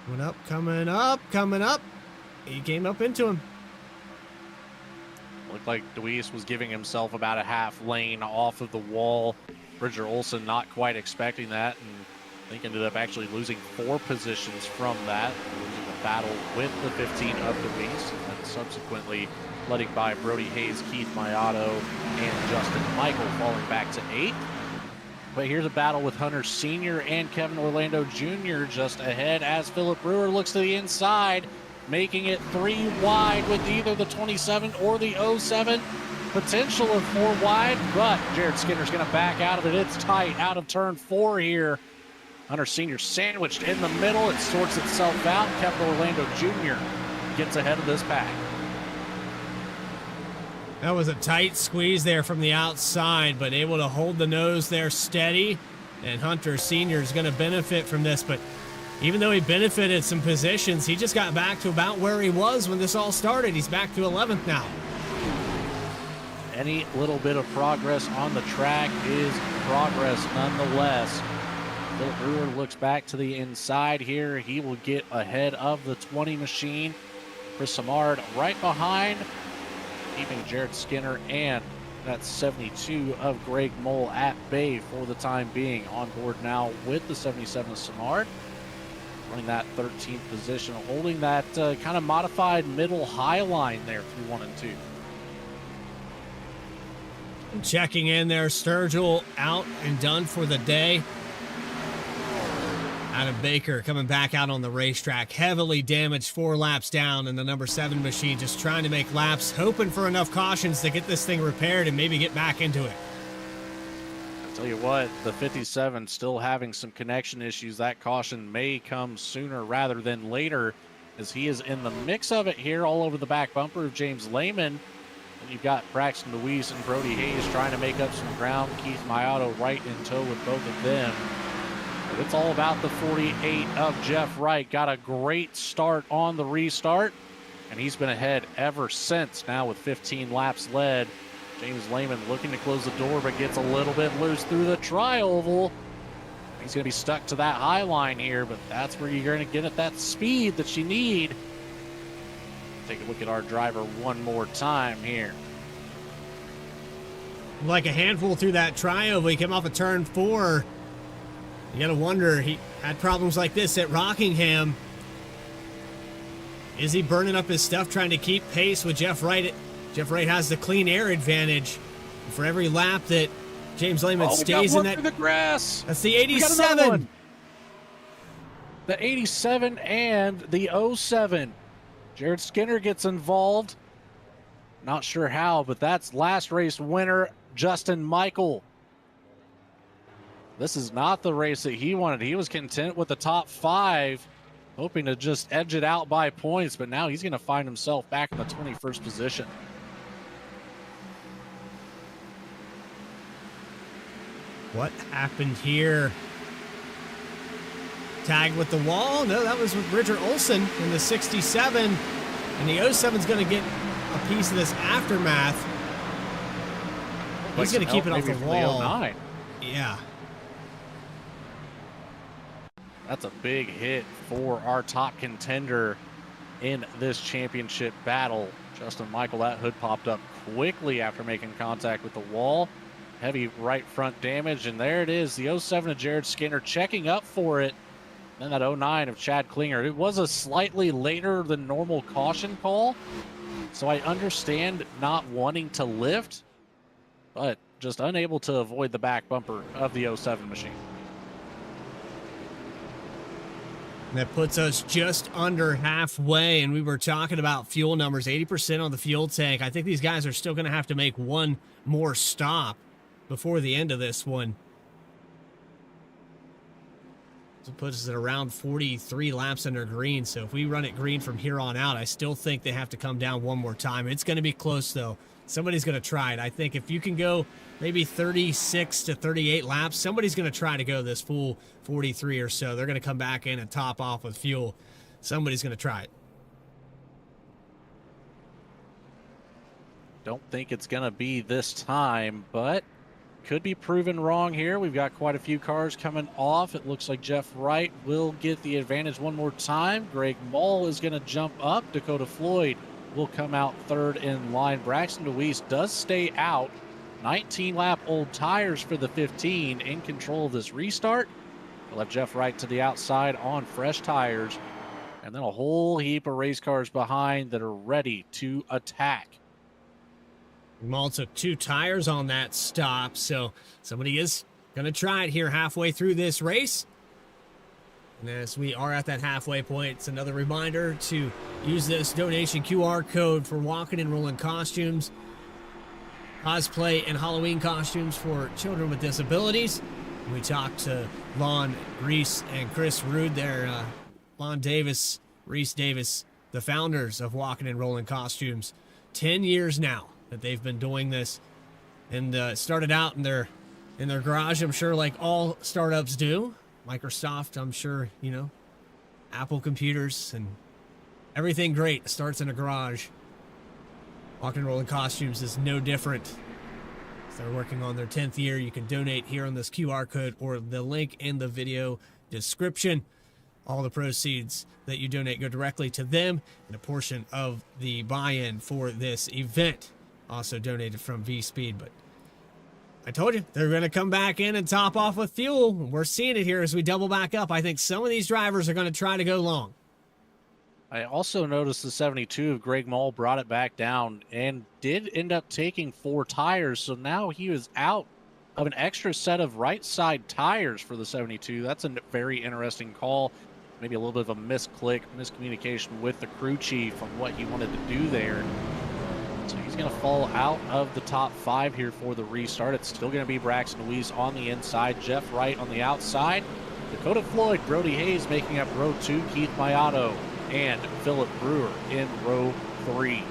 Coming up, coming up, coming up. He came up into him. Looked like Deweese was giving himself about a half lane off of the wall. Bridger Olsen not quite expecting that, and I think ended up actually losing 4 positions from that, losing the battle with the 15 of Deweese, and then subsequently letting by Brody Hayes, Keith Mayato, and Justin Michael falling back to 8th. But here's a battle with Hunter Sr. and Kevin Orlando Jr. just ahead as Philip Brewer looks to the inside, making it 3 wide with either the 27 or the 07. Potential of 4 wide, but Jared Skinner's going to back out of it. It's tight out of turn 4 here. Hunter Sr. sandwiched in the middle. It sorts itself out. Kevin Orlando Jr. gets ahead of this pack. That was a tight squeeze there from the outside, but able to hold the nose there steady. And Hunter Sr. is going to benefit from this, but even though he benefited some positions, he just got back to about where he was when this all started. He's back to 11th now. Any little bit of progress on the track is progress nonetheless. Phil Brewer looks back to the inside here. He will get ahead of the 20 machine. Chris Samard right behind, keeping Jared Skinner and that 72 of Greg Mole at bay for the time being. On board now with the 77 of Samard. Running that 13th position, holding that kind of modified middle high line there through 1 and 2. Checking in there, Sturgill out and done for the day. Adam Baker coming back out on the racetrack, heavily damaged 4 laps down in the number 7 machine, just trying to make laps, hoping for enough cautions to get this thing repaired and maybe get back into it. I'll tell you what, the 57 still having some connection issues. That caution may come sooner rather than later, as he is in the mix of it here all over the back bumper of James Lehman. And you've got Braxton Deweese and Brody Hayes trying to make up some ground. Keith Mayato right in tow with both of them. But it's all about the 48 of Jeff Wright. Got a great start on the restart, and he's been ahead ever since now with 15 laps led. James Lehman looking to close the door, but gets a little bit loose through the tri-oval. He's going to be stuck to that high line here, but that's where you're going to get at that speed that you need. Take a look at our driver one more time here. Like a handful through that tri-oval. He came off of turn 4. You got to wonder, he had problems like this at Rockingham. Is he burning up his stuff trying to keep pace with Jeff Wright? Jeff Wright has the clean air advantage. For every lap that James Lehman stays in that. The grass. That's the We got another 87. one. The 87 and the 07. Jared Skinner gets involved. Not sure how, but that's last race winner, Justin Michael. This is not the race that he wanted. He was content with the top 5, hoping to just edge it out by points, but now he's going to find himself back in the 21st position. What happened here? Tag with the wall? No, that was with Richard Olson in the 67. And the 07's going to get a piece of this aftermath. He's going to keep it off the wall. 09. Yeah. That's a big hit for our top contender in this championship battle. Justin Michael, that hood popped up quickly after making contact with the wall. Heavy right front damage, and there it is. The 07 of Jared Skinner checking up for it. Then that 09 of Chad Klinger. It was a slightly later than normal caution call, so I understand not wanting to lift, but just unable to avoid the back bumper of the 07 machine. And that puts us just under halfway, and we were talking about fuel numbers, 80% on the fuel tank. I think these guys are still going to have to make one more stop before the end of this one. So it puts us at around 43 laps under green. So if we run it green from here on out, I still think they have to come down one more time. It's going to be close, though. Somebody's going to try it. I think if you can go maybe 36 to 38 laps, somebody's going to try to go this full 43 or so. They're going to come back in and top off with fuel. Somebody's going to try it. Don't think it's going to be this time, but could be proven wrong here. We've got quite a few cars coming off. It looks like Jeff Wright will get the advantage one more time. Greg Mull is going to jump up. Dakota Floyd will come out third in line. Braxton DeWeese does stay out. 19-lap old tires for the 15 in control of this restart. We'll have Jeff Wright to the outside on fresh tires. And then a whole heap of race cars behind that are ready to attack. Mull took 2 tires on that stop, so somebody is going to try it here halfway through this race. And as we are at that halfway point, it's another reminder to use this donation QR code for walking and rolling costumes, cosplay, and Halloween costumes for children with disabilities. We talked to Lon Reese and Chris Rude there. Lon Davis, Reese Davis, the founders of Walking and Rolling Costumes. 10 years now that they've been doing this, and started out in their garage, I'm sure, like all startups do. Microsoft, I'm sure, you know, Apple computers and everything great starts in a garage. Walking and Rolling Costumes is no different. They're working on their 10th year. You can donate here on this QR code or the link in the video description. All the proceeds that you donate go directly to them, and a portion of the buy-in for this event also donated from VSPEED. But I told you, they're going to come back in and top off with fuel. We're seeing it here as we double back up. I think some of these drivers are going to try to go long. I also noticed the 72 of Greg Mull brought it back down and did end up taking 4 tires. So now he was out of an extra set of right side tires for the 72. That's a very interesting call. Maybe a little bit of a miscommunication with the crew chief on what he wanted to do there. So he's going to fall out of the top 5 here for the restart. It's still going to be Braxton Louise on the inside, Jeff Wright on the outside, Dakota Floyd, Brody Hayes making up row 2, Keith Mayato, and Philip Brewer in row 3.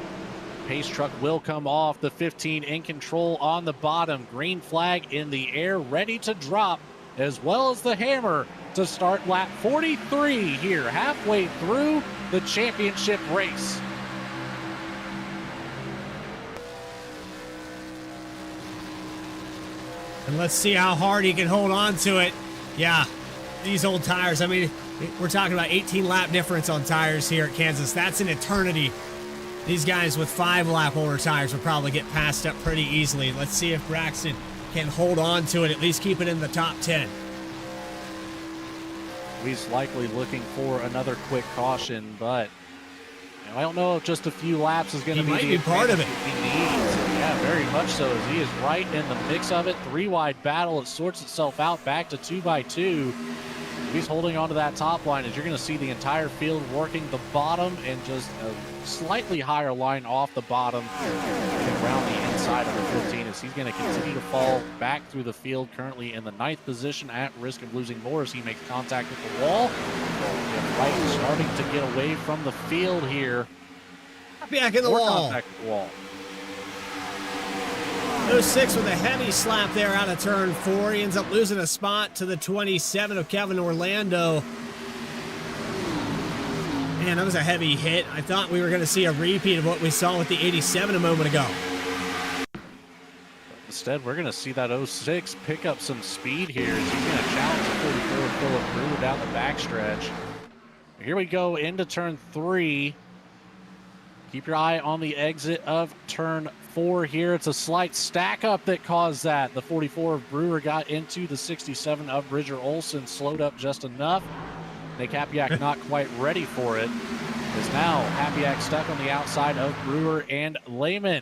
Pace truck will come off. The 15 in control on the bottom. Green flag in the air, ready to drop, as well as the hammer to start lap 43 here, halfway through the championship race. And let's see how hard he can hold on to it. Yeah, these old tires, I mean, we're talking about 18 lap difference on tires here at Kansas. That's an eternity. These guys with 5 lap older tires will probably get passed up pretty easily. Let's see if Braxton can hold on to it, at least keep it in the top 10. He's likely looking for another quick caution, but you know, I don't know if just a few laps is going to be part of it. We need. So yeah, Very much so, as he is right in the mix of it. 3-wide battle. It sorts itself out back to 2x2. He's holding onto that top line as you're going to see the entire field working the bottom and just a slightly higher line off the bottom and around the inside of the 15 as he's going to continue to fall back through the field, currently in the 9th position at risk of losing more as he makes contact with the wall. And Wright starting to get away from the field here. Back in the More wall. contact with the wall. 06 with a heavy slap there out of turn 4. He ends up losing a spot to the 27 of Kevin Orlando. Man, that was a heavy hit. I thought we were going to see a repeat of what we saw with the 87 a moment ago. Instead, we're going to see that 06 pick up some speed here as he's going to challenge the 44 Philip Brewer down the backstretch. Here we go into turn 3. Keep your eye on the exit of turn 4 here. It's a slight stack up that caused that. The 44 of Brewer got into the 67 of Bridger Olson, slowed up just enough. Nick Hapiak not quite ready for it. Is now Hapiak stuck on the outside of Brewer and Lehman.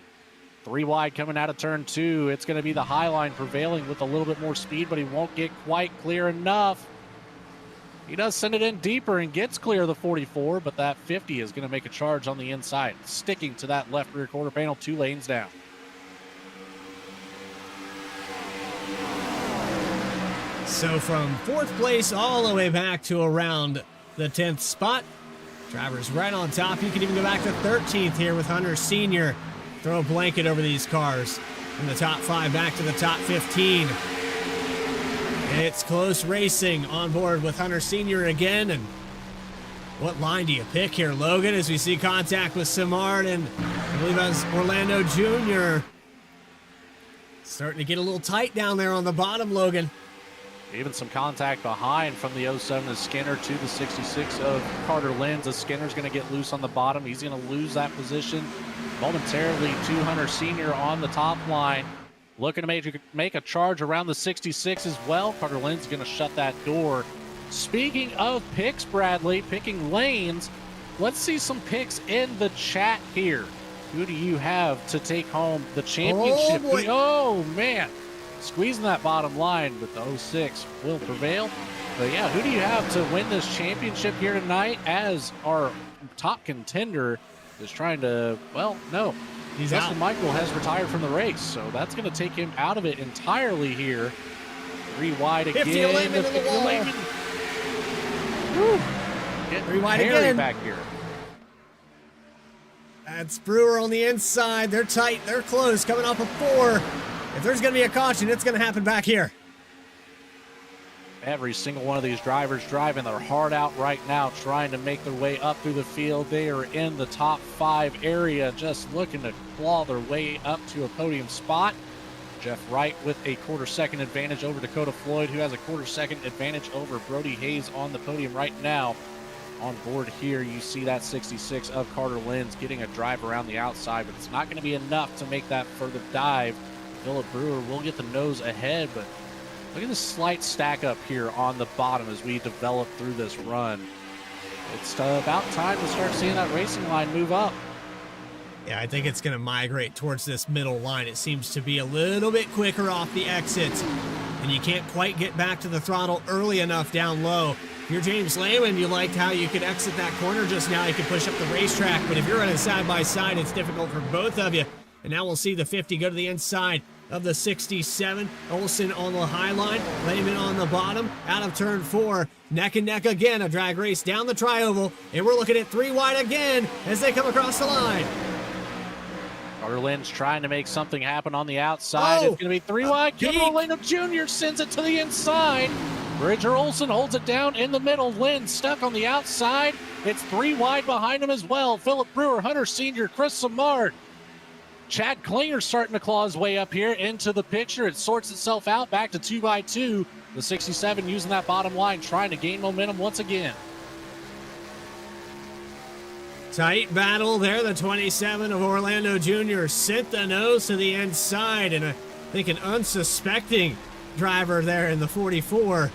3 wide coming out of turn 2. It's going to be the high line prevailing with a little bit more speed, but he won't get quite clear enough. He does send it in deeper and gets clear of the 44, but that 50 is going to make a charge on the inside, sticking to that left rear quarter panel, 2 lanes down. So from 4th place all the way back to around the 10th spot. Drivers right on top. You can even go back to 13th here with Hunter Sr. Throw a blanket over these cars. From the top 5 back to the top 15. It's close racing on board with Hunter Sr. again. And what line do you pick here, Logan, as we see contact with Simard and I believe that's Orlando Jr. Starting to get a little tight down there on the bottom, Logan. Even some contact behind from the 07 of Skinner to the 66 of Carter Lenz. As Skinner's going to get loose on the bottom. He's going to lose that position momentarily to Hunter Sr. on the top line. Looking to make a charge around the 66 as well. Carter Lenz is going to shut that door. Speaking of picks, Bradley, picking lanes, let's see some picks in the chat here. Who do you have to take home the championship? Oh, boy. Oh man. Squeezing that bottom line, but the 06 will prevail. But yeah, who do you have to win this championship here tonight as our top contender is trying to, well, no. Justin Michael has retired from the race, so that's going to take him out of it entirely here. 3 wide again. 50 Lehman in the wall. Getting 3 wide hairy again. back here. That's Brewer on the inside. They're tight. They're close. Coming off of 4. If there's going to be a caution, it's going to happen back here. Every single one of these drivers driving their heart out right now, trying to make their way up through the field. They are in the top 5 area, just looking to claw their way up to a podium spot. Jeff Wright with a quarter-second advantage over Dakota Floyd, who has a quarter-second advantage over Brody Hayes on the podium right now. On board here, you see that 66 of Carter Lenz getting a drive around the outside, but it's not going to be enough to make that further dive. Philip Brewer will get the nose ahead, but look at the slight stack up here on the bottom as we develop through this run. It's about time to start seeing that racing line move up. Yeah, I think it's going to migrate towards this middle line. It seems to be a little bit quicker off the exits, and you can't quite get back to the throttle early enough down low. If you're James Lehman, you liked how you could exit that corner just now. You could push up the racetrack, but if you're running side by side, it's difficult for both of you. And now we'll see the 50 go to the inside of the 67. Olson on the high line, Lehman on the bottom, out of turn 4. Neck and neck again, a drag race down the tri-oval, and we're looking at 3 wide again as they come across the line. Carter Lenz trying to make something happen on the outside. Oh, It's going to be 3 wide. Kevin Orlando Jr. sends it to the inside. Bridger Olson holds it down in the middle. Lenz stuck on the outside. It's 3 wide behind him as well. Philip Brewer, Hunter Sr., Chris Simard. Chad Klinger starting to claw his way up here into the picture. It sorts itself out back to 2x2. The 67 using that bottom line, trying to gain momentum once again. Tight battle there. The 27 of Orlando Jr. sent the nose to the inside, and I think an unsuspecting driver there in the 44.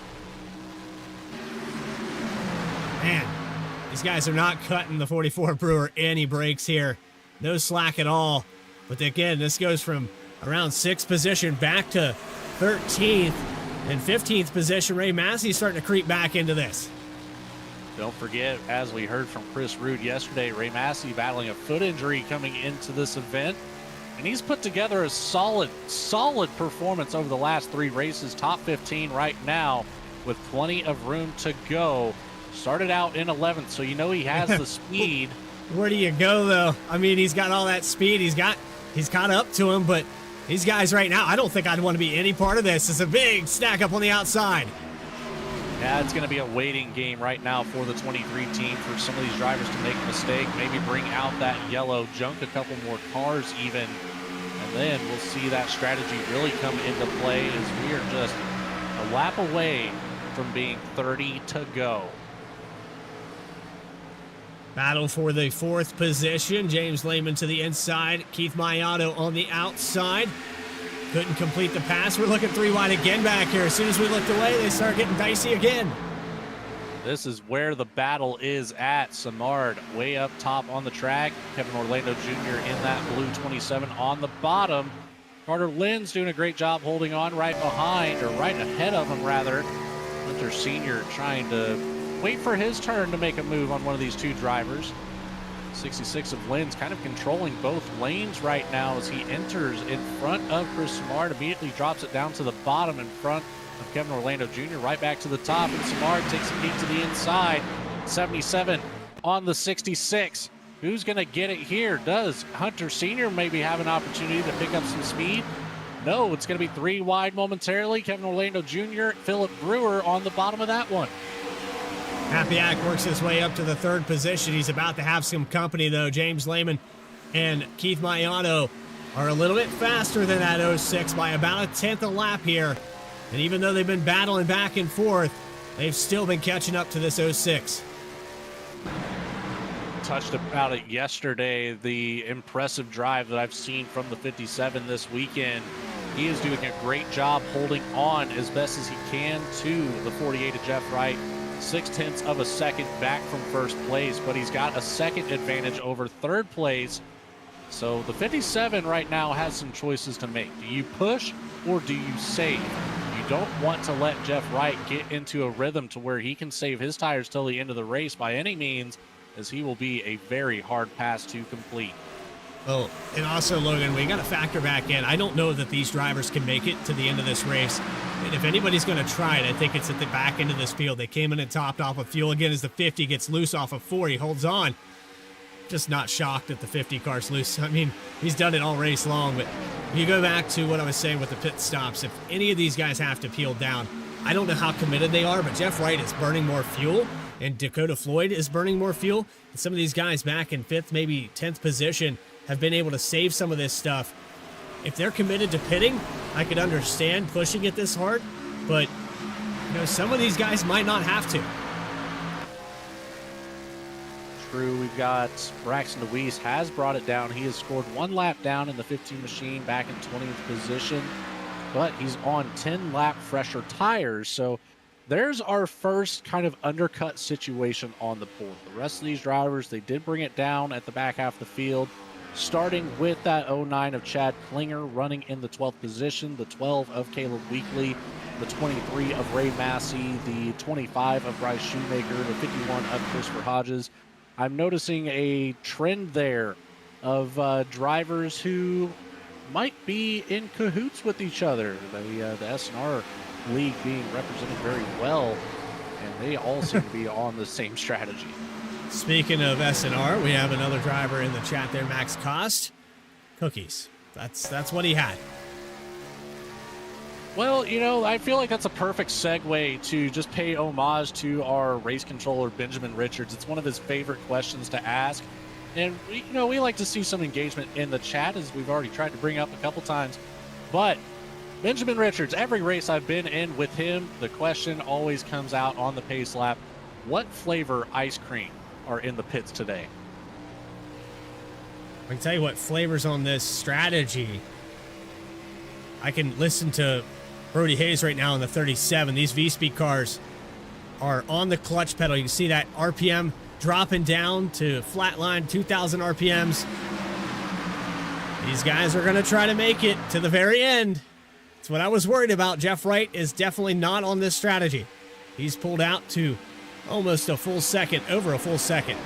Man, these guys are not cutting the 44 Brewer any breaks here. No slack at all. But again, this goes from around 6th position back to 13th and 15th position. Ray Massey's starting to creep back into this. Don't forget, as we heard from Chris Rude yesterday, Ray Massey battling a foot injury coming into this event. And he's put together a solid performance over the last 3 races. Top 15 right now with plenty of room to go. Started out in 11th, so you know he has the speed. Where do you go, though? I mean, he's got all that speed. He's caught up to him, but these guys right now, I don't think I'd want to be any part of this. It's a big stack up on the outside. Yeah, it's going to be a waiting game right now for the 23 team for some of these drivers to make a mistake, maybe bring out that yellow junk, a couple more cars even, and then we'll see that strategy really come into play as we are just a lap away from being 30 to go. Battle for the 4th position. James Lehman to the inside. Keith Mayato on the outside. Couldn't complete the pass. We're looking 3 wide again back here. As soon as we looked away, they start getting dicey again. This is where the battle is at. Samard way up top on the track. Kevin Orlando Jr. in that blue 27 on the bottom. Carter Lynn's doing a great job holding on right behind, or right ahead of him rather. Hunter Sr. trying to wait for his turn to make a move on one of these 2 drivers. 66 of Lynn's kind of controlling both lanes right now as he enters in front of Chris Samard, immediately drops it down to the bottom in front of Kevin Orlando Jr. right back to the top, and Samard takes a peek to the inside. 77 on the 66. Who's going to get it here? Does Hunter Sr. maybe have an opportunity to pick up some speed? No, it's going to be 3 wide momentarily. Kevin Orlando Jr., Philip Brewer on the bottom of that one. Happy works his way up to the 3rd position. He's about to have some company, though. James Lehman and Keith Mayato are a little bit faster than that 06 by about a 10th a lap here. And even though they've been battling back and forth, they've still been catching up to this 06. Touched about it yesterday, the impressive drive that I've seen from the 57 this weekend. He is doing a great job holding on as best as he can to the 48 of Jeff Wright. 0.6 of a second back from 1st place, but he's got a second advantage over 3rd place. So the 57 right now has some choices to make. Do you push or do you save? You don't want to let Jeff Wright get into a rhythm to where he can save his tires till the end of the race by any means, as he will be a very hard pass to complete. Oh, and also, Logan, we got to factor back in. I don't know that these drivers can make it to the end of this race. And if anybody's going to try it, I think it's at the back end of this field. They came in and topped off of fuel again as the 50 gets loose off of 4. He holds on. Just not shocked that the 50 car's loose. I mean, he's done it all race long. But you go back to what I was saying with the pit stops. If any of these guys have to peel down, I don't know how committed they are, but Jeff Wright is burning more fuel, and Dakota Floyd is burning more fuel. And some of these guys back in 5th, maybe 10th position have been able to save some of this stuff. If they're committed to pitting, I could understand pushing it this hard, but some of these guys might not have to. True, we've got Braxton DeWeese has brought it down. He has scored 1 lap down in the 15 machine back in 20th position, but he's on 10 lap fresher tires. So there's our first kind of undercut situation on the board. The rest of these drivers, they did bring it down at the back half of the field, starting with that 09 of Chad Klinger running in the 12th position, the 12 of Caleb Weekly, the 23 of Ray Massey, the 25 of Bryce Shoemaker, the 51 of Christopher Hodges. I'm noticing a trend there of drivers who might be in cahoots with each other. The SNR league being represented very well, and they all seem to be on the same strategy. Speaking of SNR, we have another driver in the chat there, Max Cost. Cookies. That's what he had. Well, I feel like that's a perfect segue to just pay homage to our race controller, Benjamin Richards. It's one of his favorite questions to ask. And, we like to see some engagement in the chat, as we've already tried to bring up a couple times. But Benjamin Richards, every race I've been in with him, the question always comes out on the pace lap: what flavor ice cream are in the pits today? I can tell you what flavors on this strategy. I can listen to Brody Hayes right now in the 37. These VSPEED cars are on the clutch pedal. You can see that RPM dropping down to flatline 2,000 RPMs. These guys are going to try to make it to the very end. That's what I was worried about. Jeff Wright is definitely not on this strategy. He's pulled out to almost a full second, over a full second.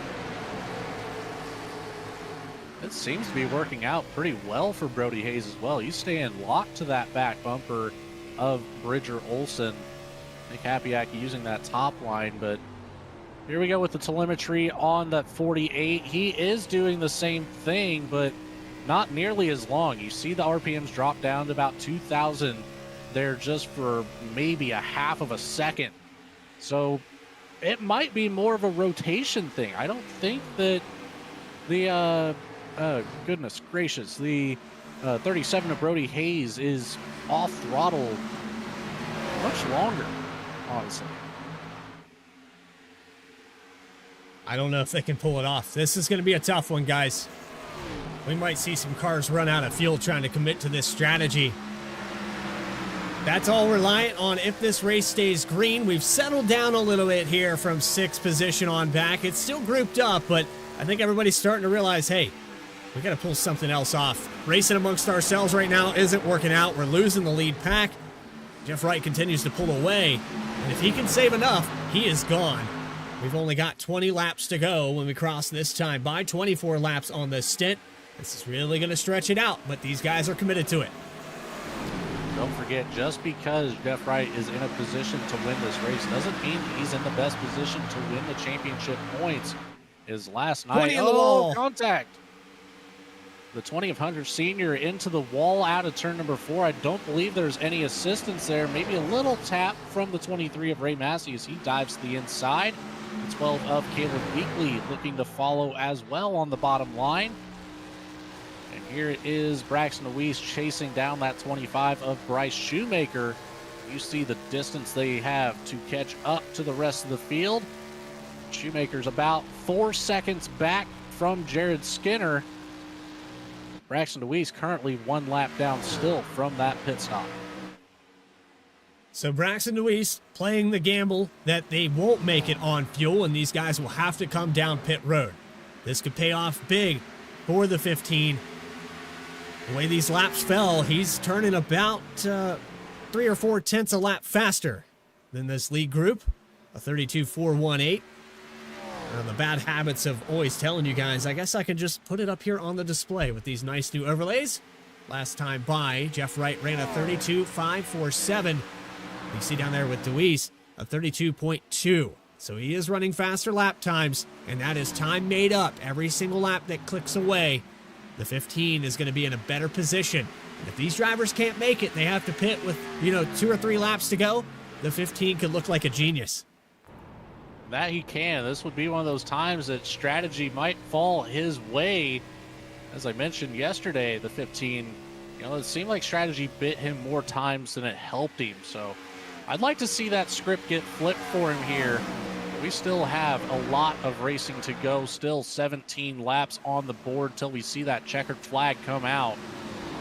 It seems to be working out pretty well for Brody Hayes as well. He's staying locked to that back bumper of Bridger Olson. Nick Hapiak using that top line, but here we go with the telemetry on that 48. He is doing the same thing, but not nearly as long. You see the RPMs drop down to about 2,000 there just for maybe a half of a second. So it might be more of a rotation thing. I don't think that the, goodness gracious, the 37 of Brody Hayes is off throttle much longer, honestly. I don't know if they can pull it off. This is going to be a tough one, guys. We might see some cars run out of fuel trying to commit to this strategy. That's all reliant on if this race stays green. We've settled down a little bit here from 6th position on back. It's still grouped up, but I think everybody's starting to realize, hey, we got to pull something else off. Racing amongst ourselves right now isn't working out. We're losing the lead pack. Jeff Wright continues to pull away, and if he can save enough, he is gone. We've only got 20 laps to go when we cross this time by 24 laps on this stint. This is really going to stretch it out, but these guys are committed to it. Don't forget, just because Jeff Wright is in a position to win this race doesn't mean he's in the best position to win the championship points. His last night, contact. The 20 of Hunter Sr. into the wall out of turn number 4. I don't believe there's any assistance there. Maybe a little tap from the 23 of Ray Massey as he dives to the inside. The 12 of Caleb Weekly looking to follow as well on the bottom line. And here it is Braxton Deweese chasing down that 25 of Bryce Shoemaker. You see the distance they have to catch up to the rest of the field. Shoemaker's about 4 seconds back from Jared Skinner. Braxton Deweese currently 1 lap down still from that pit stop. So Braxton Deweese playing the gamble that they won't make it on fuel and these guys will have to come down pit road. This could pay off big for the 15. The way these laps fell, he's turning about 3 or 4 tenths a lap faster than this lead group, a 32.418. And the bad habits of always telling you guys, I guess I can just put it up here on the display with these nice new overlays. Last time by, Jeff Wright ran a 32.547. You see down there with Deweese, a 32.2. So he is running faster lap times, and that is time made up. Every single lap that clicks away, the 15 is going to be in a better position. And if these drivers can't make it, they have to pit with, 2 or 3 laps to go, the 15 could look like a genius. That he can. This would be one of those times that strategy might fall his way. As I mentioned yesterday, the 15, it seemed like strategy bit him more times than it helped him. So I'd like to see that script get flipped for him here. We still have a lot of racing to go. Still 17 laps on the board till we see that checkered flag come out.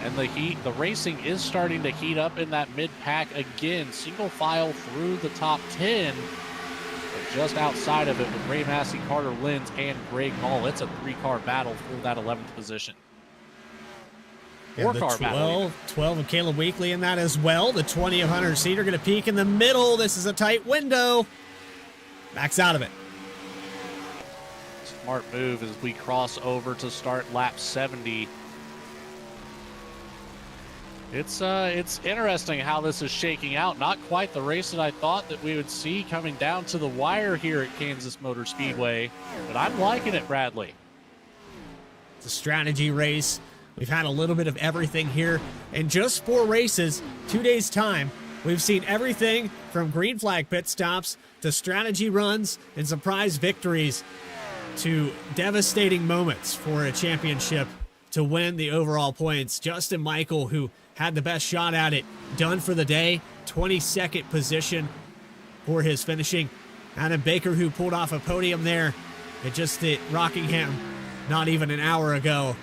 And the racing is starting to heat up in that mid-pack again. Single file through the top 10. But just outside of it with Ray Massey, Carter Lenz, and Greg Hall. It's a 3-car battle for that 11th position. Yeah, the 12 of Caleb Weekly in that as well. The 20 of Hunter Sr. going to peak in the middle. This is a tight window. Backs out of it. Smart move as we cross over to start lap 70. It's interesting how this is shaking out. Not quite the race that I thought that we would see coming down to the wire here at Kansas Motor Speedway, but I'm liking it, Bradley. It's a strategy race. We've had a little bit of everything here. In just 4 races, 2 days' time, we've seen everything from green flag pit stops to strategy runs and surprise victories to devastating moments for a championship to win the overall points. Justin Michael, who had the best shot at it, done for the day, 22nd position for his finishing. Adam Baker, who pulled off a podium there at Rockingham not even an hour ago.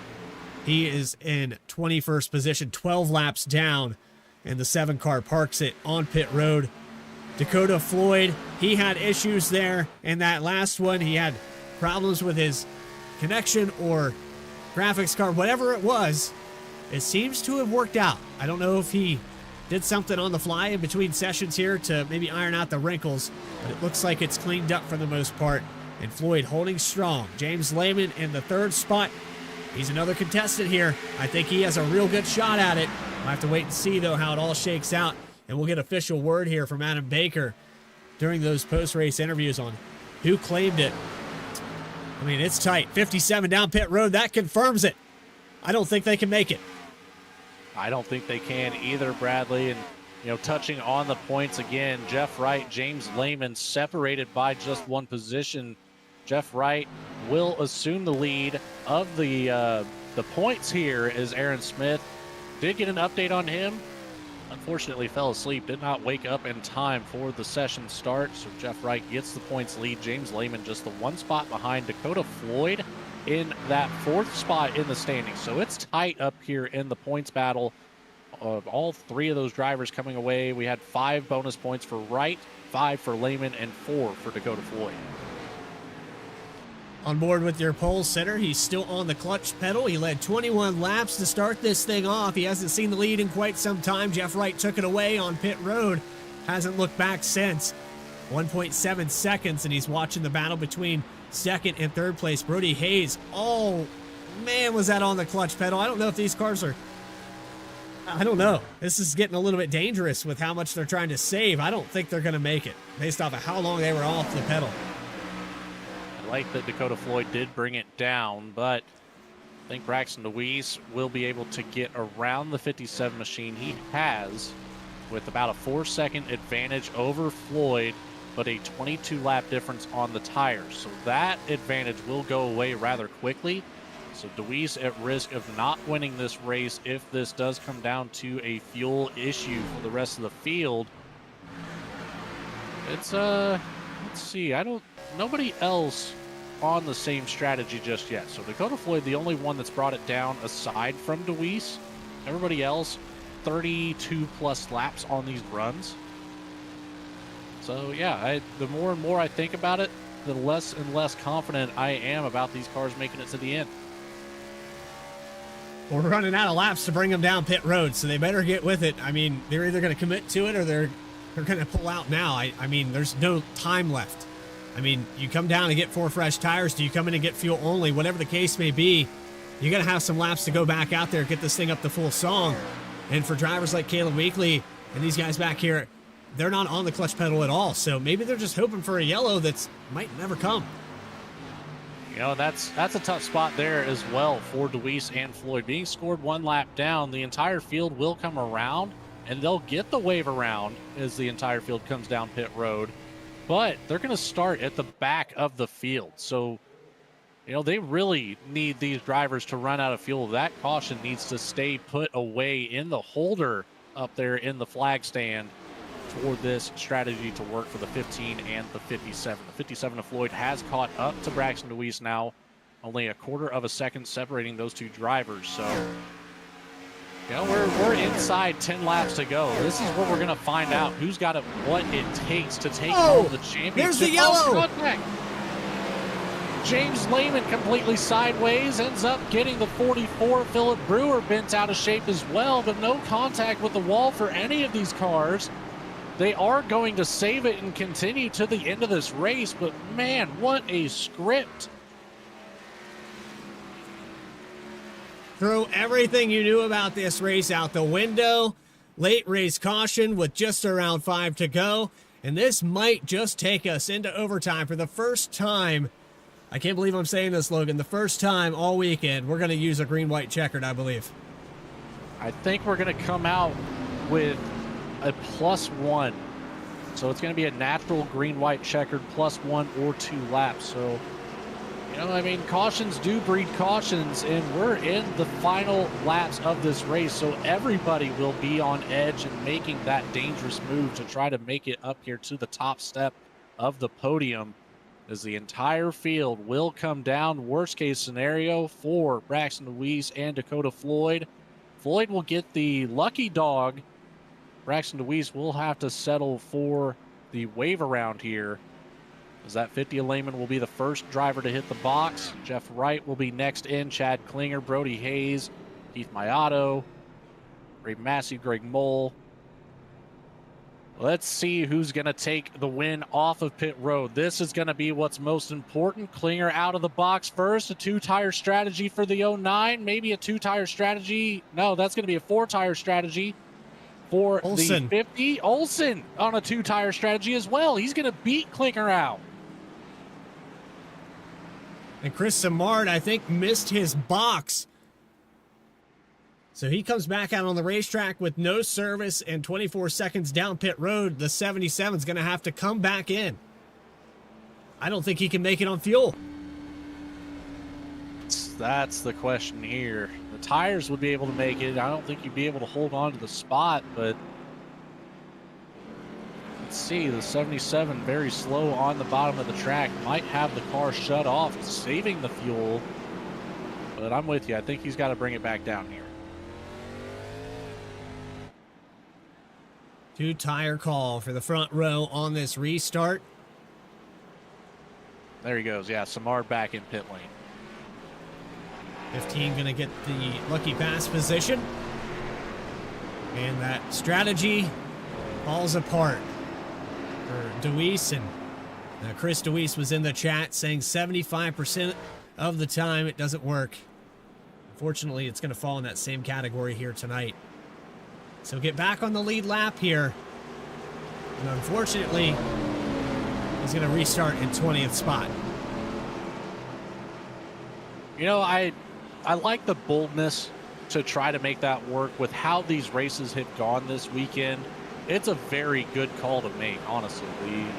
He is in 21st position, 12 laps down, and the 7-car parks it on pit road. Dakota Floyd, he had issues there in that last one. He had problems with his connection or graphics card, whatever it was. it seems to have worked out. I don't know if he did something on the fly in between sessions here to maybe iron out the wrinkles, but it looks like it's cleaned up for the most part. And Floyd holding strong. James Lehman in the 3rd spot. He's another contestant here. I think he has a real good shot at it. We'll have to wait and see, though, how it all shakes out. And we'll get official word here from Adam Baker during those post-race interviews on who claimed it. I mean, it's tight. 57 down pit road. That confirms it. I don't think they can make it. I don't think they can either, Bradley. And, touching on the points again, Jeff Wright, James Lehman separated by just one position. Jeff Wright will assume the lead of the points here as Aaron Smith did get an update on him. Unfortunately, fell asleep, did not wake up in time for the session start. So Jeff Wright gets the points lead. James Lehman just the 1 spot behind Dakota Floyd in that 4th spot in the standings. So it's tight up here in the points battle. All 3 of those drivers coming away. We had 5 bonus points for Wright, 5 for Lehman, and 4 for Dakota Floyd. On board with your pole sitter, he's still on the clutch pedal. He led 21 laps to start this thing off. He hasn't seen the lead in quite some time. Jeff Wright took it away on pit road. Hasn't looked back since. 1.7 seconds, and he's watching the battle between 2nd and 3rd place. Brody Hayes. Oh, man, was that on the clutch pedal. I don't know if these cars are... I don't know. This is getting a little bit dangerous with how much they're trying to save. I don't think they're going to make it based off of how long they were off the pedal. I like that Dakota Floyd did bring it down, but I think Braxton DeWeese will be able to get around the 57 machine he has with about a 4-second advantage over Floyd, but a 22 lap difference on the tires. So that advantage will go away rather quickly. So DeWeese at risk of not winning this race if this does come down to a fuel issue for the rest of the field. It's let's see, nobody else on the same strategy just yet. So Dakota Floyd, the only one that's brought it down aside from DeWeese. Everybody else, 32 plus laps on these runs. So yeah, the more and more I think about it, the less and less confident I am about these cars making it to the end. We're running out of laps to bring them down pit road, so they better get with it. I mean, they're either going to commit to it or they're going to pull out now. I mean, there's no time left. I mean, you come down and get 4 fresh tires. Do you come in and get fuel only? Whatever the case may be, you got to have some laps to go back out there, get this thing up to full song. And for drivers like Caleb Weekly and these guys back here, they're not on the clutch pedal at all. So maybe they're just hoping for a yellow that's might never come. That's a tough spot there as well for DeWeese and Floyd. Being scored 1 lap down, the entire field will come around, and they'll get the wave around as the entire field comes down pit road. But they're going to start at the back of the field. So, they really need these drivers to run out of fuel. That caution needs to stay put away in the holder up there in the flag stand for this strategy to work for the 15 and the 57. The 57 of Floyd has caught up to Braxton DeWeese now, only a 1/4 of a second separating those 2 drivers. So, we're inside 10 laps to go. This is what we're going to find out who's got what it takes to take home the championship. There's the yellow. James Lehman completely sideways, ends up getting the 44. Philip Brewer bent out of shape as well, but no contact with the wall for any of these cars. They are going to save it and continue to the end of this race, but man, what a script. Throw everything you knew about this race out the window. Late race caution with just around 5 to go. And this might just take us into overtime for the first time. I can't believe I'm saying this, Logan. The first time all weekend, we're going to use a green-white checkered, I believe. I think we're going to come out with a +1. So it's going to be a natural green-white checkered +1 or 2 laps. So, cautions do breed cautions, and we're in the final laps of this race. So everybody will be on edge and making that dangerous move to try to make it up here to the top step of the podium, as the entire field will come down. Worst case scenario for Braxton DeWeese and Dakota Floyd. Floyd will get the lucky dog. Braxton DeWeese will have to settle for the wave around here, as that 50 Lehman will be the first driver to hit the box. Jeff Wright will be next in. Chad Klinger, Brody Hayes, Keith Mayato, Ray Massey, Greg Mole. Let's see who's going to take the win off of pit road. This is going to be what's most important. Klinger out of the box first. A 2-tire strategy for the 09. Maybe a 2-tire strategy. No, that's going to be a 4-tire strategy for Olsen. the 50. Olsen on a 2-tire strategy as well. He's going to beat Klinger out. And Chris Simard, I think, missed his box. So he comes back out on the racetrack with no service and 24 seconds down pit road. The 77 is going to have to come back in. I don't think he can make it on fuel. That's the question here. The tires would be able to make it. I don't think you'd be able to hold on to the spot, but let's see. The 77 very slow on the bottom of the track. Might have the car shut off, saving the fuel. But I'm with you. I think he's got to bring it back down here. 2-tire call for the front row on this restart. There he goes. Yeah, Simard back in pit lane. 15 going to get the lucky pass position. And that strategy falls apart for Deweese. And Chris Deweese was in the chat saying 75% of the time it doesn't work. Unfortunately, it's going to fall in that same category here tonight. So get back on the lead lap here. And unfortunately, he's going to restart in 20th spot. You know, I like the boldness to try to make that work with how these races have gone this weekend. It's a very good call to make, honestly.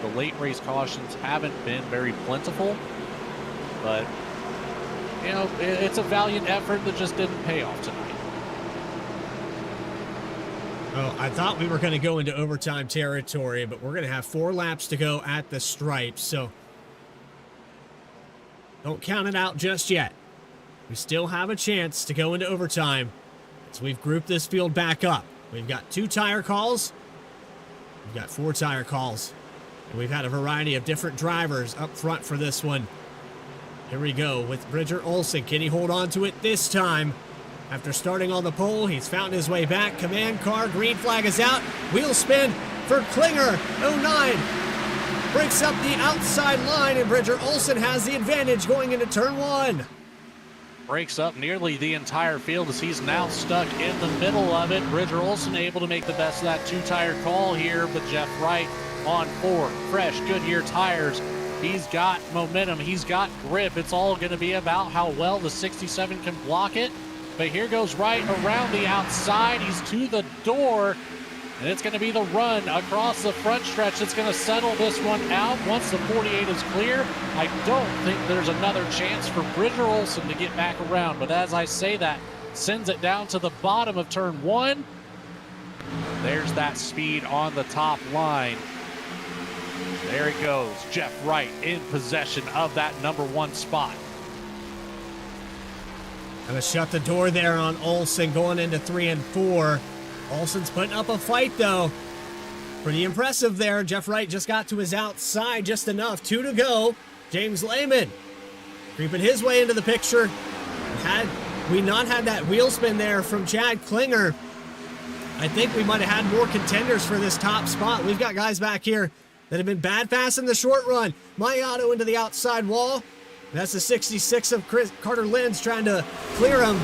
The late race cautions haven't been very plentiful, but, you know, it's a valiant effort that just didn't pay off tonight. Oh, I thought we were going to go into overtime territory, but we're going to have 4 laps to go at the stripes, so don't count it out just yet. We still have a chance to go into overtime, so we've grouped this field back up. We've got 2-tire calls, we've got 4-tire calls, and we've had a variety of different drivers up front for this one. Here we go with Bridger Olsen. Can he hold on to it this time? After starting on the pole, he's found his way back. Command car, green flag is out. Wheel spin for Klinger. 09 breaks up the outside line, and Bridger Olsen has the advantage going into turn 1. Breaks up nearly the entire field as he's now stuck in the middle of it. Bridger Olsen able to make the best of that 2-tire call here, but Jeff Wright on 4 fresh Goodyear tires. He's got momentum. He's got grip. It's all going to be about how well the 67 can block it. But here goes Wright around the outside. He's to the door, and it's going to be the run across the front stretch that's going to settle this one out. Once the 48 is clear, I don't think there's another chance for Bridger Olsen to get back around. But as I say that, sends it down to the bottom of turn 1. There's that speed on the top line. There it goes. Jeff Wright in possession of that number 1 spot. Gonna shut the door there on Olsen going into 3 and 4. Olsen's putting up a fight though. Pretty impressive there. Jeff Wright just got to his outside just enough. 2 to go. James Lehman creeping his way into the picture. Had we not had that wheel spin there from Chad Klinger, I think we might have had more contenders for this top spot. We've got guys back here that have been bad fast in the short run. Mayato into the outside wall. That's the 66 of Carter Lenz trying to clear him.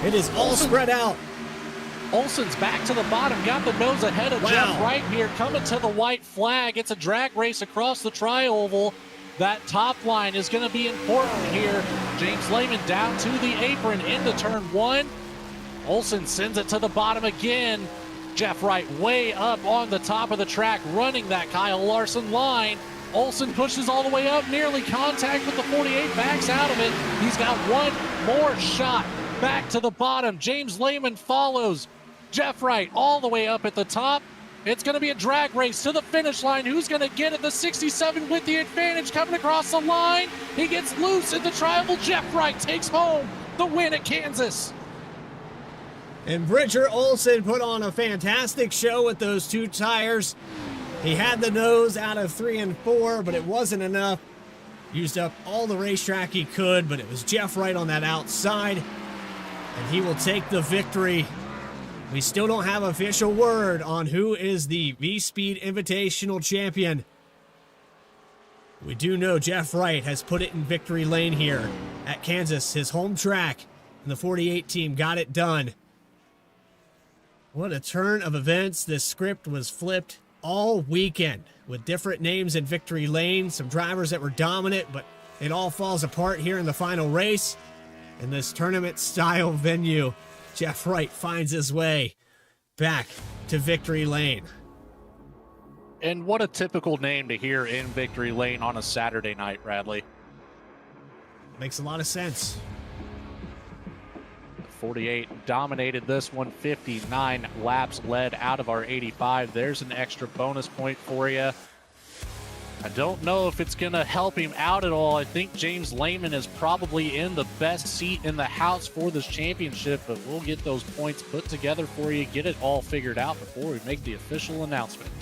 It is all spread out. Olsen's back to the bottom, got the nose ahead of Jeff Wright here, coming to the white flag. It's a drag race across the tri-oval. That top line is going to be important here. James Lehman down to the apron into turn 1. Olsen sends it to the bottom again. Jeff Wright way up on the top of the track, running that Kyle Larson line. Olsen pushes all the way up, nearly contact with the 48, backs out of it. He's got one more shot back to the bottom. James Lehman follows. Jeff Wright all the way up at the top. It's going to be a drag race to the finish line. Who's going to get it? The 67 with the advantage coming across the line. He gets loose in the tribal. Jeff Wright takes home the win at Kansas. And Bridger Olsen put on a fantastic show with those 2 tires. He had the nose out of 3 and 4, but it wasn't enough. Used up all the racetrack he could, but it was Jeff Wright on that outside. and he will take the victory. We still don't have official word on who is the VSPEED Invitational champion. We do know Jeff Wright has put it in victory lane here at Kansas, his home track, and the 48 team got it done. What a turn of events. This script was flipped all weekend with different names in victory lane, some drivers that were dominant, but it all falls apart here in the final race. In this tournament-style venue, Jeff Wright finds his way back to victory lane. And what a typical name to hear in victory lane on a Saturday night, Bradley. Makes a lot of sense. 48 dominated this one, 59 laps led out of our 85. There's an extra bonus point for you. I don't know if it's going to help him out at all. I think James Lehman is probably in the best seat in the house for this championship, but we'll get those points put together for you, get it all figured out before we make the official announcement.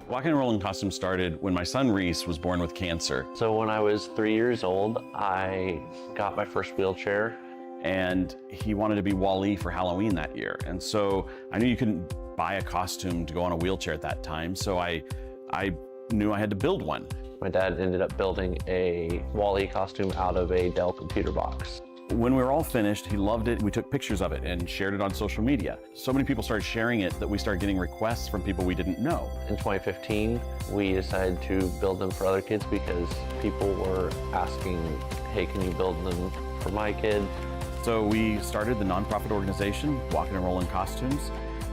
Walking and Rolling Costume started when my son Reese was born with cancer. So when I was 3 years old, I got my first wheelchair. And he wanted to be Wall-E for Halloween that year. And so I knew you couldn't buy a costume to go on a wheelchair at that time, so I knew I had to build one. My dad ended up building a Wall-E costume out of a Dell computer box. When we were all finished, he loved it. We took pictures of it and shared it on social media. So many people started sharing it that we started getting requests from people we didn't know. In 2015, we decided to build them for other kids because people were asking, hey, can you build them for my kid? So we started the nonprofit organization, Walking and Rolling Costumes,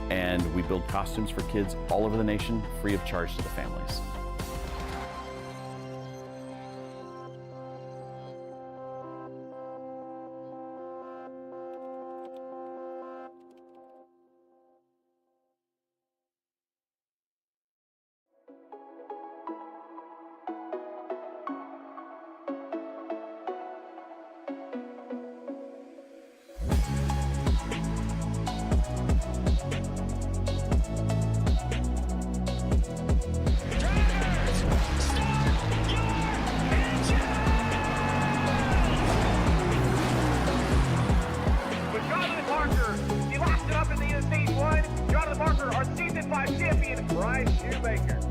and we build costumes for kids all over the nation, free of charge to the families.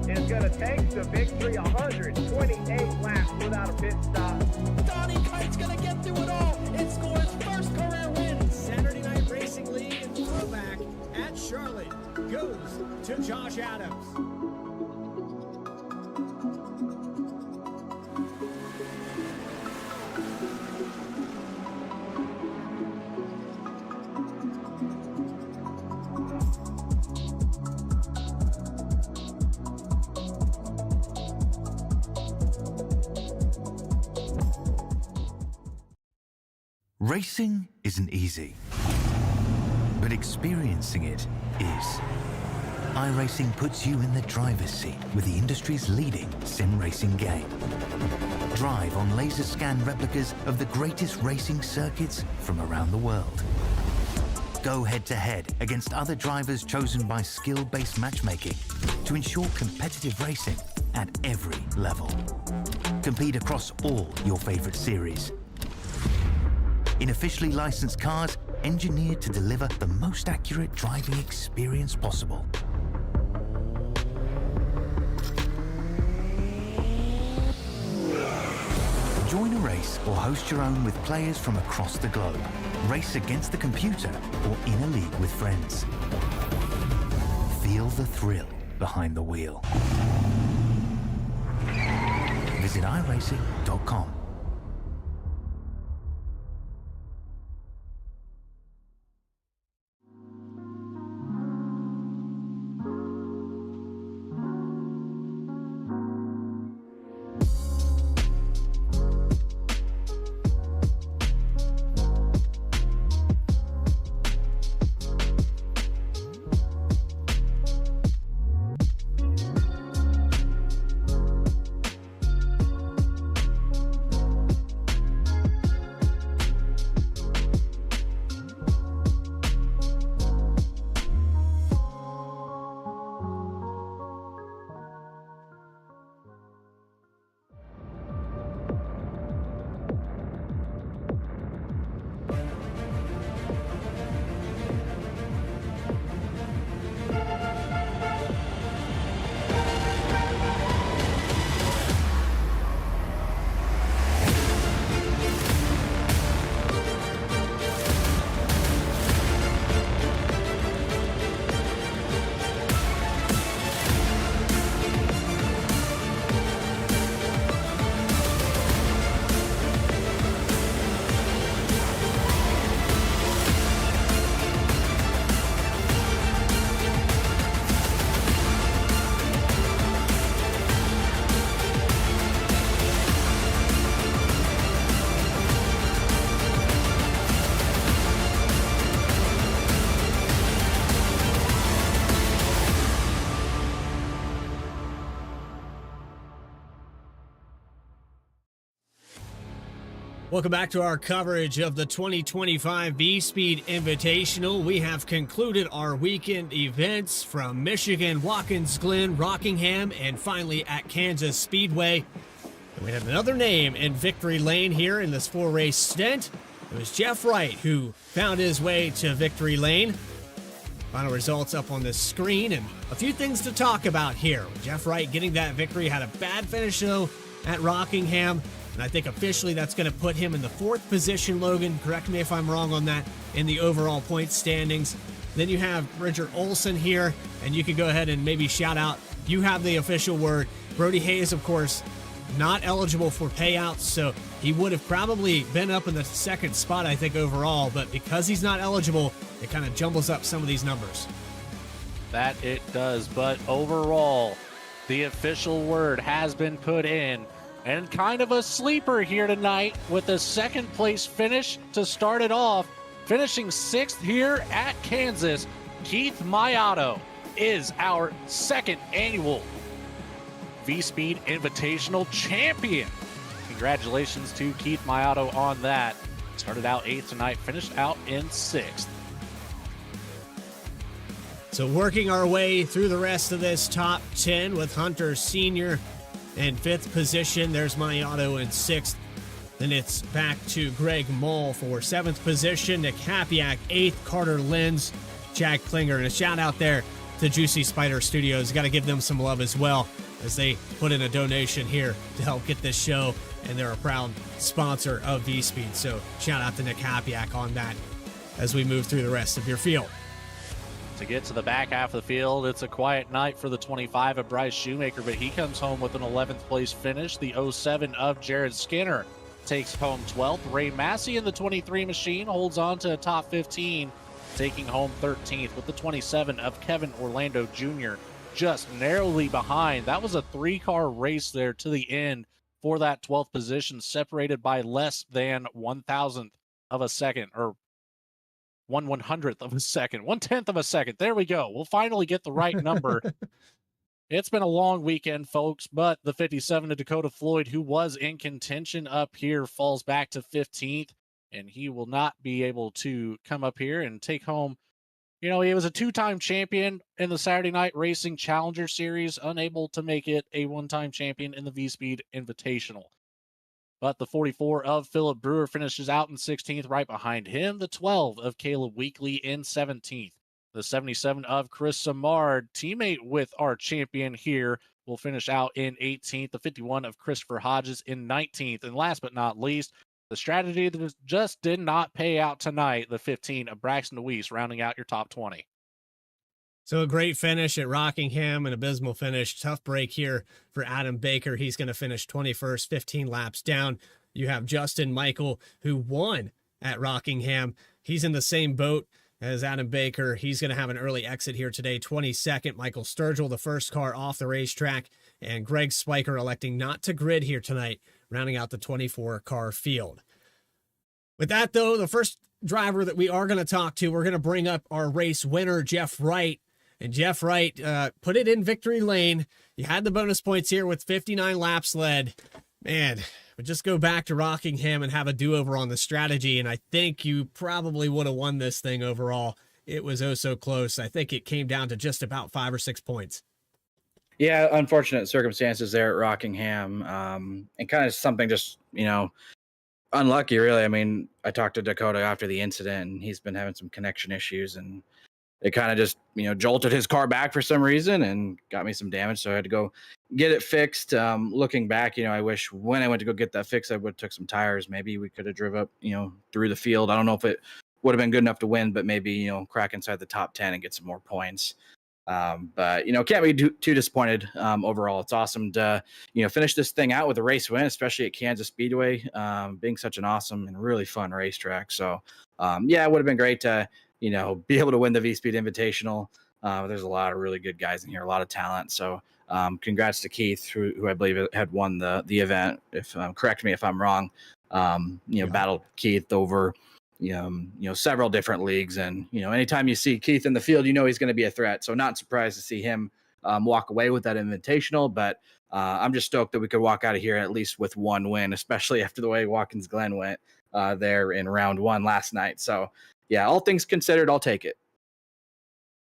Is going to take the victory 128 laps without a pit stop. Donnie Kite's going to get through it all and score his first career win. Saturday Night Racing League and throwback at Charlotte goes to Josh Adams. Racing isn't easy, but experiencing it is. iRacing puts you in the driver's seat with the industry's leading sim racing game. Drive on laser scan replicas of the greatest racing circuits from around the world. Go head-to-head against other drivers chosen by skill-based matchmaking to ensure competitive racing at every level. Compete across all your favorite series. In officially licensed cars, engineered to deliver the most accurate driving experience possible. Join a race or host your own with players from across the globe. Race against the computer or in a league with friends. Feel the thrill behind the wheel. Visit iRacing.com. Welcome back to our coverage of the 2025 VSPEED Invitational. We have concluded our weekend events from Michigan, Watkins Glen, Rockingham, and finally at Kansas Speedway. And we have another name in victory lane here in this 4-race stint. It was Jeff Wright who found his way to victory lane. Final results up on the screen and a few things to talk about here. Jeff Wright getting that victory, had a bad finish though at Rockingham. And I think officially that's going to put him in the 4th position, Logan. Correct me if I'm wrong on that, in the overall point standings. Then you have Richard Olson here, and you can go ahead and maybe shout out. You have the official word. Brody Hayes, of course, not eligible for payouts, so he would have probably been up in the 2nd spot, I think, overall. But because he's not eligible, it kind of jumbles up some of these numbers. That it does, but overall, the official word has been put in. And kind of a sleeper here tonight with the 2nd place finish to start it off. Finishing 6th here at Kansas, Keith Mayato is our 2nd annual VSPEED Invitational champion. Congratulations to Keith Mayato on that. Started out 8th tonight, finished out in 6th. So working our way through the rest of this top 10 with Hunter Sr. in 5th position. There's Mayato in 6th. Then it's back to Greg Mull for 7th position. Nick Hapiak, 8th. Carter Lenz, Jack Klinger. And a shout out there to Juicy Spider Studios. Got to give them some love as well as they put in a donation here to help get this show. And they're a proud sponsor of VSPEED. So shout out to Nick Hapiak on that as we move through the rest of your field. To get to the back half of the field, it's a quiet night for the 25 of Bryce Shoemaker, but he comes home with an 11th place finish. The 07 of Jared Skinner takes home 12th. Ray Massey in the 23 machine holds on to a top 15, taking home 13th, with the 27 of Kevin Orlando Jr. just narrowly behind. That was a 3-car race there to the end for that 12th position, separated by less than 1,000th of a second, or 1/100th of a second, 1/10 of a second. There we go. We'll finally get the right number. It's been a long weekend, folks, but the 57 of Dakota Floyd, who was in contention up here, falls back to 15th, and he will not be able to come up here and take home. You know, he was a 2-time champion in the Saturday Night Racing Challenger Series, unable to make it a 1-time champion in the VSPEED Invitational. But the 44 of Philip Brewer finishes out in 16th. Right behind him, the 12 of Caleb Weekly in 17th. The 77 of Chris Samard, teammate with our champion here, will finish out in 18th. The 51 of Christopher Hodges in 19th. And last but not least, the strategy that just did not pay out tonight, the 15 of Braxton DeWeese, rounding out your top 20. So a great finish at Rockingham, an abysmal finish. Tough break here for Adam Baker. He's going to finish 21st, 15 laps down. You have Justin Michael, who won at Rockingham. He's in the same boat as Adam Baker. He's going to have an early exit here today, 22nd. Michael Sturgill, the first car off the racetrack, and Greg Spiker electing not to grid here tonight, rounding out the 24-car field. With that, though, the first driver that we are going to talk to, we're going to bring up our race winner, Jeff Wright. And Jeff Wright put it in victory lane. You had the bonus points here with 59 laps led. Man, but just go back to Rockingham and have a do-over on the strategy, and I think you probably would have won this thing overall. It was oh so close. I think it came down to just about 5 or 6 points. Yeah, unfortunate circumstances there at Rockingham, and kind of something just, unlucky, really. I mean, I talked to Dakota after the incident, and he's been having some connection issues, and it kind of just, jolted his car back for some reason and got me some damage. So I had to go get it fixed. Looking back, I wish when I went to go get that fixed, I would have took some tires. Maybe we could have driven up, through the field. I don't know if it would have been good enough to win, but maybe, crack inside the top 10 and get some more points. But, can't be too disappointed. Overall, it's awesome to, finish this thing out with a race win, especially at Kansas Speedway, being such an awesome and really fun racetrack. So, it would have been great to, be able to win the VSPEED Invitational. There's a lot of really good guys in here, a lot of talent. So congrats to Keith, who I believe had won the event. If correct me if I'm wrong. Battled Keith over several different leagues, and anytime you see Keith in the field, he's going to be a threat. So not surprised to see him walk away with that invitational. But I'm just stoked that we could walk out of here at least with one win, especially after the way Watkins Glen went there in round 1 last night. So yeah, all things considered, I'll take it.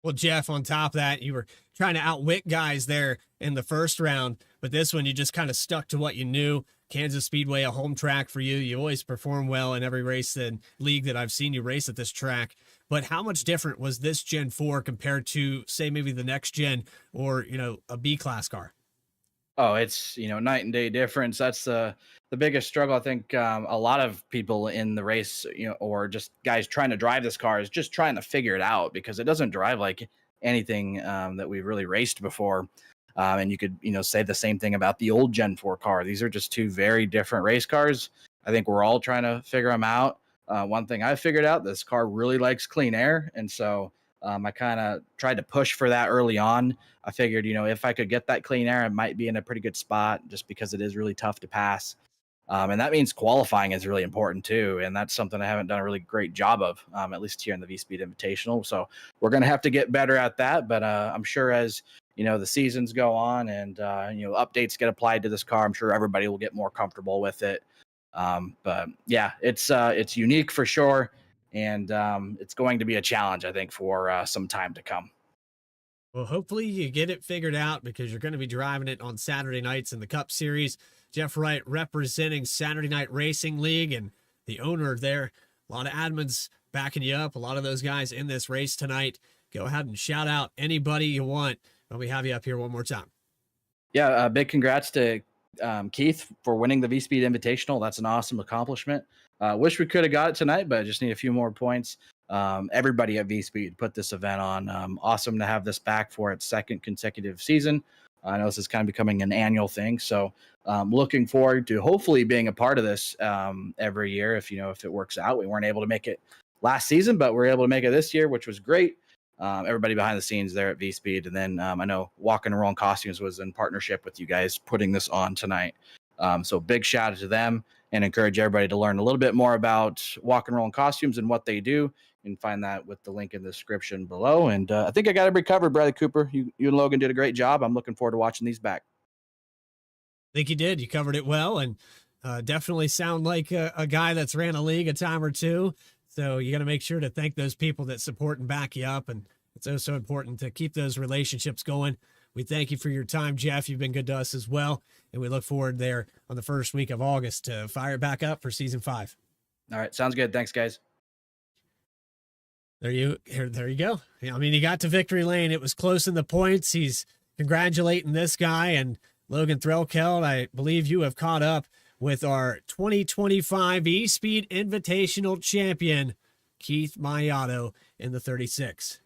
Well, Jeff, on top of that, you were trying to outwit guys there in the first round, but this one you just kind of stuck to what you knew. Kansas Speedway, a home track for you. You always perform well in every race and league that I've seen you race at this track. But how much different was this Gen 4 compared to, say, maybe the next gen or, a B-class car? Oh, it's, night and day difference. That's the biggest struggle. I think a lot of people in the race, or just guys trying to drive this car is just trying to figure it out because it doesn't drive like anything that we've really raced before. And you could, say the same thing about the old Gen 4 car. These are just two very different race cars. I think we're all trying to figure them out. One thing I figured out, this car really likes clean air. And so I kind of tried to push for that early on. I figured, if I could get that clean air, I might be in a pretty good spot just because it is really tough to pass. And that means qualifying is really important too. And that's something I haven't done a really great job of, at least here in the VSPEED Invitational. So we're going to have to get better at that. But I'm sure as, the seasons go on and, updates get applied to this car, I'm sure everybody will get more comfortable with it. But yeah, it's unique for sure. And it's going to be a challenge, I think, for some time to come. Well, hopefully you get it figured out because you're going to be driving it on Saturday nights in the Cup Series. Jeff Wright representing Saturday Night Racing League and the owner there. A lot of admins backing you up. A lot of those guys in this race tonight. Go ahead and shout out anybody you want. But we have you up here one more time. Yeah, big congrats to Keith for winning the VSPEED Invitational. That's an awesome accomplishment. Wish we could have got it tonight, but just need a few more points. Everybody at VSPEED put this event on. Awesome to have this back for its second consecutive season. I know this is kind of becoming an annual thing, so looking forward to hopefully being a part of this every year. If it works out, we weren't able to make it last season, but we're able to make it this year, which was great. Everybody behind the scenes there at VSPEED, and then I know Walk and Roll and Costumes was in partnership with you guys putting this on tonight. So big shout out to them, and encourage everybody to learn a little bit more about Walk and Roll and Costumes and what they do. You can find that with the link in the description below. And I think I got everybody covered, Bradley Cooper. You and Logan did a great job. I'm looking forward to watching these back. I think you did. You covered it well, and definitely sound like a guy that's ran a league a time or two. So you got to make sure to thank those people that support and back you up. And it's also important to keep those relationships going. We thank you for your time, Jeff. You've been good to us as well. And we look forward there on the first week of August to fire it back up for season 5. All right. Sounds good. Thanks, guys. There you go. I mean, he got to victory lane. It was close in the points. He's congratulating this guy, and Logan Threlkeld, I believe you have caught up with our 2025 VSPEED Invitational champion, Keith Mayato, in the 36.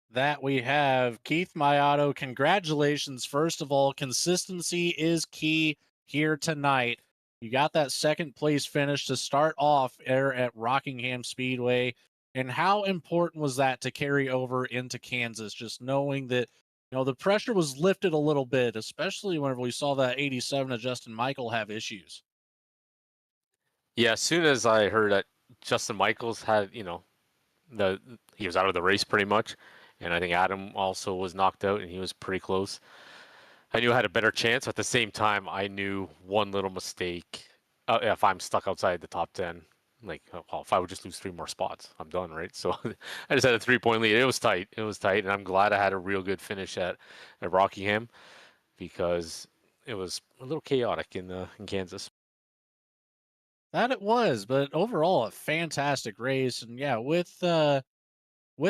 That we have. Keith Mayato, congratulations. First of all, consistency is key here tonight. You got that second place finish to start off there at Rockingham Speedway. And how important was that to carry over into Kansas? Just knowing that, the pressure was lifted a little bit, especially whenever we saw that 87 of Justin Michael have issues. Yeah, as soon as I heard that Justin Michaels had, he was out of the race pretty much. And I think Adam also was knocked out and he was pretty close. I knew I had a better chance. At the same time, I knew one little mistake. If I'm stuck outside the top 10, if I would just lose 3 more spots, I'm done, right? So I just had a 3-point lead. It was tight. And I'm glad I had a real good finish at Rockingham because it was a little chaotic in Kansas. That it was, but overall a fantastic race. And yeah, with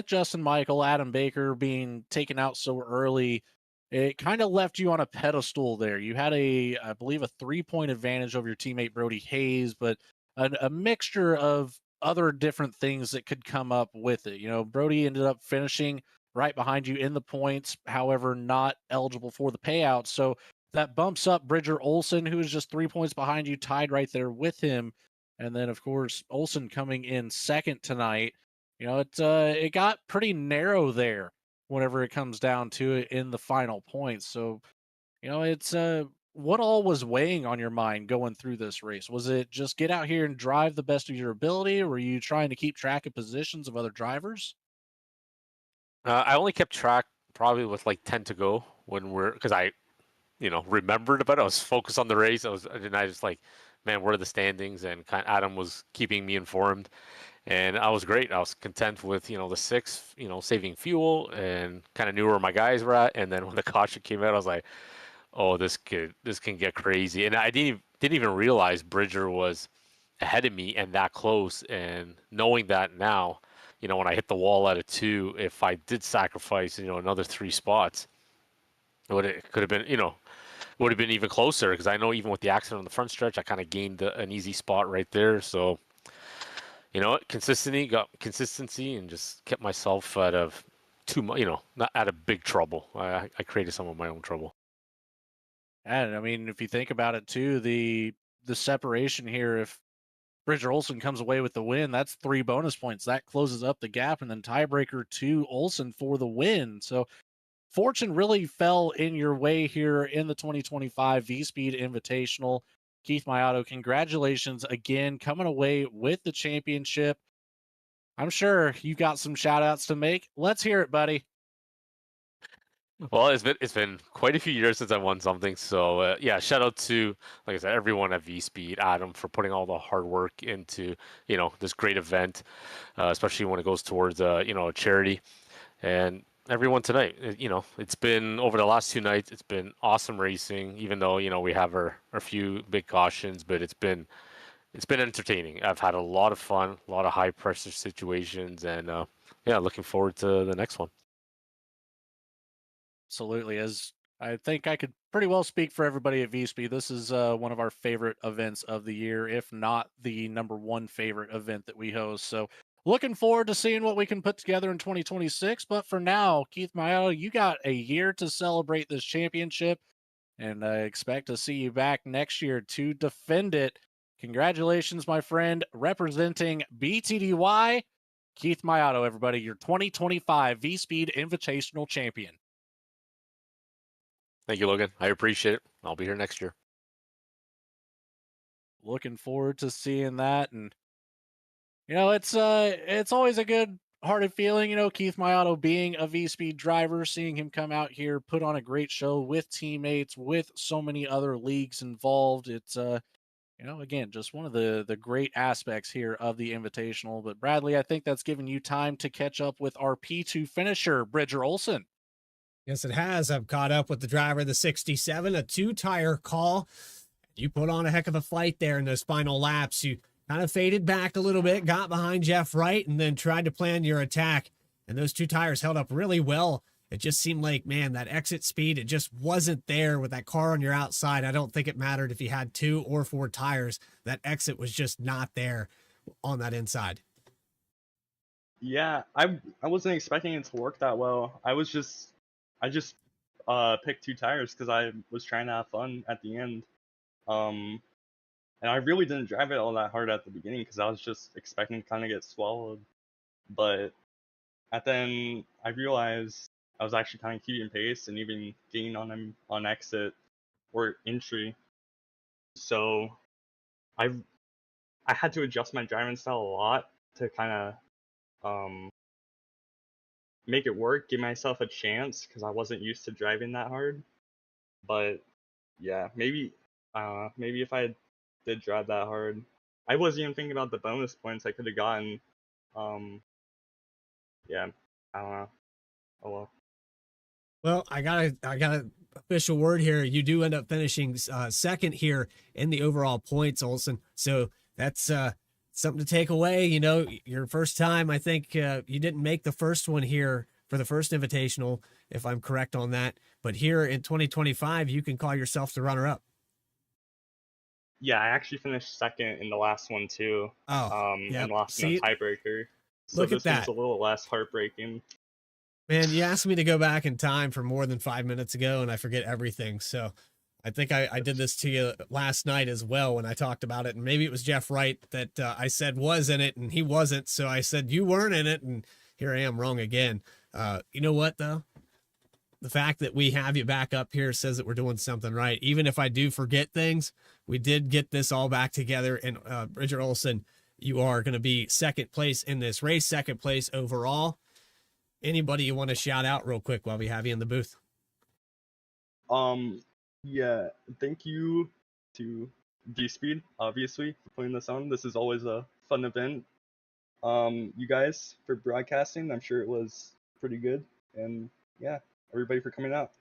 Justin Michael, Adam Baker being taken out so early, it kind of left you on a pedestal there. You had I believe, a 3-point advantage over your teammate Brody Hayes, but a mixture of other different things that could come up with it. Brody ended up finishing right behind you in the points, however, not eligible for the payout. So that bumps up Bridger Olson, who is just 3 points behind you, tied right there with him. And then, of course, Olson coming in second tonight. It got pretty narrow there whenever it comes down to it in the final points. So, it's what all was weighing on your mind going through this race? Was it just get out here and drive the best of your ability? Or were you trying to keep track of positions of other drivers? I only kept track probably with like 10 to go because I, remembered about it. I was focused on the race. I just like, man, where are the standings? And Adam was keeping me informed, and I was great. I was content with, the sixth, saving fuel, and kind of knew where my guys were at. And then when the caution came out, I was like, oh, this can get crazy. And I didn't even realize Bridger was ahead of me and that close. And knowing that now, when I hit the wall at a 2, if I did sacrifice, another 3 spots, it could have been, would have been even closer, because I know even with the accident on the front stretch, I kind of gained an easy spot right there. So, consistency, and just kept myself out of too much, not out of big trouble. I created some of my own trouble. And I mean, if you think about it too, the separation here, if Bridger Olson comes away with the win, that's 3 bonus points. That closes up the gap, and then tiebreaker to Olson for the win. So fortune really fell in your way here in the 2025 VSPEED Invitational. Keith Mayato, congratulations again, coming away with the championship. I'm sure you got some shout outs to make. Let's hear it, buddy. Well, it's been quite a few years since I won something. So yeah, shout out to, like I said, everyone at VSPEED, Adam, for putting all the hard work into, this great event, especially when it goes towards, a charity, and everyone tonight. It's been, over the last 2 nights, it's been awesome racing, even though, we have our few big cautions, but it's been entertaining. I've had a lot of fun, a lot of high pressure situations, and yeah, looking forward to the next one. Absolutely. As I think I could pretty well speak for everybody at VSP, this is one of our favorite events of the year, if not the number 1 favorite event that we host. So looking forward to seeing what we can put together in 2026. But for now, Keith Mayato, you got a year to celebrate this championship, and I expect to see you back next year to defend it. Congratulations, my friend, representing BTDY, Keith Mayato, everybody, your 2025 VSPEED Invitational champion. Thank you, Logan. I appreciate it. I'll be here next year. Looking forward to seeing that. And, it's always a good hearted feeling, Keith Mayato being a VSPEED driver, seeing him come out here, put on a great show with teammates, with so many other leagues involved. It's, again, just one of the great aspects here of the Invitational. But Bradley, I think that's given you time to catch up with our P2 finisher, Bridger Olson. Yes, it has. I've caught up with the driver of the 67, a 2-tire call. You put on a heck of a fight there in those final laps. You kind of faded back a little bit, got behind Jeff Wright, and then tried to plan your attack. And those 2 tires held up really well. It just seemed like, man, that exit speed, it just wasn't there with that car on your outside. I don't think it mattered if you had 2 or 4 tires. That exit was just not there on that inside. Yeah, I wasn't expecting it to work that well. I just picked 2 tires because I was trying to have fun at the end. And I really didn't drive it all that hard at the beginning because I was just expecting to kind of get swallowed. But then I realized I was actually kind of keeping pace and even gaining on him on exit or entry. So I had to adjust my driving style a lot to kind of make it work, give myself a chance because I wasn't used to driving that hard. But yeah, maybe if I did drive that hard, I wasn't even thinking about the bonus points I could have gotten. Yeah, I don't know. Oh well. Well, I got a official word here. You do end up finishing second here in the overall points, Olson. So that's something to take away. Your first time, I think you didn't make the first one here for the first Invitational, if I'm correct on that. But here in 2025, you can call yourself the runner-up. Yeah, I actually finished second in the last one too. Yep. And lost in a tiebreaker. So Look at this one's that. a little less heartbreaking. Man, you asked me to go back in time for more than 5 minutes ago, and I forget everything. So I think I did this to you last night as well when I talked about it. And maybe it was Jeff Wright that I said was in it, and he wasn't. So I said, you weren't in it, and here I am wrong again. You know what, though? The fact that we have you back up here says that we're doing something right. Even if I do forget things, we did get this all back together. And Bridger Olson, you are going to be second place in this race, second place overall. Anybody you want to shout out real quick while we have you in the booth? Yeah, thank you to VSPEED, obviously, for putting this on. This is always a fun event. You guys for broadcasting. I'm sure it was pretty good. And yeah, everybody for coming out.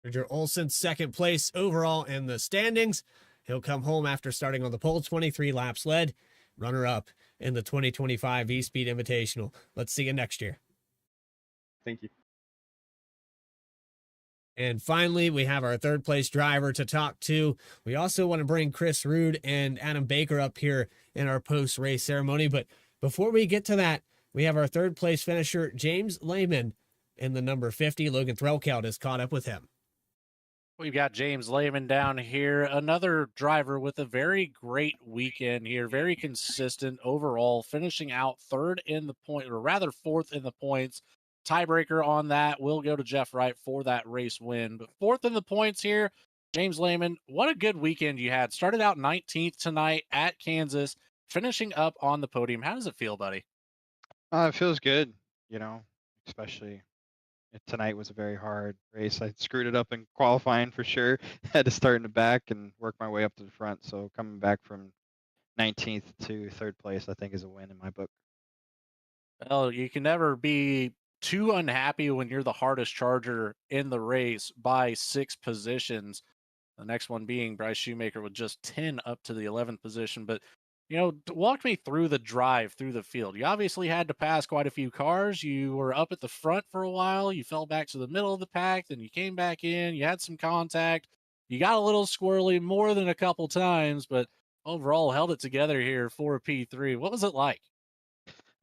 Roger Olson, second place overall in the standings. He'll come home after starting on the pole, 23 laps led, runner up in the 2025 VSPEED Invitational. Let's see you next year. Thank you. And finally, we have our third place driver to talk to. We also want to bring Chris Rude and Adam Baker up here in our post-race ceremony. But before we get to that, we have our third place finisher, James Lehman, in the number 50. Logan Threlkeld has caught up with him. We've got James Lehman down here, another driver with a very great weekend here, very consistent overall, finishing out third in the point, or rather fourth in the points. Tiebreaker on that will go to Jeff Wright for that race win. But fourth in the points here, James Lehman, what a good weekend you had. Started out 19th tonight at Kansas, finishing up on the podium. How does it feel, buddy? It feels good, especially tonight was a very hard race. I screwed it up in qualifying for sure. Had to start in the back and work my way up to the front. So coming back from 19th to third place, I think is a win in my book. Well, you can never be too unhappy when you're the hardest charger in the race by 6 positions. The next one being Bryce Shoemaker with just 10 up to the 11th position. But, walk me through the drive through the field. You obviously had to pass quite a few cars. You were up at the front for a while. You fell back to the middle of the pack. Then you came back in. You had some contact. You got a little squirrely more than a couple times, but overall held it together here for P3. What was it like?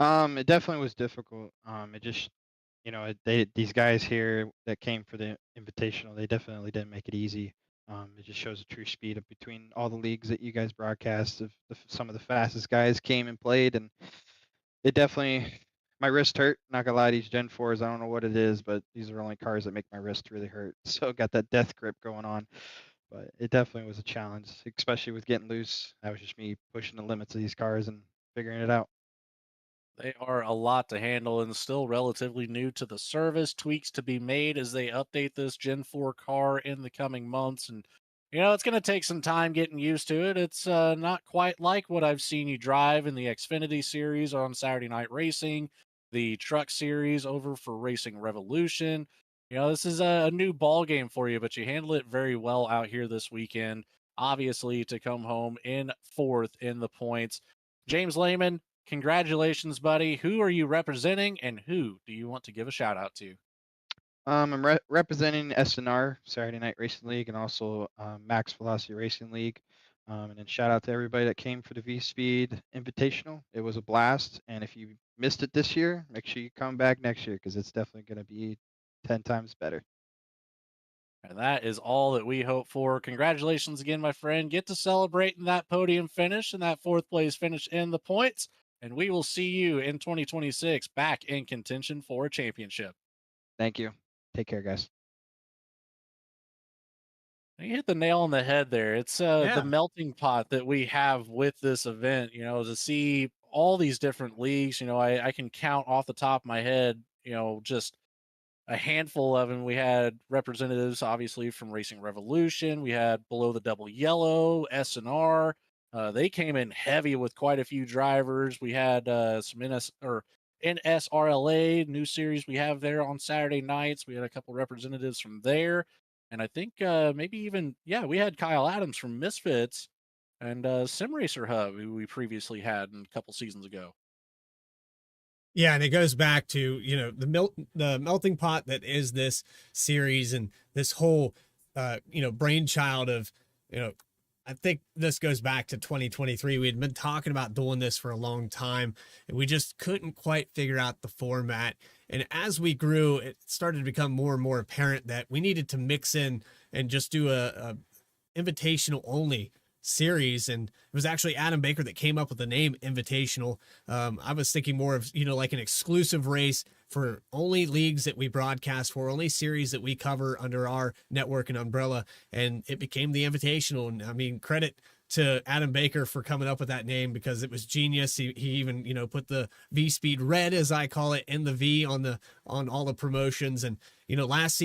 It definitely was difficult. It just, these guys here that came for the Invitational, they definitely didn't make it easy. It just shows the true speed up between all the leagues that you guys broadcast. Some of the fastest guys came and played, and it definitely, my wrist hurt. Not gonna lie, these Gen 4s, I don't know what it is, but these are only cars that make my wrist really hurt. So got that death grip going on. But it definitely was a challenge, especially with getting loose. That was just me pushing the limits of these cars and figuring it out. They are a lot to handle and still relatively new to the service. Tweaks to be made as they update this Gen 4 car in the coming months. And, it's going to take some time getting used to it. It's not quite like what I've seen you drive in the Xfinity series on Saturday Night Racing, the Truck series over for Racing Revolution. This is a new ball game for you, but you handle it very well out here this weekend. Obviously, to come home in fourth in the points. James Lehman, congratulations, buddy. Who are you representing, and who do you want to give a shout out to? I'm representing SNR, Saturday Night Racing League, and also Max Velocity Racing League. And then shout out to everybody that came for the VSPEED Invitational. It was a blast. And if you missed it this year, make sure you come back next year because it's definitely going to be 10 times better. And that is all that we hope for. Congratulations again, my friend. Get to celebrating that podium finish and that fourth place finish in the points. And we will see you in 2026 back in contention for a championship. Thank you. Take care, guys. You hit the nail on the head there. It's the melting pot that we have with this event, to see all these different leagues. I can count off the top of my head, just a handful of them. We had representatives, obviously, from Racing Revolution. We had Below the Double Yellow, SNR. They came in heavy with quite a few drivers. We had some NSRLA, new series we have there on Saturday nights. We had a couple representatives from there. And I think maybe even, we had Kyle Adams from Misfits and Sim Racer Hub, who we previously had a couple seasons ago. Yeah, and it goes back to, the melting pot that is this series and this whole, brainchild of, I think this goes back to 2023. We had been talking about doing this for a long time, and we just couldn't quite figure out the format. And as we grew, it started to become more and more apparent that we needed to mix in and just do a invitational only series. And it was actually Adam Baker that came up with the name Invitational. I was thinking more of, like an exclusive race for only leagues that we broadcast for, only series that we cover under our network and umbrella. And it became the Invitational. And I mean, credit to Adam Baker for coming up with that name, because it was genius. He even, put the VSPEED red, as I call it, in the V on all the promotions. And, last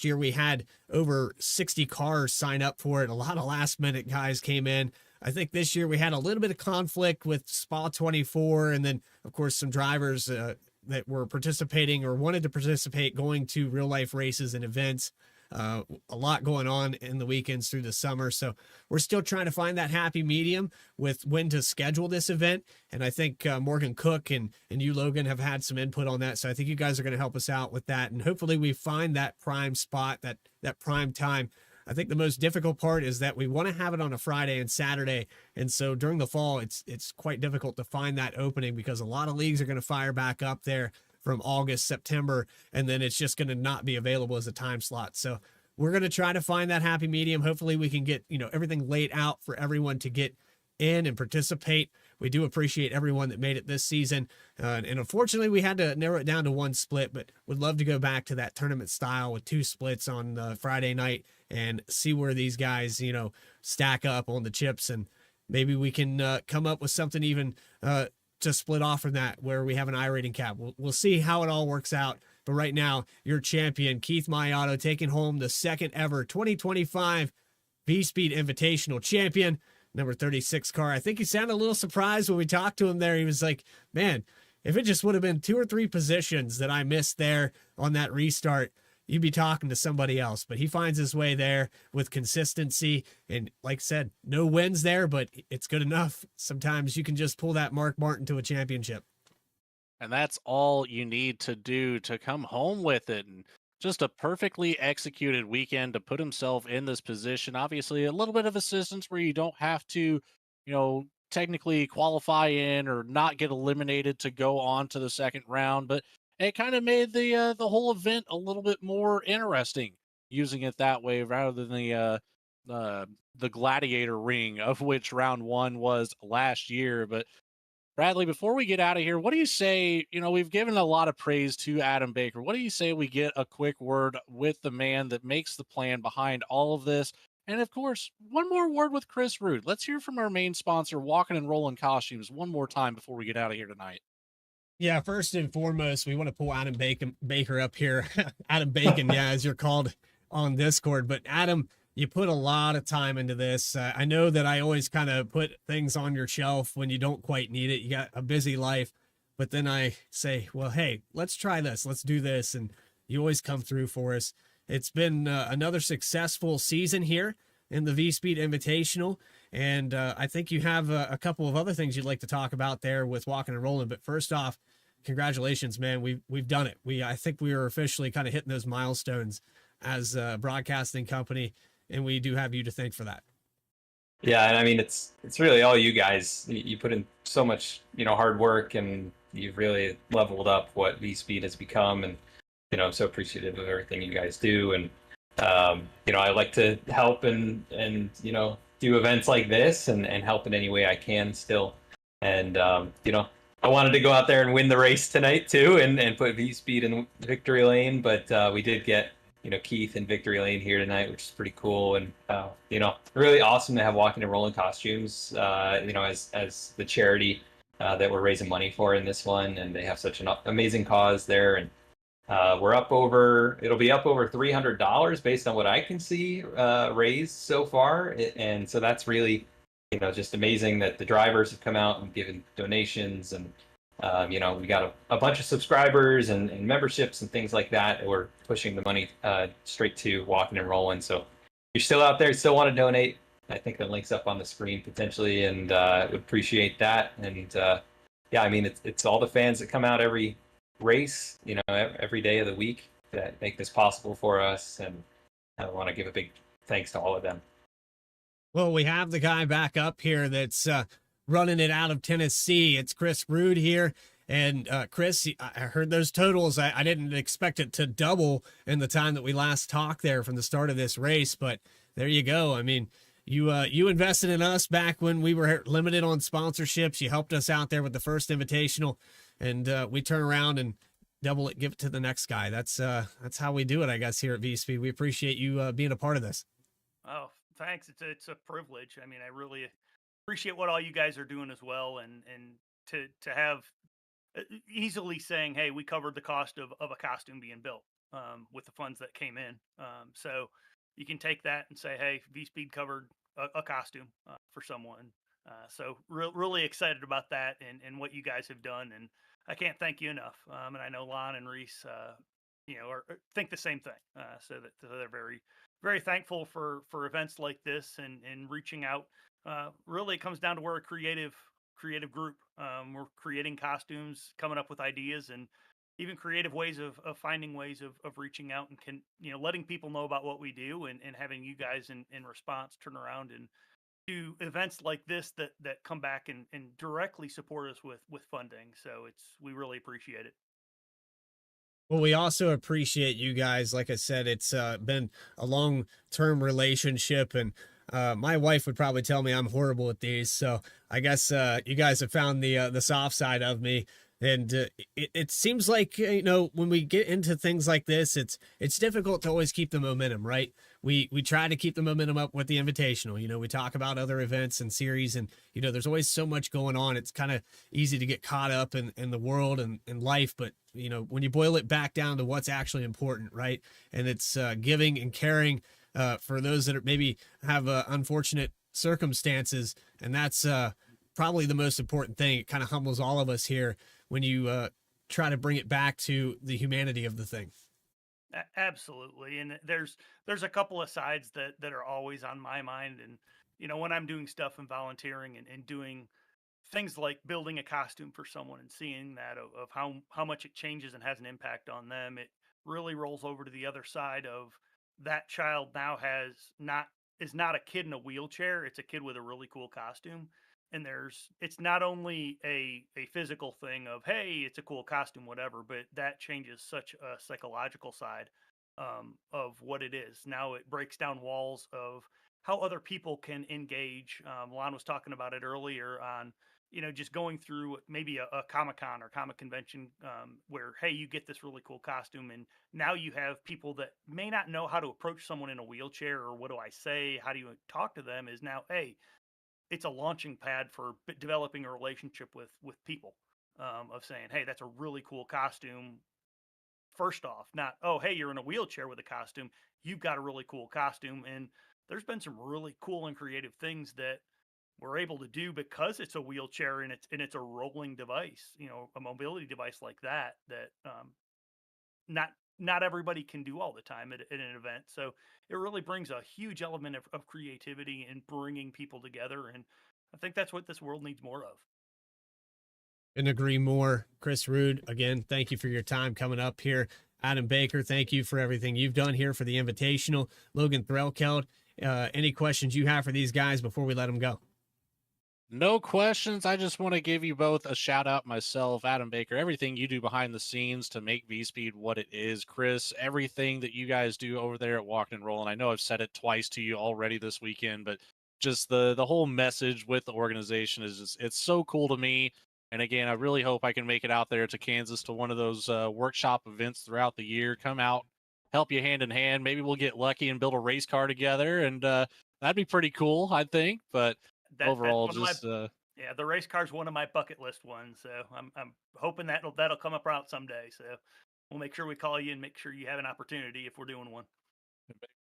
year we had over 60 cars sign up for it. A lot of last minute guys came in. I think this year we had a little bit of conflict with Spa 24. And then of course some drivers that were participating or wanted to participate going to real life races and events. A lot going on in the weekends through the summer. So we're still trying to find that happy medium with when to schedule this event. And I think Morgan Cook and you, Logan, have had some input on that. So I think you guys are going to help us out with that. And hopefully we find that prime spot, that prime time. I think the most difficult part is that we want to have it on a Friday and Saturday. And so during the fall, it's quite difficult to find that opening, because a lot of leagues are going to fire back up there from August, September, and then it's just going to not be available as a time slot. So we're going to try to find that happy medium. Hopefully we can get, everything laid out for everyone to get in and participate. We do appreciate everyone that made it this season. And unfortunately we had to narrow it down to one split, but would love to go back to that tournament style with 2 splits on Friday night and see where these guys, stack up on the chips. And maybe we can come up with something even to split off from that, where we have an iRating cap. We'll see how it all works out. But right now, your champion, Keith Maiato, taking home the second ever 2025 VSPEED Invitational champion, number 36 car. I think he sounded a little surprised when we talked to him there. He was like, man, if it just would have been 2 or 3 positions that I missed there on that restart, you'd be talking to somebody else. But he finds his way there with consistency. And like I said, no wins there, but it's good enough. Sometimes you can just pull that Mark Martin to a championship. And that's all you need to do to come home with it. And just a perfectly executed weekend to put himself in this position. Obviously, a little bit of assistance where you don't have to, technically qualify in or not get eliminated to go on to the second round. But it kind of made the whole event a little bit more interesting, using it that way rather than the gladiator ring, of which round 1 was last year. But Bradley, before we get out of here, what do you say? We've given a lot of praise to Adam Baker. What do you say we get a quick word with the man that makes the plan behind all of this? And of course, one more word with Chris Rood. Let's hear from our main sponsor, Walking and Rolling Costumes, one more time before we get out of here tonight. Yeah, first and foremost, we want to pull Adam Baker up here. Adam Bacon, yeah, as you're called on Discord. But Adam, you put a lot of time into this. I know that I always kind of put things on your shelf when you don't quite need it. You got a busy life. But then I say, well, hey, let's try this. Let's do this. And you always come through for us. It's been another successful season here in the VSPEED Invitational. And I think you have a couple of other things you'd like to talk about there with Walking and Rolling. But first off, congratulations, man. We've done it. I think we are officially kind of hitting those milestones as a broadcasting company, and we do have you to thank for that. Yeah, and I mean it's really all you guys. You put in so much, hard work, and you've really leveled up what VSPEED has become. And I'm so appreciative of everything you guys do. And I like to help and do events like this and help in any way I can still. And I wanted to go out there and win the race tonight too, and put VSPEED in victory lane. But we did get Keith in victory lane here tonight, which is pretty cool. And really awesome to have Walking and Rolling Costumes as the charity that we're raising money for in this one. And they have such an amazing cause there. And it'll be up over $300 based on what I can see raised so far. And so that's really just amazing that the drivers have come out and given donations. And we got a bunch of subscribers and memberships and things like that. We're pushing the money straight to Walking and Rolling. So if you're still out there, still want to donate, I think the link's up on the screen potentially, and would appreciate that. And it's all the fans that come out every race, every day of the week that make this possible for us. And I want to give a big thanks to all of them. Well, we have the guy back up here that's running it out of Tennessee. It's Chris Rood here. And Chris, I heard those totals. I didn't expect it to double in the time that we last talked there from the start of this race, but there you go. I mean, you invested in us back when we were limited on sponsorships. You helped us out there with the first Invitational, and we turn around and double it, give it to the next guy. That's how we do it, I guess, here at VSPEED. We appreciate you being a part of this. Oh, Thanks. It's a privilege. I mean, I really appreciate what all you guys are doing as well, and to have easily saying, "Hey, we covered the cost of a costume being built with the funds that came in." So you can take that and say, "Hey, VSpeed covered a costume for someone." So really excited about that and what you guys have done, and I can't thank you enough. And I know Lon and Reese, think the same thing. So they're very thankful for events like this and reaching out. Really, it comes down to we're a creative group. We're creating costumes, coming up with ideas, and even creative ways of finding ways of reaching out and letting people know about what we do and having you guys in response turn around and do events like this that come back and directly support us with funding. So we really appreciate it. Well, we also appreciate you guys. Like I said, it's been a long-term relationship, and my wife would probably tell me I'm horrible at these. So I guess you guys have found the soft side of me, and it seems like when we get into things like this, it's difficult to always keep the momentum, right? We try to keep the momentum up with the Invitational. We talk about other events and series, and there's always so much going on. It's kind of easy to get caught up in the world and in life, but when you boil it back down to what's actually important, right? And it's giving and caring for those that maybe have unfortunate circumstances, and that's probably the most important thing. It kind of humbles all of us here when you try to bring it back to the humanity of the thing. Absolutely, and there's a couple of sides that are always on my mind, and when I'm doing stuff and volunteering and doing things like building a costume for someone and seeing that of how much it changes and has an impact on them, it really rolls over to the other side of that child now is not a kid in a wheelchair, it's a kid with a really cool costume. And it's not only a physical thing of, hey, it's a cool costume, whatever, but that changes such a psychological side of what it is. Now it breaks down walls of how other people can engage. Lon was talking about it earlier on, just going through maybe a Comic-Con or comic convention where, hey, you get this really cool costume, and now you have people that may not know how to approach someone in a wheelchair, or what do I say? How do you talk to them? Is now, hey, it's a launching pad for developing a relationship with people, of saying, hey, that's a really cool costume. First off, not, oh, hey, you're in a wheelchair with a costume, you've got a really cool costume. And there's been some really cool and creative things that we're able to do because it's a wheelchair and it's a rolling device, a mobility device like that not not everybody can do all the time at an event. So it really brings a huge element of creativity and bringing people together. And I think that's what this world needs more of. Couldn't agree more. Chris Rude, again, thank you for your time coming up here. Adam Baker, thank you for everything you've done here for the Invitational. Logan Threlkeld, any questions you have for these guys before we let them go? No questions. I just want to give you both a shout out myself, Adam Baker, everything you do behind the scenes to make VSpeed what it is. Chris, everything that you guys do over there at Walking and Rolling. I know I've said it twice to you already this weekend, but just the whole message with the organization is just, it's so cool to me. And again, I really hope I can make it out there to Kansas to one of those workshop events throughout the year. Come out, help you hand in hand. Maybe we'll get lucky and build a race car together, and that'd be pretty cool, I think. But overall, just yeah, the race car's one of my bucket list ones. So I'm hoping that'll come up out someday. So we'll make sure we call you and make sure you have an opportunity if we're doing one.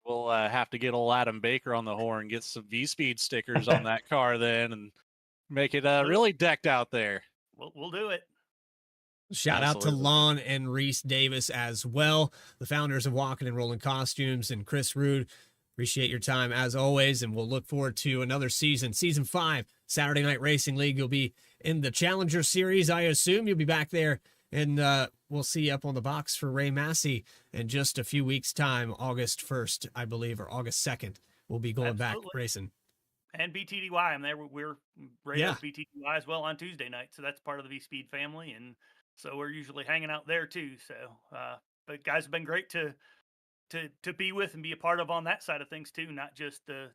We'll have to get old Adam Baker on the horn, get some VSpeed stickers on that car then, and make it really decked out there. We'll do it. Shout out to Lon and Reese Davis as well, the founders of Walking and Rolling Costumes, and Chris Rude. Appreciate your time as always, and we'll look forward to another season. Season 5, Saturday Night Racing League. You'll be in the Challenger Series, I assume. You'll be back there, and we'll see you up on the box for Ray Massey in just a few weeks' time, August 1st, I believe, or August 2nd. We'll be going back racing. And BTDY, I'm there. We're radio BTDY as well on Tuesday night, so that's part of the VSpeed family, and so we're usually hanging out there too. So, but guys have been great to be with and be a part of on that side of things too. Not just the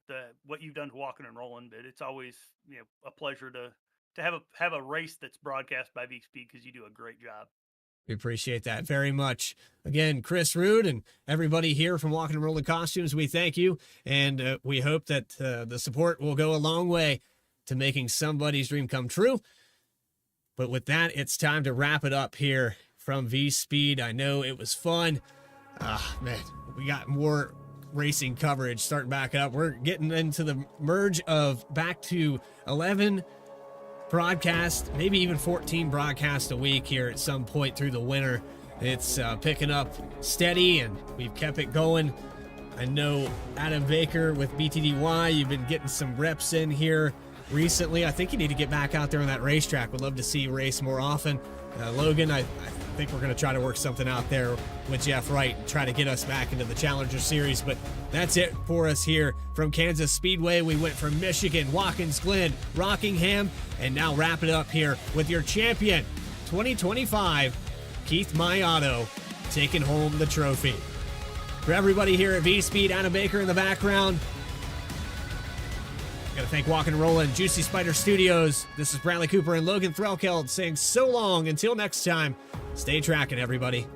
what you've done to Walking and Rolling, but it's always a pleasure to have a race that's broadcast by VSpeed because you do a great job. We appreciate that very much. Again, Chris Rude and everybody here from Walking and Rolling Costumes, we thank you, and we hope that the support will go a long way to making somebody's dream come true. But with that, it's time to wrap it up here from VSPEED. I know it was fun. Man, we got more racing coverage starting back up. We're getting into the merge of back to 11 broadcasts, maybe even 14 broadcasts a week here at some point through the winter. It's picking up steady, and we've kept it going. I know Adam Baker with BTDY, you've been getting some reps in here recently. I think you need to get back out there on that racetrack. Would love to see you race more often. Logan, I think we're going to try to work something out there with Jeff Wright and try to get us back into the Challenger Series. But that's it for us here from Kansas Speedway. We went from Michigan, Watkins Glen, Rockingham, and now wrap it up here with your champion 2025, Keith Maiato, taking home the trophy. For everybody here at VSPEED, Anna Baker in the background. Got to thank Walking and Rolling, Juicy Spider Studios. This is Bradley Cooper and Logan Threlkeld saying so long until next time. Stay tracking, everybody.